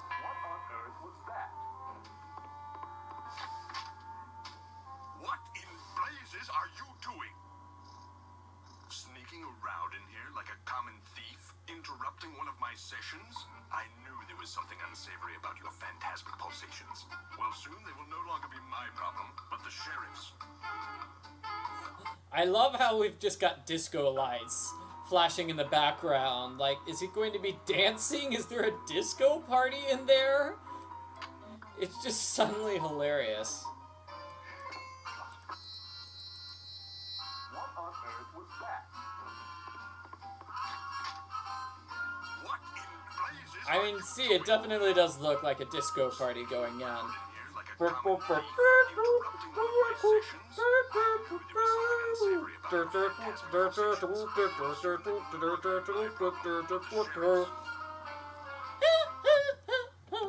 What on earth was that? What in blazes are you doing? Sneaking around in here like a common thief? Interrupting one of my sessions? I knew there was something unsavory about your phantasmic pulsations. Well, soon they will no longer be my problem, but the sheriff's. I love how we've just got disco lights flashing in the background. Like, is he going to be dancing? Is there a disco party in there? It's just suddenly hilarious. What on earth was that? What in blazes? I mean, see, it definitely does look like a disco party going on.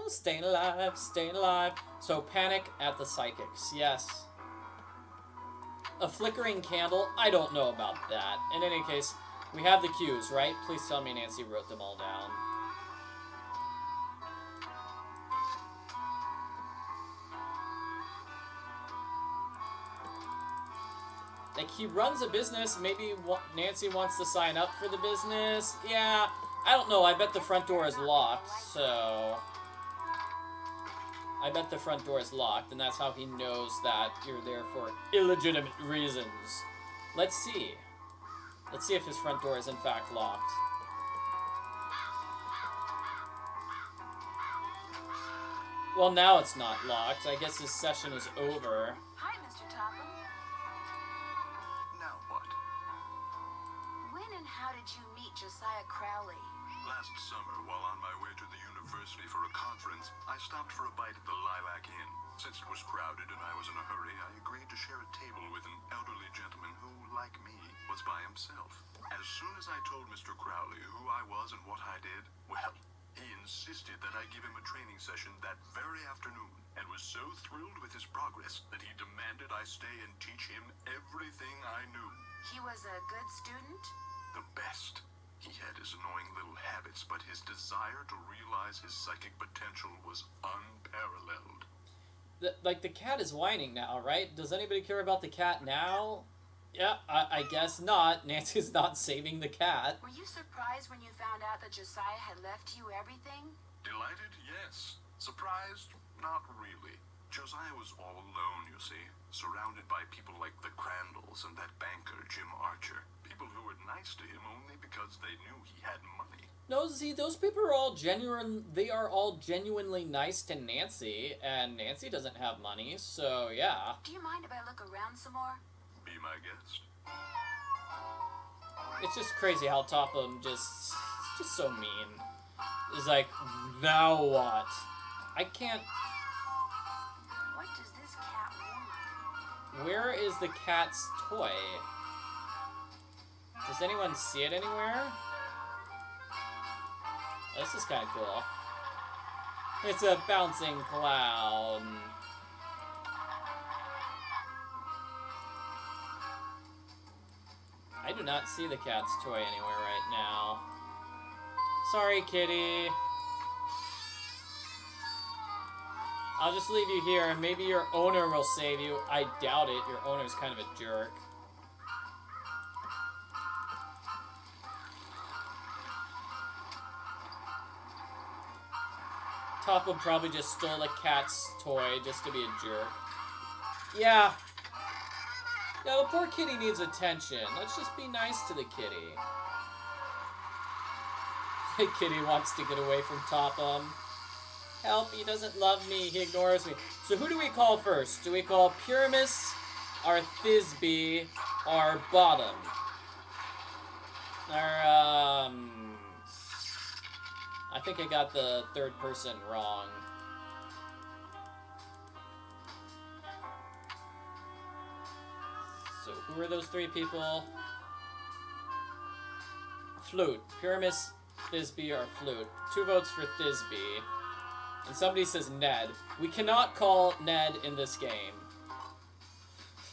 Staying alive, staying alive. So panic at the psychics, yes. A flickering candle? I don't know about that. In any case, we have the cues, right? Please tell me Nancy wrote them all down. Like, he runs a business. Maybe Nancy wants to sign up for the business. Yeah, I don't know. I bet the front door is locked, so... I bet the front door is locked, and that's how he knows that you're there for illegitimate reasons. Let's see. Let's see if his front door is in fact locked. Well, now it's not locked. I guess his session is over. Hi, Mr. Topham. Now what? When and how did you meet Josiah Crowley? Last summer, while on my way to the university for a conference, I stopped for a bite at the Lilac Inn. Since it was crowded and I was in a hurry, I agreed to share a table with an elderly gentleman who, like me, was by himself. As soon as I told Mr. Crowley who I was and what I did, well, he insisted that I give him a training session that very afternoon, and was so thrilled with his progress that he demanded I stay and teach him everything I knew. He was a good student? The best. He had his annoying little habits, but his desire to realize his psychic potential was unparalleled. Like, the cat is whining now, right? Does anybody care about the cat now? Yeah, I guess not. Nancy's not saving the cat. Were you surprised when you found out that Josiah had left you everything? Delighted? Yes. Surprised? Not really. Josiah was all alone, you see, surrounded by people like the Crandalls and that banker, Jim Archer. People who were nice to him only because they knew he had money. No, see, those people are all genuine. They are all genuinely nice to Nancy, and Nancy doesn't have money, so yeah. Do you mind if I look around some more? Be my guest. It's just crazy how Topham just so mean. It's like, now what? I can't. What does this cat want? Where is the cat's toy? Does anyone see it anywhere? Oh, this is kind of cool. It's a bouncing clown. I do not see the cat's toy anywhere right now. Sorry, kitty. I'll just leave you here, and maybe your owner will save you. I doubt it. Your owner's kind of a jerk. Topham probably just stole a cat's toy just to be a jerk. Yeah. Yeah, the poor kitty needs attention. Let's just be nice to the kitty. The kitty wants to get away from Topham. Help, he doesn't love me, he ignores me. So who do we call first? Do we call Pyramus, or Thisbe, or Bottom? Or, I think I got the third person wrong. So who are those three people? Flute, Pyramus, Thisbe or Flute. 2 votes for Thisbe. And somebody says Ned. We cannot call Ned in this game.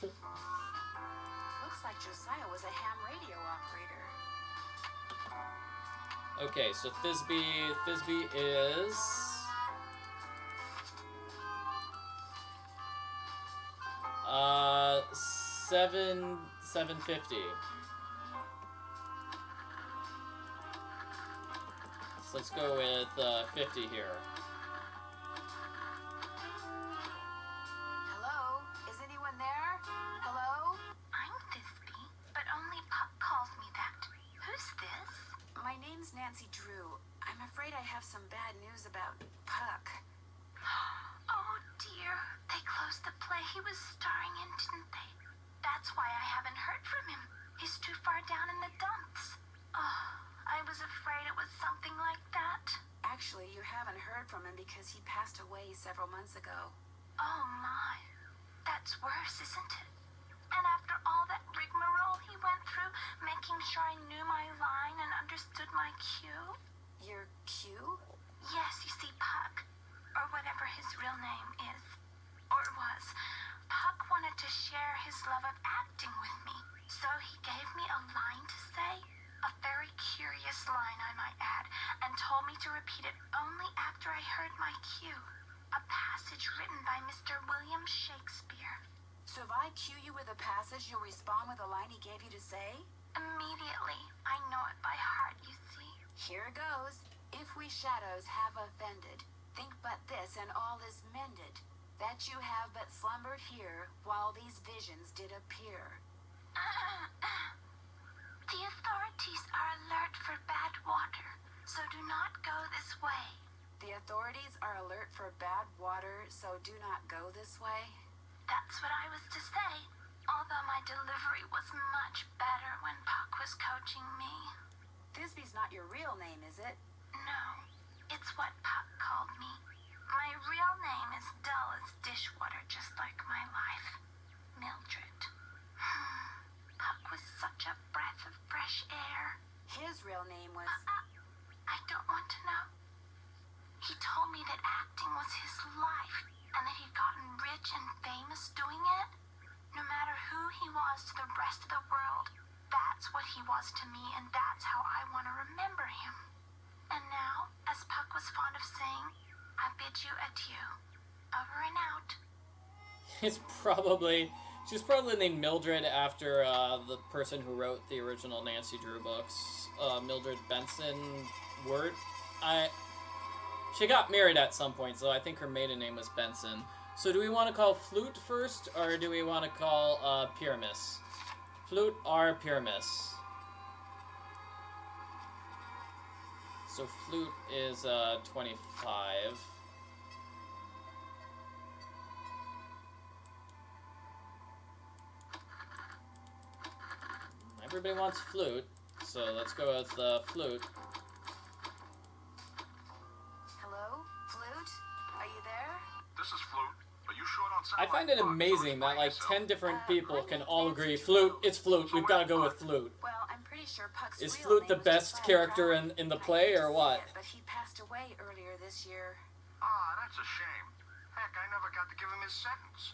Looks like Josiah was a ham radio operator. Okay, so Thisbe is... 750. So let's go with 50 here. Hello? Is anyone there? Hello? I'm Thisbe, but only Puck calls me that. Who's this? My name's Nancy Drew. I'm afraid I have some bad news about Puck. Oh dear, they closed the play he was starring in, didn't they? That's why I haven't heard from him. He's too far down in the dumps. Oh, I was afraid it was something like that. Actually, you haven't heard from him because he passed away several months ago. Oh my, that's worse, isn't it? And after all that rigmarole he went through, making sure I knew my line and understood my cue? Your cue? Yes, you see, Puck, or whatever his real name is, or was, Puck wanted to share his love of acting with me, so he gave me a line to say, a very curious line I might add, and told me to repeat it only after I heard my cue, a passage written by Mr. William Shakespeare. So if I cue you with a passage, you'll respond with a line he gave you to say? Immediately, I know it by heart, you see. Here goes. If we shadows have offended, think but this and all is mended, that you have but slumbered here while these visions did appear. The authorities are alert for bad water, so do not go this way. The authorities are alert for bad water, so do not go this way. That's what I was to say, although my delivery was much better when Puck was coaching me. Thisbe's not your real name, is it? No, it's what Puck called me. My real name is dull as dishwater, just like my life. Mildred. Puck was such a breath of fresh air. His real name was... I don't want to know. He told me that acting was his life, and that he'd gotten rich and famous doing it. No matter who he was to the rest of the world, that's what he was to me, and that's how I want to remember him. And now, as Puck was fond of saying, I bid you adieu. Over and out. She's probably named Mildred after the person who wrote the original Nancy Drew books, Mildred Benson Wirt. She got married at some point, so I think her maiden name was Benson. So do we want to call Flute first, or do we want to call Pyramus? Flute or Pyramus? So Flute is 25. Everybody wants Flute, so let's go with Flute. Hello? Flute? Are you there? This is Flute. Are you short on I find it amazing that like 10 different people can all agree, Flute, it's Flute, we've got to go with Flute. Well, I'm pretty sure Puck's Is real Flute the name was best Josiah character Brown. in the I play, hate to or say what? it, but he passed away earlier this year. Ah, that's a shame. Heck, I never got to give him his sentence.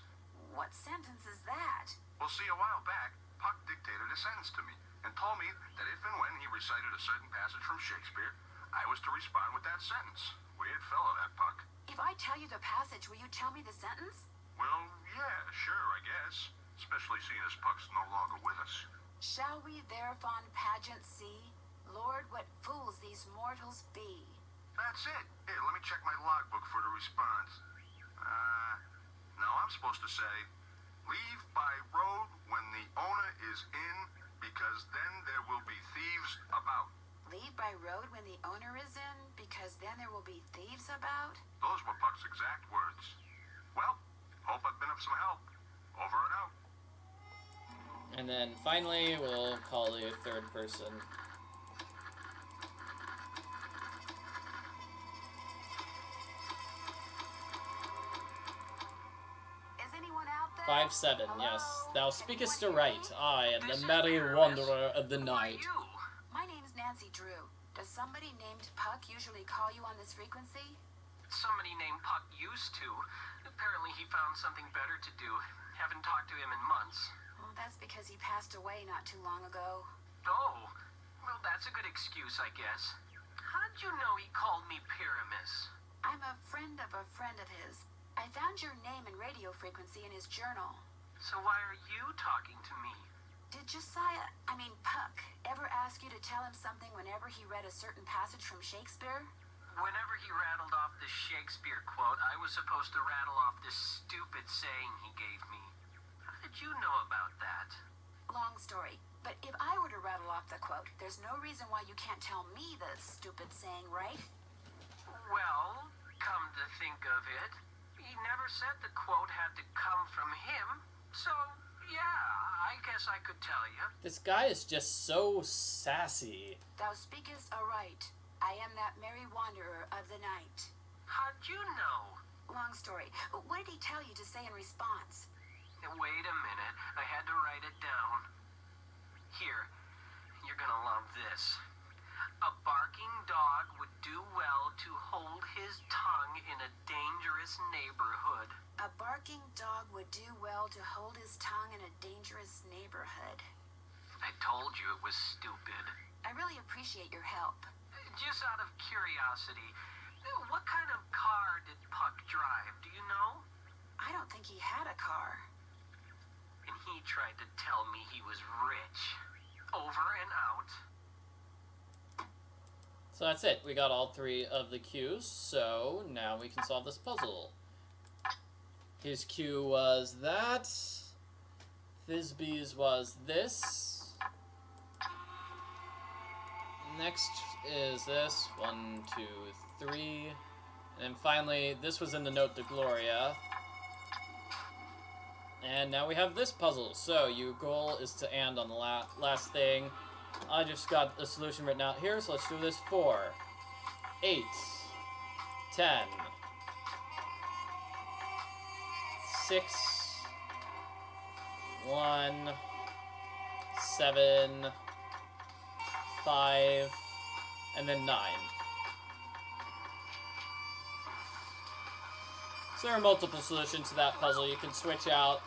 What sentence is that? Well, see, a while back, Puck dictated a sentence to me and told me that if and when he recited a certain passage from Shakespeare, I was to respond with that sentence. Weird fellow, that Puck. If I tell you the passage, will you tell me the sentence? Well, yeah, sure, I guess. Especially seeing as Puck's no longer with us. Shall we their fond pageant see? Lord, what fools these mortals be. That's it. Here, let me check my logbook for the response. No, I'm supposed to say, leave by road when the owner is in, because then there will be thieves about. Leave by road when the owner is in, because then there will be thieves about? Those were Puck's exact words. Well, hope I've been of some help. Over and out. And then finally, we'll call the third person. Is anyone out there? 5-7, Hello? yes. Thou Can speakest anyone aright. hear me? I am This the is merry Paris. wanderer of the Who are night. you? My name's Nancy Drew. Does somebody somebody named Puck usually call you on this frequency? Somebody named Puck used to. Apparently he found something better to do. Haven't talked to him in months. Well, that's because he passed away not too long ago. Oh, well, that's a good excuse, I guess. How'd you know he called me Pyramus? I'm a friend of his. I found your name and radio frequency in his journal. So why are you talking to me? Did Puck, ever ask you to tell him something whenever he read a certain passage from Shakespeare? Whenever he rattled off the Shakespeare quote, I was supposed to rattle off this stupid saying he gave me. How did you know about that? Long story. But if I were to rattle off the quote, there's no reason why you can't tell me the stupid saying, right? Well, come to think of it, he never said the quote had to come from him. So, yeah, I guess I could tell you. This guy is just so sassy. Thou speakest aright. I am that merry wanderer of the night. How'd you know? Long story. What did he tell you to say in response? Wait a minute. I had to write it down. Here, you're gonna love this. A barking dog would do well to hold his tongue in a dangerous neighborhood. A barking dog would do well to hold his tongue in a dangerous neighborhood. I told you it was stupid. I really appreciate your help. Just out of curiosity, what kind of car did Puck drive? Do you know? I don't think he had a car. And he tried to tell me he was rich. Over and out. So that's it. We got all 3 of the cues, so now we can solve this puzzle. His cue was that. Thisbe's was this. Next is this. 1, 2, 3. And then finally, this was in the note to Gloria. And now we have this puzzle. So your goal is to end on the last thing. I just got the solution written out here, so let's do this. 4, 8, 10, 6, 1, 7, 5, and then 9. So there are multiple solutions to that puzzle. You can switch out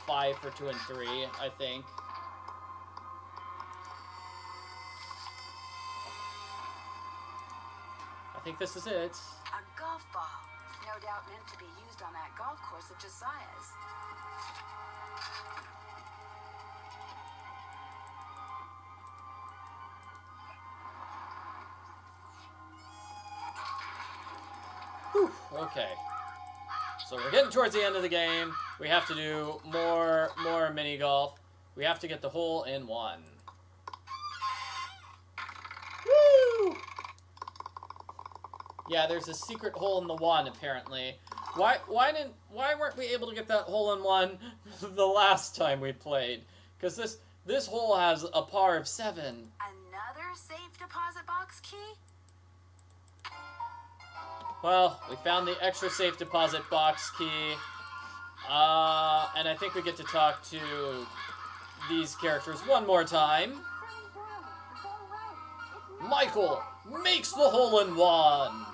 5 for 2 and 3, I think. I think this is it. A golf ball. No doubt meant to be used on that golf course of Josiah's. Whew, okay. So we're getting towards the end of the game. We have to do more mini golf. We have to get the hole in one. Woo! Yeah, there's a secret hole in the one apparently. Why weren't we able to get that hole in one the last time we played? Because this hole has a par of 7. Another safe deposit box key? Well, we found the extra safe deposit box key. And I think we get to talk to these characters one more time. Michael makes the hole in one.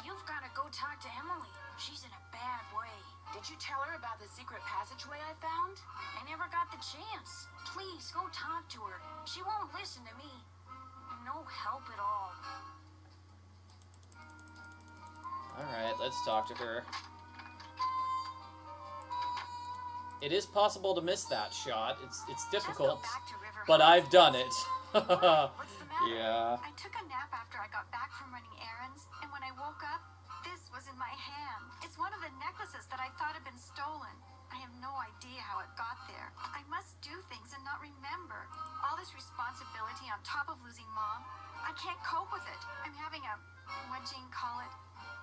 You've got to go talk to Emily. She's in a bad way. Did you tell her about the secret passageway I found? I never got the chance. Please, go talk to her. She won't listen to me. No help at all. Alright, let's talk to her. It is possible to miss that shot. It's difficult, but I've done it. What's the matter? Yeah. I took a nap after I got back from running errands, and when I woke up, this was in my hand. It's one of the necklaces that I thought had been stolen. I have no idea how it got there. I must do things and not remember. All this responsibility on top of losing Mom. I can't cope with it. I'm having what Jean call it,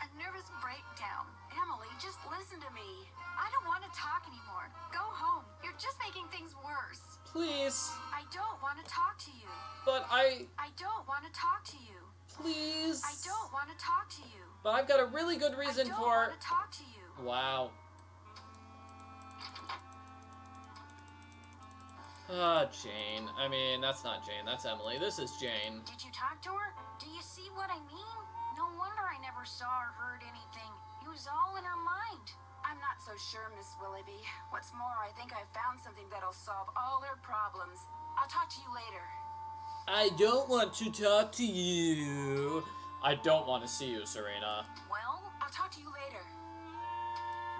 a nervous breakdown. Emily, just listen to me. I don't want to talk anymore. Go home. You're just making things worse. Please. I don't want to talk to you. But I don't want to talk to you. Please. I don't want to talk to you. But I've got a really good reason I don't for... want to talk to you. Wow. Jane. I mean, that's not Jane. That's Emily. This is Jane. Did you talk to her? Do you see what I mean? No wonder I never saw or heard anything. It was all in her mind. I'm not so sure, Miss Willoughby. What's more, I think I found something that'll solve all her problems. I'll talk to you later. I don't want to talk to you. I don't want to see you, Serena. Well, I'll talk to you later.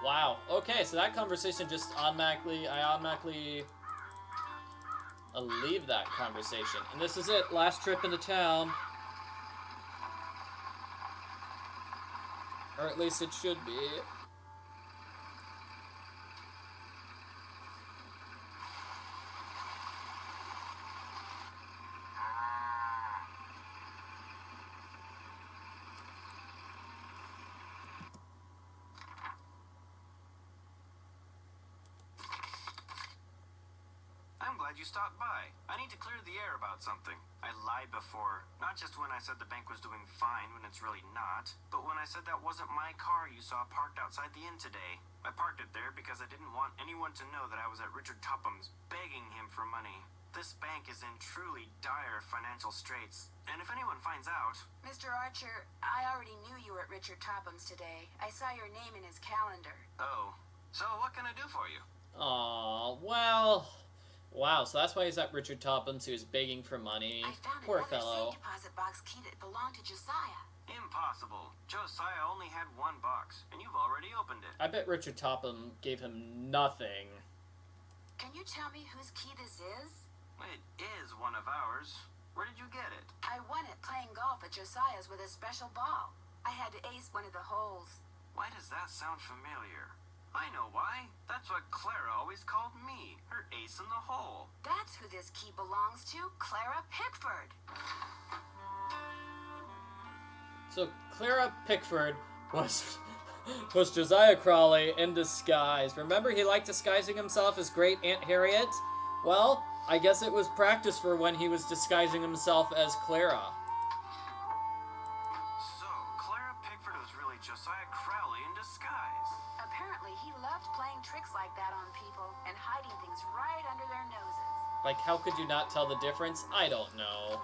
Wow. Okay, so that conversation just automatically... I automatically... leave that conversation. And this is it. Last trip into town. Or at least it should be. I'm glad you stopped by. I need to clear the air about something. I lied before. Not just when I said the bank was doing fine when it's really not, but when I said that wasn't my car you saw parked outside the inn today. I parked it there because I didn't want anyone to know that I was at Richard Topham's begging him for money. This bank is in truly dire financial straits, and if anyone finds out... Mr. Archer, I already knew you were at Richard Topham's today. I saw your name in his calendar. Oh, so what can I do for you? Aw, well... Wow, so that's why he's at Richard Topham's. He was begging for money. I found Poor another fellow. safe deposit box key that belonged to Josiah. Impossible. Josiah only had one box, and you've already opened it. I bet Richard Topham gave him nothing. Can you tell me whose key this is? It is one of ours. Where did you get it? I won it playing golf at Josiah's with a special ball. I had to ace one of the holes. Why does that sound familiar? I know why. That's what Clara always called me, her ace in the hole. That's who this key belongs to, Clara Pickford. So Clara Pickford was Josiah Crawley in disguise. Remember, he liked disguising himself as Great Aunt Harriet? Well, I guess it was practice for when he was disguising himself as Clara. So, Clara Pickford was really Josiah Crowley in disguise. Apparently, he loved playing tricks like that on people and hiding things right under their noses. Like, how could you not tell the difference? I don't know.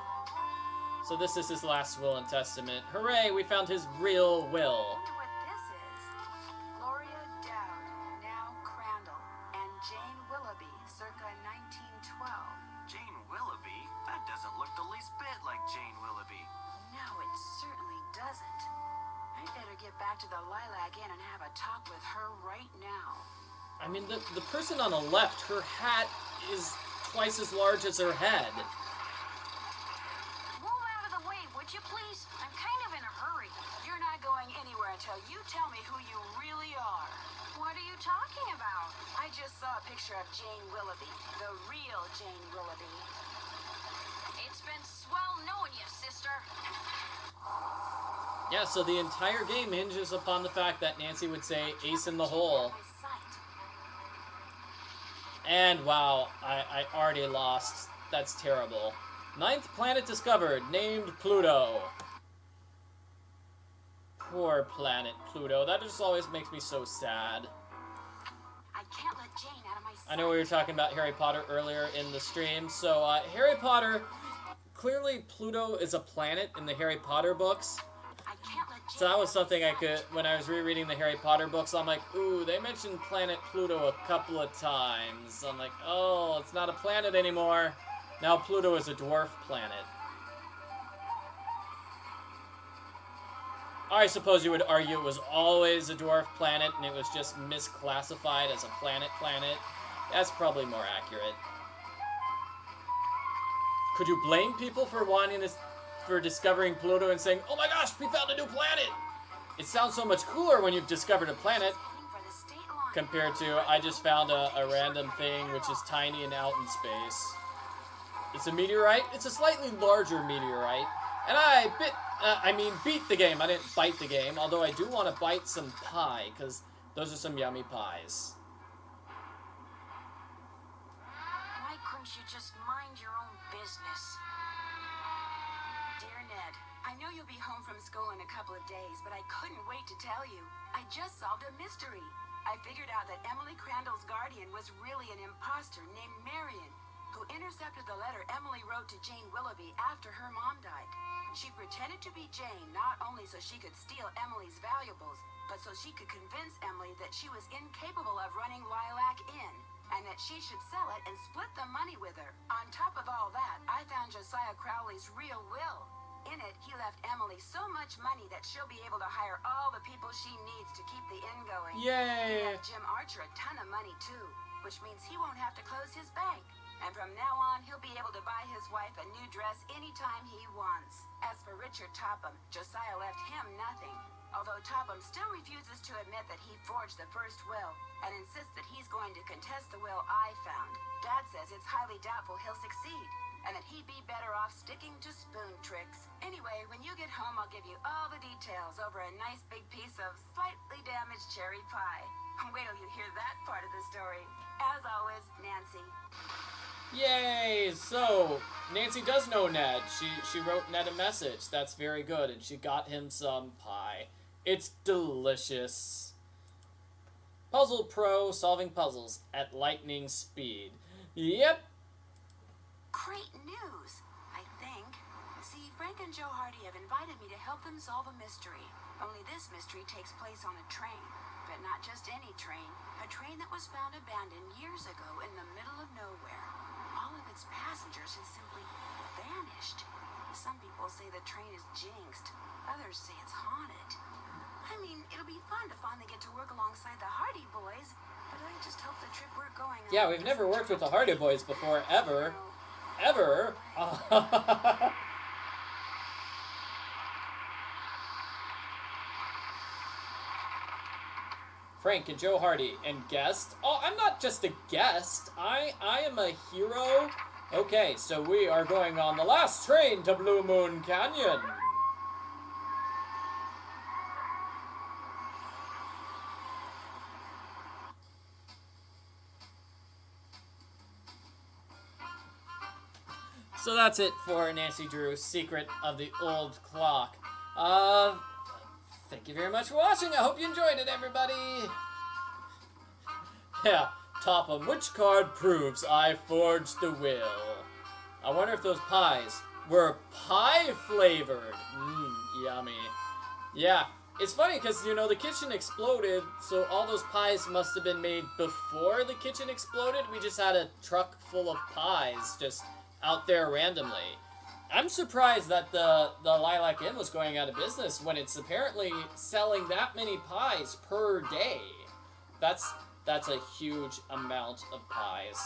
So this is his last will and testament. Hooray, we found his real will. I wonder what this is. Gloria Dowd, now Crandall, and Jane Willoughby, circa 1912. Jane Willoughby? That doesn't look the least bit like Jane Willoughby. No, it certainly doesn't. I'd better get back to the Lilac Inn and have a talk with her right now. I mean, the person on the left, her hat is twice as large as her head. move out of the way, would you please? I'm kind of in a hurry. You're not going anywhere until you tell me who you really are. What are you talking about? I just saw a picture of Jane Willoughby, the real Jane Willoughby. It's been swell knowing you, sister. Yeah, so the entire game hinges upon the fact that Nancy would say ace in the hole. And wow, I already lost. That's terrible. 9th planet discovered, named Pluto. Poor planet Pluto. That just always makes me so sad. I can't let Jane out of my sight. I know we were talking about Harry Potter earlier in the stream. So, Harry Potter, clearly Pluto is a planet in the Harry Potter books. I can't let Jane So that was out of my something I sight. could, when I was rereading the Harry Potter books, I'm like, ooh, they mentioned planet Pluto a couple of times. I'm like, oh, it's not a planet anymore. Now Pluto is a dwarf planet. I suppose you would argue it was always a dwarf planet and it was just misclassified as a planet. That's probably more accurate. Could you blame people for wanting to, for discovering Pluto and saying, oh my gosh, we found a new planet? It sounds so much cooler when you've discovered a planet For the state line. compared to I just found a random thing which is tiny and out in space. It's a meteorite. It's a slightly larger meteorite. And I beat the game. I didn't bite the game, although I do want to bite some pie, because those are some yummy pies. Why couldn't you just mind your own business? Dear Ned, I know you'll be home from school in a couple of days, but I couldn't wait to tell you. I just solved a mystery. I figured out that Emily Crandall's guardian was really an imposter named Marion, who who intercepted the letter Emily wrote to Jane Willoughby after her mom died. She pretended to be Jane not only so she could steal Emily's valuables, but so she could convince Emily that she was incapable of running Lilac Inn, and that she should sell it and split the money with her. On top of all that, I found Josiah Crowley's real will. In it, he left Emily so much money that she'll be able to hire all the people she needs to keep the inn going. Yay! He left Jim Archer a ton of money too, which means he won't have to close his bank. And from now on, he'll be able to buy his wife a new dress anytime he wants. As for Richard Topham, Josiah left him nothing. Although Topham still refuses to admit that he forged the first will and insists that he's going to contest the will I found. Dad says it's highly doubtful he'll succeed, and that he'd be better off sticking to spoon tricks. Anyway, when you get home, I'll give you all the details over a nice big piece of slightly damaged cherry pie. Wait till you hear that part of the story. As always, Nancy. Yay! So, Nancy does know Ned. She wrote Ned a message. That's very good. And she got him some pie. It's delicious. Puzzle Pro, solving puzzles at lightning speed. Yep. Great news, I think. See, Frank and Joe Hardy have invited me to help them solve a mystery. Only this mystery takes place on a train. But not just any train. A train that was found abandoned years ago in the middle of nowhere. All of its passengers had simply vanished. Some people say the train is jinxed. Others say it's haunted. I mean, it'll be fun to finally get to work alongside the Hardy Boys, but I just hope the trip we're going on... Yeah, we've never worked with the Hardy Boys before, ever. Ever. Frank and Joe Hardy, and guest. Oh, I'm not just a guest. I am a hero. Okay, so we are going on the last train to Blue Moon Canyon. So that's it for Nancy Drew's Secret of the Old Clock. Thank you very much for watching. I hope you enjoyed it, everybody. Yeah, Topham, which card proves I forged the will? I wonder if those pies were pie-flavored. Yummy. Yeah, it's funny because, you know, the kitchen exploded, so all those pies must have been made before the kitchen exploded. We just had a truck full of pies just out there randomly. I'm surprised that the Lilac Inn was going out of business when it's apparently selling that many pies per day. That's a huge amount of pies.